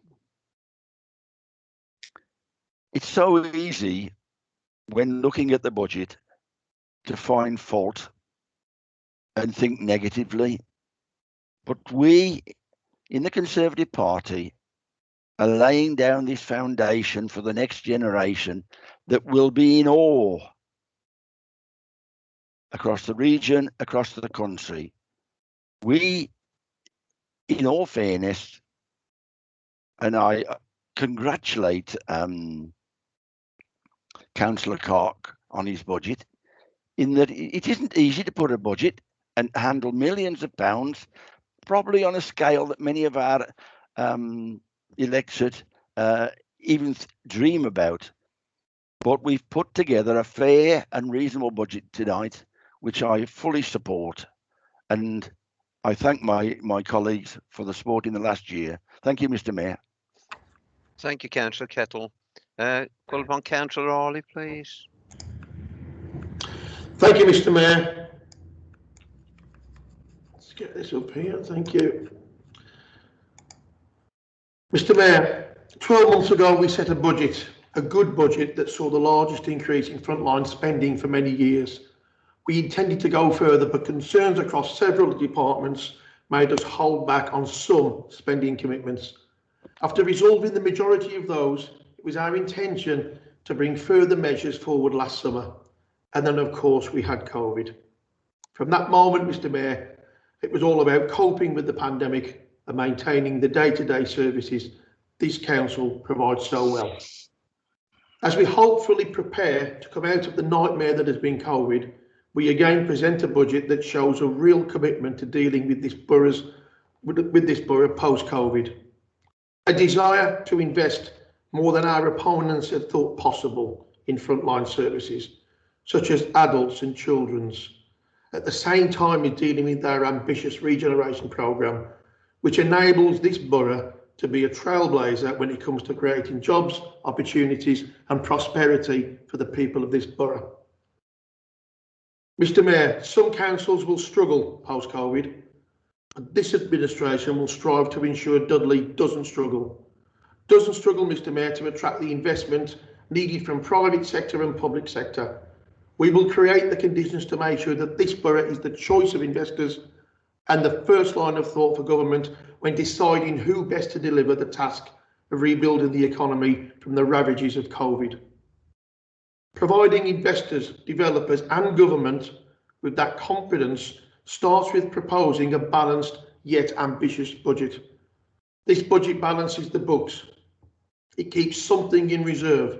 it's so easy when looking at the budget to find fault and think negatively, but we in the Conservative Party are laying down this foundation for the next generation that will be in awe across the region, across the country. We, in all fairness, and I congratulate Councillor Clark on his budget, in that it isn't easy to put a budget and handle millions of pounds, probably on a scale that many of our electorate even dream about. But we've put together a fair and reasonable budget tonight, which I fully support. And I thank my colleagues for the support in the last year. Thank you, Mr. Mayor. Thank you, Councillor Kettle. Call upon Councillor Hawley, please. Thank you, Mr. Mayor. Let's get this up here. Thank you. Mr. Mayor, 12 months ago we set a budget, a good budget that saw the largest increase in frontline spending for many years. We intended to go further, but concerns across several departments made us hold back on some spending commitments. After resolving the majority of those, it was our intention to bring further measures forward last summer. And then, of course, we had COVID. From that moment, Mr. Mayor, it was all about coping with the pandemic and maintaining the day-to-day services this council provides so well. As we hopefully prepare to come out of the nightmare that has been COVID, we again present a budget that shows a real commitment to dealing with this borough post-COVID. A desire to invest more than our opponents had thought possible in frontline services, such as adults and children's, at the same time as dealing with our ambitious regeneration programme, which enables this borough to be a trailblazer when it comes to creating jobs, opportunities and prosperity for the people of this borough. Mr. Mayor, some councils will struggle post-COVID, but this administration will strive to ensure Dudley doesn't struggle. Mr. Mayor, to attract the investment needed from private sector and public sector. We will create the conditions to make sure that this borough is the choice of investors and the first line of thought for government when deciding who best to deliver the task of rebuilding the economy from the ravages of COVID. Providing investors, developers and government with that confidence starts with proposing a balanced yet ambitious budget. This budget balances the books. It keeps something in reserve,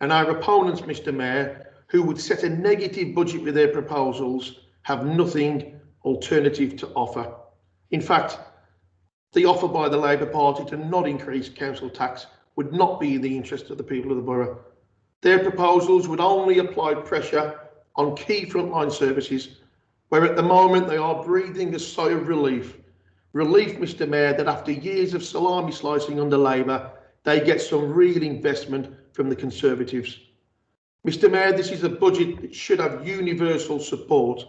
and our opponents, Mr. Mayor, who would set a negative budget with their proposals, have nothing alternative to offer. In fact, the offer by the Labour Party to not increase council tax would not be in the interest of the people of the borough. Their proposals would only apply pressure on key frontline services, where at the moment they are breathing a sigh of relief. Relief, Mr. Mayor, that after years of salami slicing under Labour, they get some real investment from the Conservatives. Mr. Mayor, this is a budget that should have universal support.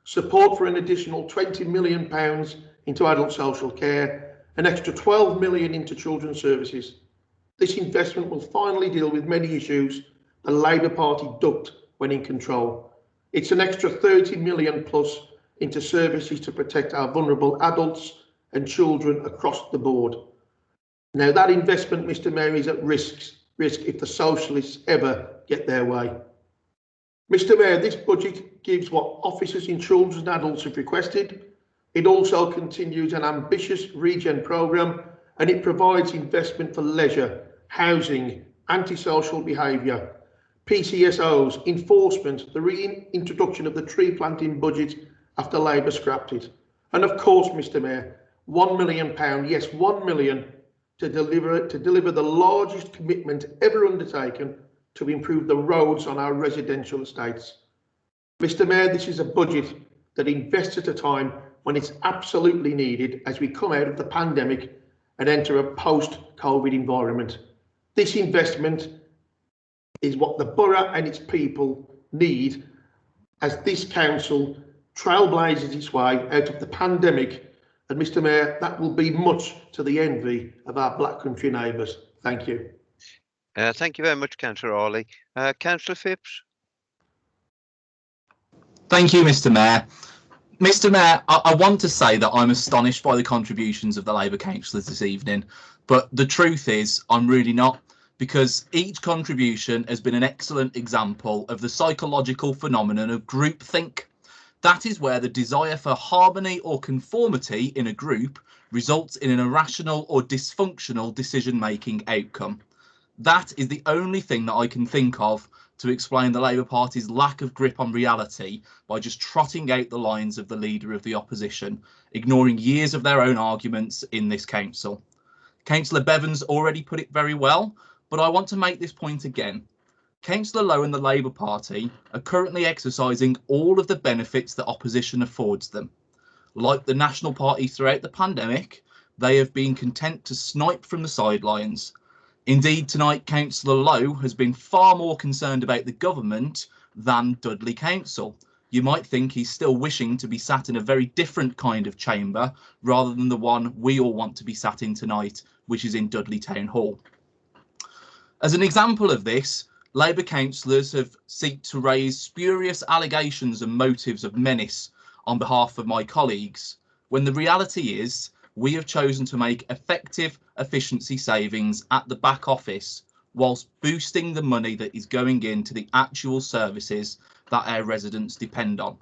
Support for an additional £20 million into adult social care, an extra £12 million into children's services. This investment will finally deal with many issues the Labour Party ducked when in control. It's an extra 30 million plus into services to protect our vulnerable adults and children across the board. Now that investment, Mr Mayor, is at risk if the Socialists ever get their way. Mr Mayor, this budget gives what officers in children and adults have requested. It also continues an ambitious regen programme, and it provides investment for leisure, housing, antisocial behaviour, PCSOs, enforcement, the reintroduction of the tree planting budget after Labour scrapped it. And of course, Mr Mayor, £1 million, yes, £1 million to deliver the largest commitment ever undertaken to improve the roads on our residential estates. Mr Mayor, this is a budget that invests at a time when it's absolutely needed as we come out of the pandemic and enter a post-COVID environment. This investment is what the borough and its people need as this council trailblazes its way out of the pandemic. And Mr Mayor, that will be much to the envy of our Black Country neighbours. Thank you. Thank you very much, Councillor Hawley. Councillor Phipps. Thank you, Mr Mayor. Mr Mayor, I want to say that I'm astonished by the contributions of the Labour councillors this evening, but the truth is I'm really not, because each contribution has been an excellent example of the psychological phenomenon of groupthink. That is where the desire for harmony or conformity in a group results in an irrational or dysfunctional decision-making outcome. That is the only thing that I can think of to explain the Labour Party's lack of grip on reality by just trotting out the lines of the leader of the opposition, ignoring years of their own arguments in this council. Councillor Bevan's already put it very well, but I want to make this point again. Councillor Lowe and the Labour Party are currently exercising all of the benefits that opposition affords them. Like the National Party throughout the pandemic, they have been content to snipe from the sidelines. Indeed, tonight, Councillor Lowe has been far more concerned about the government than Dudley Council. You might think he's still wishing to be sat in a very different kind of chamber rather than the one we all want to be sat in tonight, which is in Dudley Town Hall. As an example of this, Labour councillors have sought to raise spurious allegations and motives of menace on behalf of my colleagues, when the reality is we have chosen to make effective efficiency savings at the back office whilst boosting the money that is going into the actual services that our residents depend on.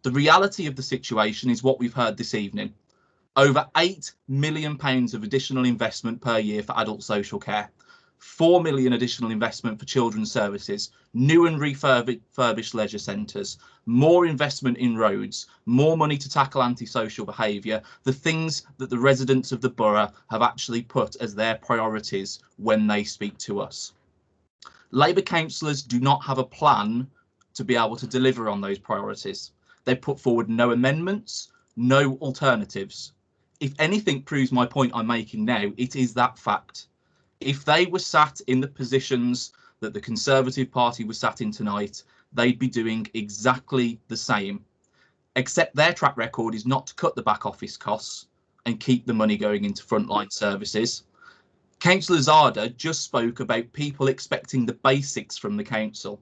The reality of the situation is what we've heard this evening. Over £8 million of additional investment per year for adult social care, £4 million additional investment for children's services, new and refurbished leisure centres, more investment in roads, more money to tackle antisocial behaviour, the things that the residents of the borough have actually put as their priorities when they speak to us. Labour councillors do not have a plan to be able to deliver on those priorities. They put forward no amendments, no alternatives. If anything proves my point I'm making now, it is that fact. If they were sat in the positions that the Conservative Party was sat in tonight, they'd be doing exactly the same, except their track record is not to cut the back office costs and keep the money going into frontline services. Councillor Zada just spoke about people expecting the basics from the council.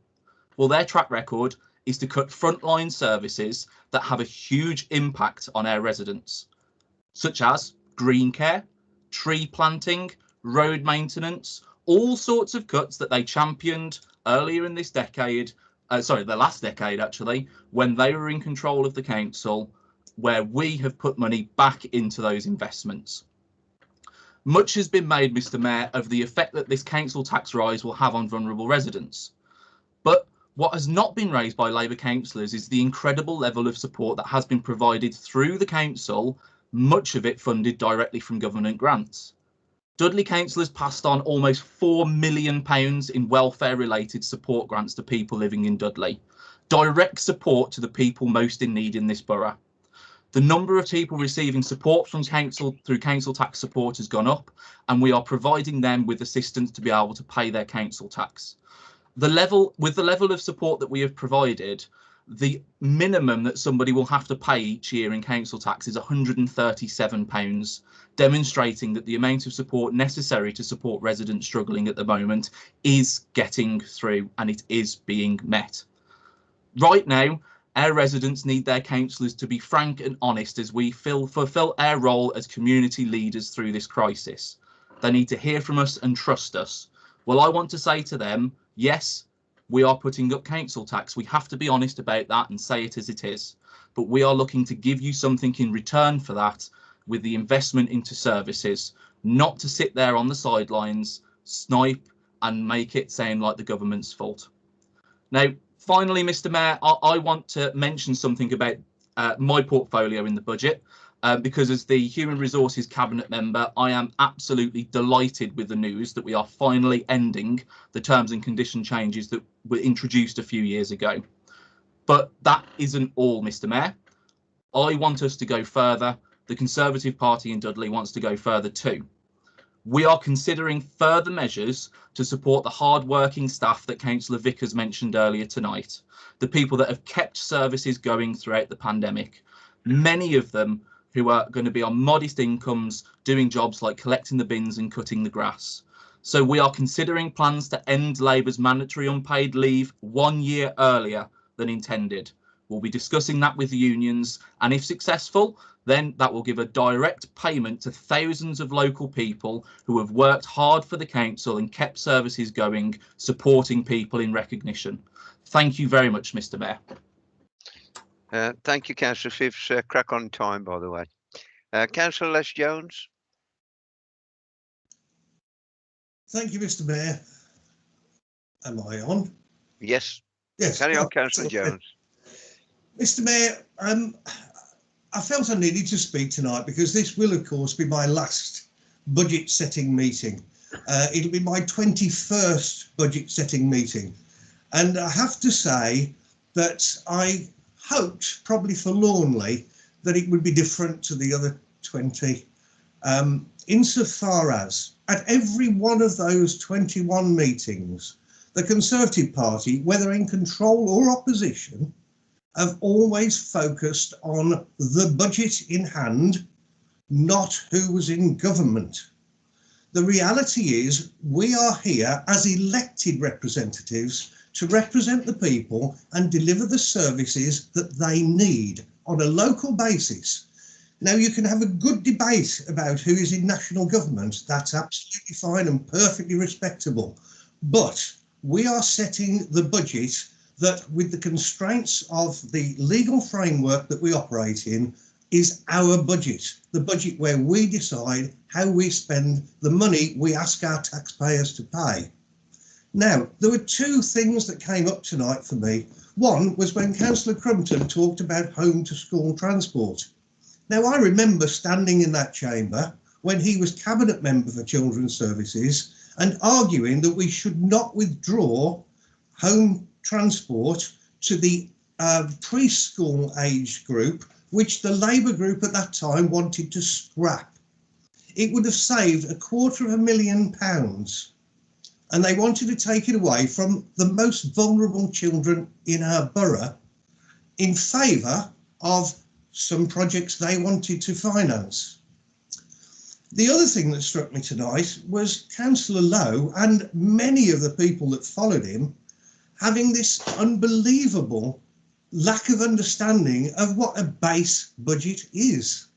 Well, their track record is to cut frontline services that have a huge impact on our residents, such as green care, tree planting, road maintenance, all sorts of cuts that they championed earlier in this decade, the last decade actually, when they were in control of the council, where we have put money back into those investments. Much has been made, Mr Mayor, of the effect that this council tax rise will have on vulnerable residents. But what has not been raised by Labour councillors is the incredible level of support that has been provided through the council, much of it funded directly from government grants. Dudley councillors passed on almost £4 million in welfare-related support grants to people living in Dudley. Direct support to the people most in need in this borough. The number of people receiving support from council through council tax support has gone up, and we are providing them with assistance to be able to pay their council tax. With the level of support that we have provided, the minimum that somebody will have to pay each year in council tax is £137, demonstrating that the amount of support necessary to support residents struggling at the moment is getting through and it is being met. Right now, our residents need their councillors to be frank and honest as we fulfil our role as community leaders through this crisis. They need to hear from us and trust us. Well, I want to say to them, yes, we are putting up council tax. We have to be honest about that and say it as it is. But we are looking to give you something in return for that with the investment into services, not to sit there on the sidelines, snipe and make it sound like the government's fault. Now, finally, Mr. Mayor, I want to mention something about my portfolio in the budget, because as the Human Resources Cabinet member, I am absolutely delighted with the news that we are finally ending the terms and condition changes that were introduced a few years ago. But that isn't all, Mr. Mayor. I want us to go further. The Conservative Party in Dudley wants to go further too. We are considering further measures to support the hard-working staff that Councillor Vickers mentioned earlier tonight, the people that have kept services going throughout the pandemic, many of them who are going to be on modest incomes doing jobs like collecting the bins and cutting the grass. So we are considering plans to end Labour's mandatory unpaid leave 1 year earlier than intended. We'll be discussing that with the unions, and if successful, then that will give a direct payment to thousands of local people who have worked hard for the council and kept services going, supporting people in recognition. Thank you very much, Mr. Mayor. Thank you, Councillor Phipps. Crack on time, by the way. Councillor Les Jones. Thank you, Mr. Mayor. Am I on? Yes. Yes. Carry on, Councillor Jones. Mr. Mayor, I felt I needed to speak tonight because this will, of course, be my last budget setting meeting. It'll be my 21st budget setting meeting. And I have to say that I hoped, probably forlornly, that it would be different to the other 20. Insofar as at every one of those 21 meetings, the Conservative Party, whether in control or opposition, have always focused on the budget in hand, not who was in government. The reality is we are here as elected representatives to represent the people and deliver the services that they need on a local basis. Now, you can have a good debate about who is in national government. That's absolutely fine and perfectly respectable. But we are setting the budget that, with the constraints of the legal framework that we operate in, is our budget, the budget where we decide how we spend the money we ask our taxpayers to pay. Now, there were two things that came up tonight for me. One was when Councillor Crumpton talked about home to school transport. Now, I remember standing in that chamber when he was Cabinet Member for Children's Services and arguing that we should not withdraw home transport to the preschool age group, which the Labour group at that time wanted to scrap. It would have saved £250,000, and they wanted to take it away from the most vulnerable children in our borough in favour of some projects they wanted to finance. The other thing that struck me tonight was Councillor Lowe and many of the people that followed him having this unbelievable lack of understanding of what a base budget is.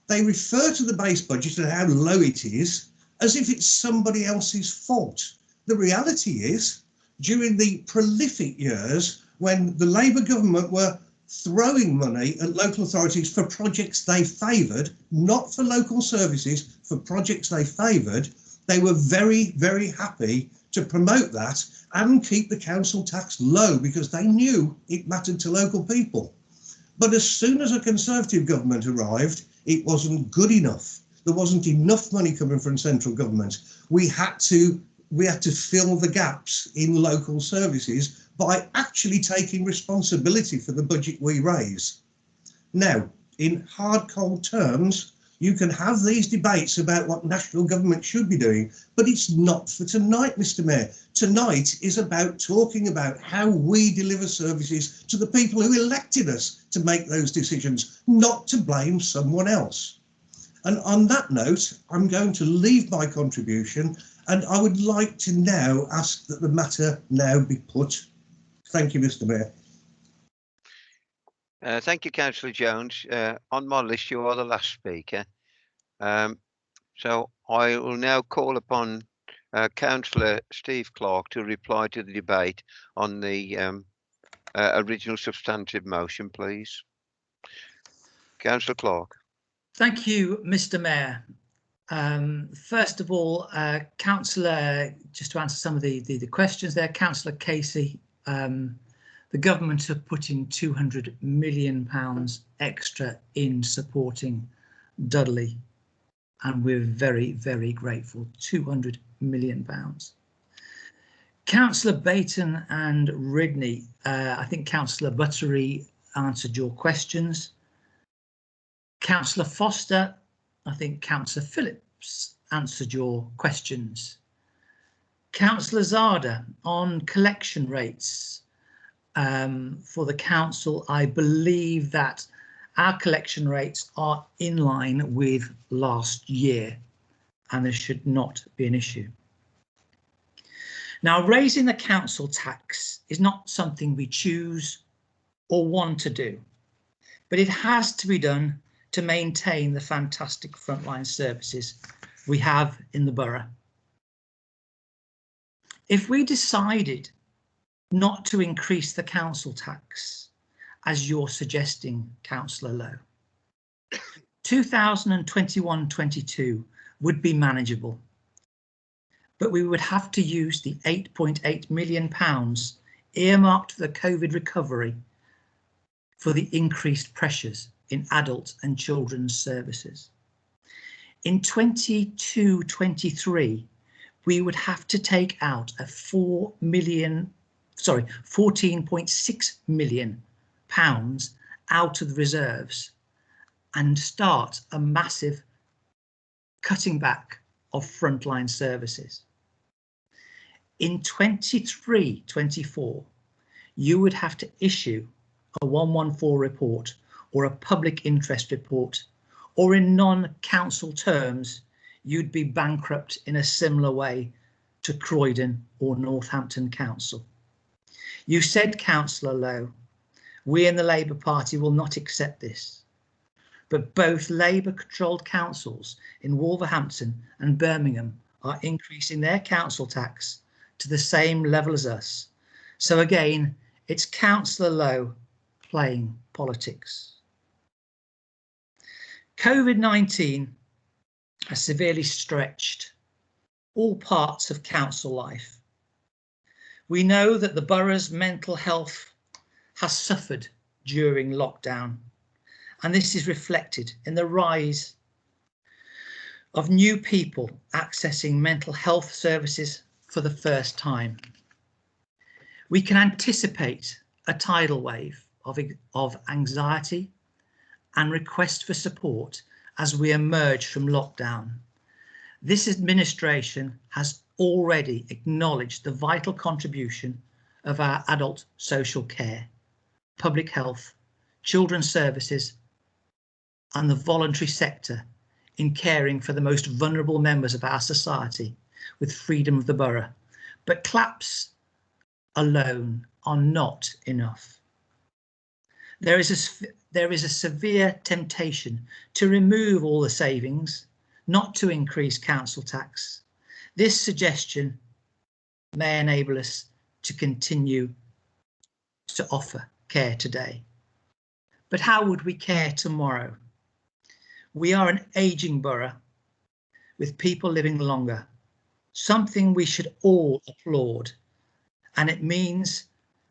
They refer to the base budget and how low it is as if it's somebody else's fault. The reality is, during the prolific years when the Labour government were throwing money at local authorities for projects they favoured, not for local services, for projects they favoured, they were very, very happy to promote that and keep the council tax low because they knew it mattered to local people. But as soon as a Conservative government arrived, it wasn't good enough. There wasn't enough money coming from central government. We had to fill the gaps in local services by actually taking responsibility for the budget we raise. Now, in hard, cold terms, You can have these debates about what national government should be doing, but it's not for tonight, Mr. Mayor. Tonight is about talking about how we deliver services to the people who elected us to make those decisions, not to blame someone else. And on that note, I'm going to leave my contribution, and I would like to now ask that the matter now be put. Thank you, Mr. Mayor. Thank you, Councillor Jones. On my list, you are the last speaker. So I will now call upon Councillor Steve Clark to reply to the debate on the original substantive motion, please. Councillor Clark. Thank you, Mr. Mayor. First of all, Councillor, just to answer some of the questions there, Councillor Casey, the government have put in £200 million extra in supporting Dudley, and we're very, very grateful. £200 million. Councillor Bayton and Ridney, I think Councillor Buttery answered your questions. Councillor Foster, I think Councillor Phillips answered your questions. Councillor Zada, on collection rates for the council, I believe that our collection rates are in line with last year, and there should not be an issue. Now, raising the council tax is not something we choose or want to do, but it has to be done to maintain the fantastic frontline services we have in the borough. If we decided not to increase the council tax, as you're suggesting, Councillor Lowe, 2021-22 would be manageable, but we would have to use the £8.8 million earmarked for the COVID recovery for the increased pressures in adult and children's services. In 22-23, we would have to take out a £14.6 million out of the reserves and start a massive cutting back of frontline services. In 23-24, you would have to issue a 114 report or a public interest report, or in non-council terms, you'd be bankrupt in a similar way to Croydon or Northampton Council. You said, Councillor Lowe, we in the Labour Party will not accept this, but both Labour-controlled councils in Wolverhampton and Birmingham are increasing their council tax to the same level as us. So again, it's Councillor Lowe playing politics. COVID-19 has severely stretched all parts of council life. We know that the borough's mental health has suffered during lockdown, and this is reflected in the rise of new people accessing mental health services for the first time. We can anticipate a tidal wave of anxiety and request for support as we emerge from lockdown. This administration has already acknowledged the vital contribution of our adult social care, public health, children's services, and the voluntary sector in caring for the most vulnerable members of our society with freedom of the borough. But claps alone are not enough. There is a severe temptation to remove all the savings, not to increase council tax. This suggestion may enable us to continue to offer care today. But how would we care tomorrow? We are an ageing borough with people living longer, something we should all applaud. And it means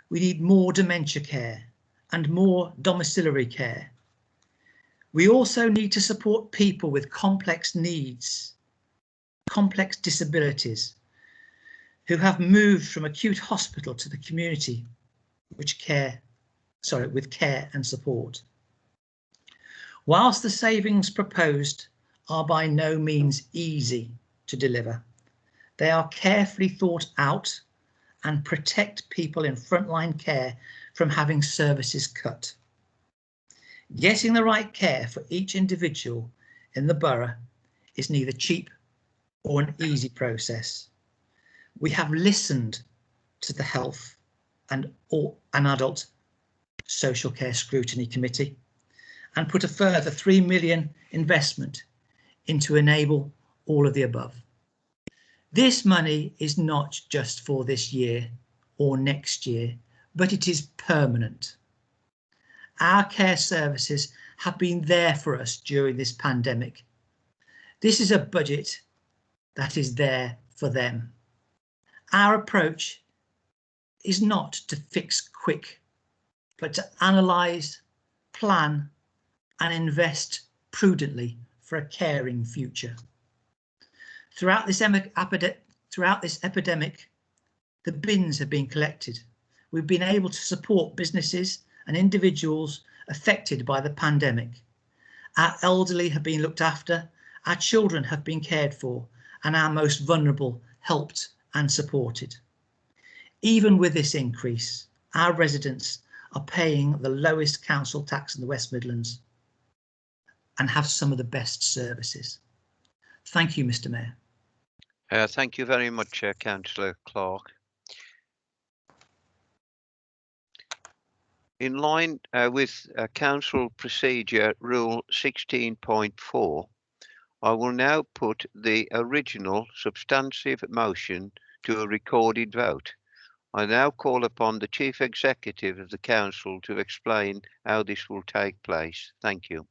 we need more dementia care and more domiciliary care. We also need to support people with complex needs, complex disabilities, who have moved from acute hospital to the community with care and support. Whilst the savings proposed are by no means easy to deliver. They are carefully thought out and protect people in frontline care from having services cut. Getting the right care for each individual in the borough is neither cheap or an easy process. We have listened to the Health and Adult Social Care Scrutiny Committee and put a further £3 million investment in to enable all of the above. This money is not just for this year or next year, but it is permanent. Our care services have been there for us during this pandemic. This is a budget that is there for them. Our approach is not to fix quick, but to analyse, plan and invest prudently for a caring future. Throughout this epidemic, the bins have been collected. We've been able to support businesses and individuals affected by the pandemic. Our elderly have been looked after, our children have been cared for, and our most vulnerable helped and supported. Even with this increase, our residents are paying the lowest council tax in the West Midlands and have some of the best services. Thank you, Mr. Mayor. Thank you very much, Councillor Clark. In line with Council Procedure Rule 16.4, I will now put the original substantive motion to a recorded vote. I now call upon the Chief Executive of the Council to explain how this will take place. Thank you.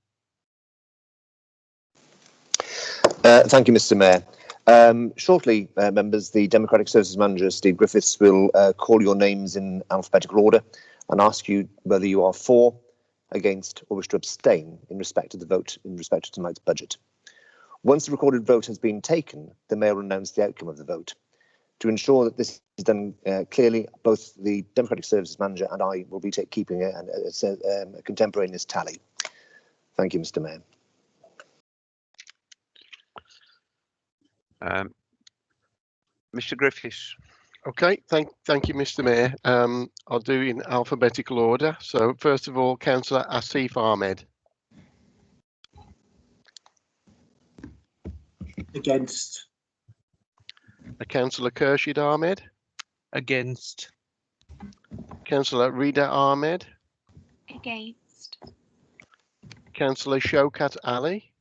Thank you, Mr. Mayor. Shortly, members, the Democratic Services Manager, Steve Griffiths, will call your names in alphabetical order and ask you whether you are for, against, or wish to abstain in respect of the vote in respect of tonight's budget. Once the recorded vote has been taken, the Mayor will announce the outcome of the vote. To ensure that this is done clearly, both the Democratic Services Manager and I will be keeping a contemporaneous tally. Thank you, Mr. Mayor. Mr. Griffiths. Okay, thank you, Mr. Mayor. I'll do in alphabetical order. So first of all, Councillor Asif Ahmed. Against. Councillor Khurshid Ahmed. Against. Councillor Rida Ahmed. Against. Councillor Shaukat Ali.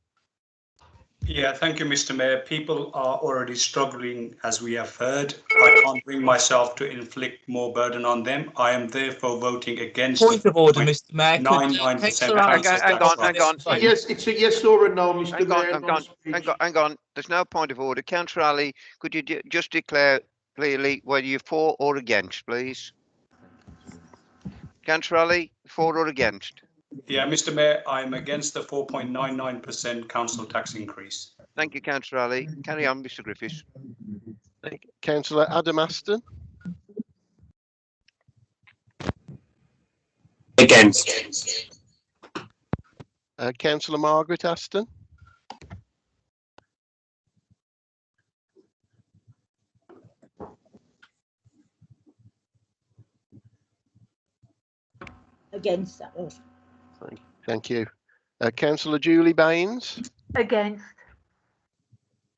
Yeah, thank you, Mr. Mayor. People are already struggling, as we have heard. I can't bring myself to inflict more burden on them. I am therefore voting against. Point of order, Mr. Mayor. 99%. Hang on. Yes, it's a yes or a no, Mr. Mayor. Hang on. There's no point of order. Councillor Ali, could you just declare clearly whether you're for or against, please? Councillor Ali, for or against? Yeah, Mr. Mayor, I'm against the 4.99% council tax increase. Thank you, Councillor Ali. Carry on, Mr. Griffiths. Councillor Adam Aston. Against. Councillor Margaret Aston. Against that one. Thank you. Councillor Julie Baines. Against.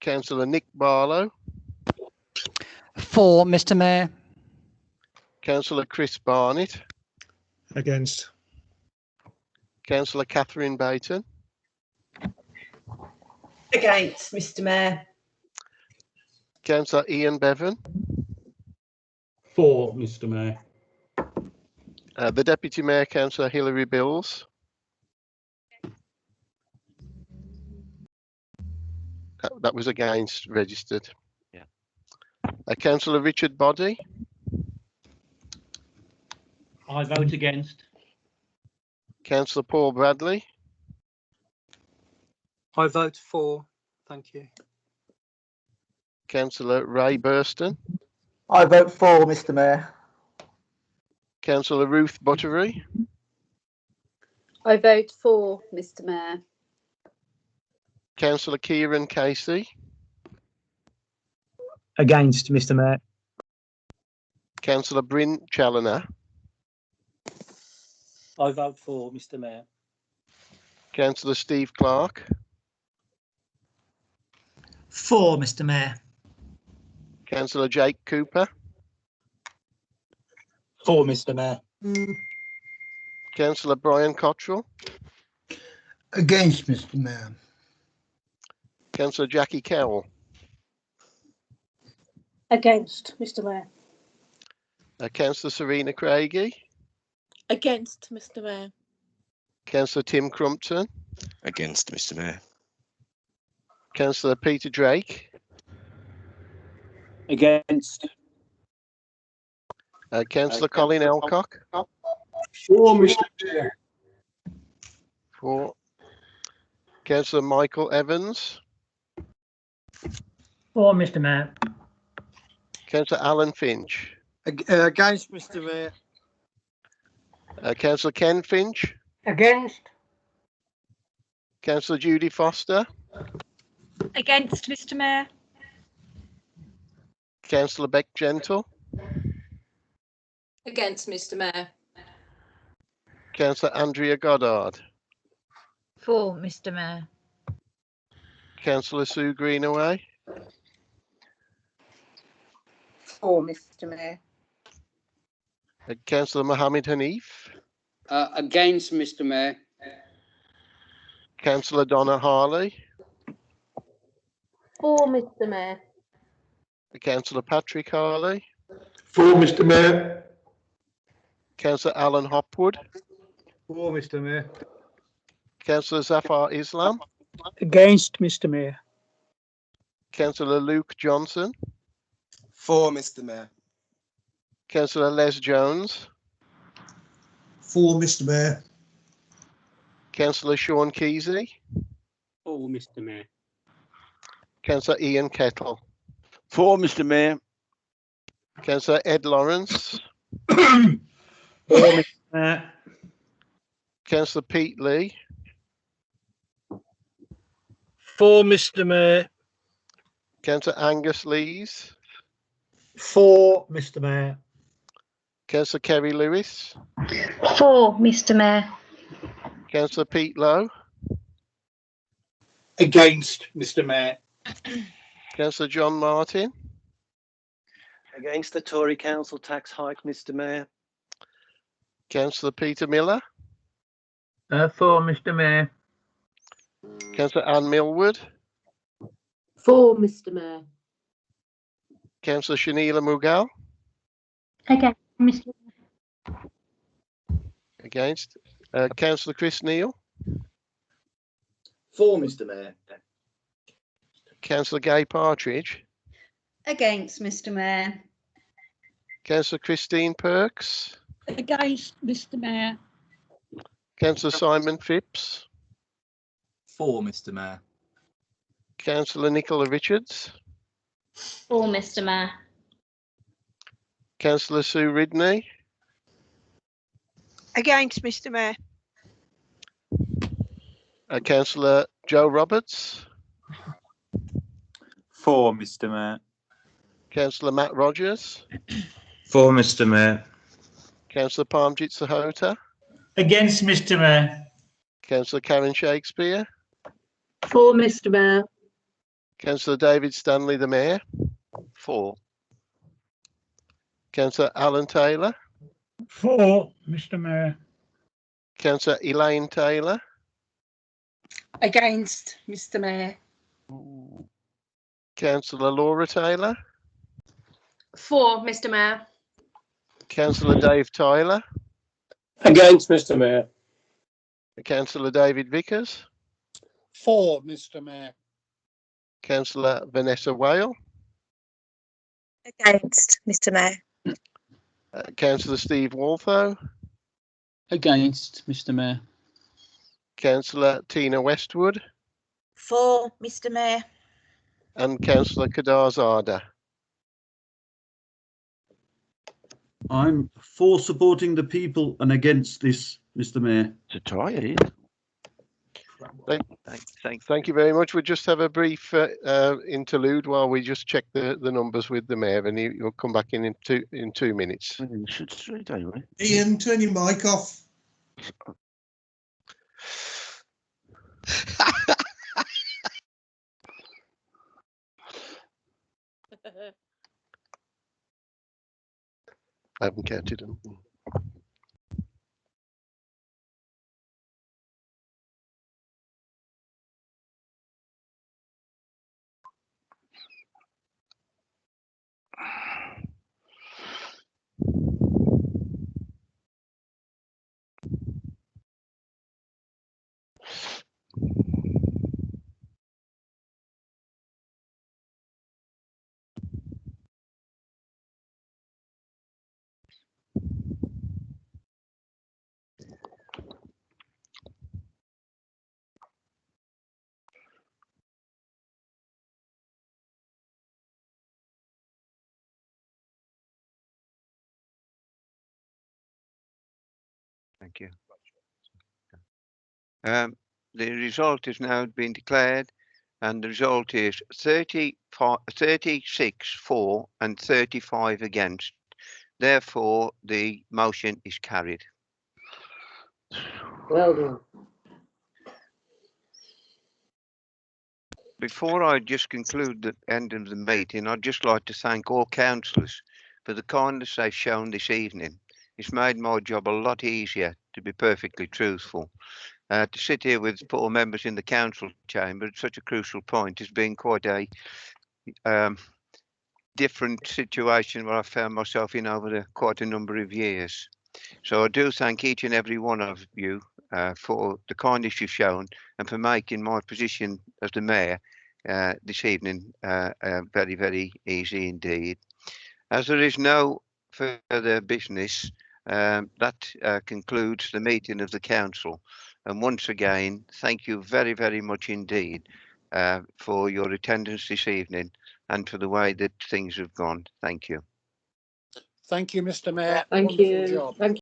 Councillor Nick Barlow. For, Mr. Mayor. Councillor Chris Barnett. Against. Councillor Catherine Bayton. Against, Mr. Mayor. Councillor Ian Bevan. For, Mr. Mayor. The Deputy Mayor, Councillor Hilary Bills. That was against registered. Yeah. Councillor Richard Boddy. I vote against. Councillor Paul Bradley. I vote for. Thank you. Councillor Ray Burston. I vote for, Mr. Mayor. Councillor Ruth Buttery. I vote for, Mr. Mayor. Councillor Kieran Casey. Against, Mr. Mayor. Councillor Bryn Challoner. I vote for, Mr. Mayor. Councillor Steve Clark. For, Mr. Mayor. Councillor Jake Cooper. For, Mr. Mayor. Councillor Brian Cottrell. Against, Mr. Mayor. Councillor Jackie Carroll. Against, Mr. Mayor. Councillor Serena Craigie. Against, Mr. Mayor. Councillor Tim Crumpton. Against, Mr. Mayor. Councillor Peter Drake. Against. Councillor Colin Elcock. For, Mr. Chair. For. Councillor Michael Evans. For, Mr. Mayor. Councillor Alan Finch. Against, Mr. Mayor. Councillor Ken Finch. Against. Councillor Judy Foster. Against, Mr. Mayor. Councillor Beck Gentle. Against, Mr. Mayor. Councillor Andrea Goddard. For, Mr. Mayor. Councillor Sue Greenaway. For, Mr. Mayor. Councillor Mohammed Hanif. Against, Mr. Mayor. Councillor Donna Harley. For, Mr. Mayor. Councillor Patrick Harley. For, Mr. Mayor. Councillor Alan Hopwood. For, Mr. Mayor. Councillor Zafar Islam. Against, Mr. Mayor. Councillor Luke Johnson. For, Mr. Mayor. Councillor Les Jones. For, Mr. Mayor. Councillor Sean Keesey. For, Mr. Mayor. Councillor Ian Kettle. For, Mr. Mayor. Councillor Ed Lawrence. For, Mr. Mayor. Councillor Pete Lee. For, Mr. Mayor. Councillor Angus Lees. For, Mr. Mayor. Councillor Kerry Lewis. For, Mr. Mayor. Councillor Pete Lowe. Against, Mr. Mayor. Councillor John Martin. Against the Tory council tax hike, Mr. Mayor. Councillor Peter Miller. For, Mr. Mayor. Councillor Anne Millwood. For, Mr. Mayor. Councillor Shanila Mughal. Against, Mr. Mayor. Against. Councillor Chris Neal. For, Mr. Mayor. Councillor Gay Partridge. Against, Mr. Mayor. Councillor Christine Perks. Against, Mr. Mayor. Councillor Simon Phipps. For, Mr. Mayor. Councillor Nicola Richards. For, Mr. Mayor. Councillor Sue Ridney. Against, Mr. Mayor. Councillor Joe Roberts. For, Mr. Mayor. Councillor Matt Rogers. For, Mr. Mayor. Councillor Parmjit Sahota. Against, Mr. Mayor. Councillor Karen Shakespeare. For, Mr. Mayor. Councillor David Stanley, the Mayor. For. Councillor Alan Taylor. For, Mr. Mayor. Councillor Elaine Taylor. Against, Mr. Mayor. Councillor Laura Taylor. For, Mr. Mayor. Councillor Dave Tyler. Against, Mr. Mayor. Councillor David Vickers. For, Mr. Mayor. Councillor Vanessa Whale. Against, Mr. Mayor. Councillor Steve Waltho. Against, Mr. Mayor. Councillor Tina Westwood. For, Mr. Mayor. And Councillor Kadar Zada. I'm for supporting the people and against this, Mr. Mayor. It's a tie, it is. Thank you very much. We'll just have a brief interlude while we just check the numbers with the mayor, and he'll come back in 2 minutes. Ian, turn your mic off. I haven't counted them. Thank you. The result has now been declared, and the result is 36 for and 35 against. Therefore, the motion is carried. Well done. Before I just conclude the end of the meeting, I'd just like to thank all councillors for the kindness they've shown this evening. It's made my job a lot easier, to be perfectly truthful. To sit here with 4 members in the council chamber at such a crucial point has been quite a different situation where I found myself in over quite a number of years. So I do thank each and every one of you for the kindness you've shown and for making my position as the mayor this evening very, very easy indeed. As there is no further business, that concludes the meeting of the council. And once again, thank you very, very much indeed for your attendance this evening and for the way that things have gone. Thank you. Thank you, Mr. Mayor. Thank Wonderful you. job. Thank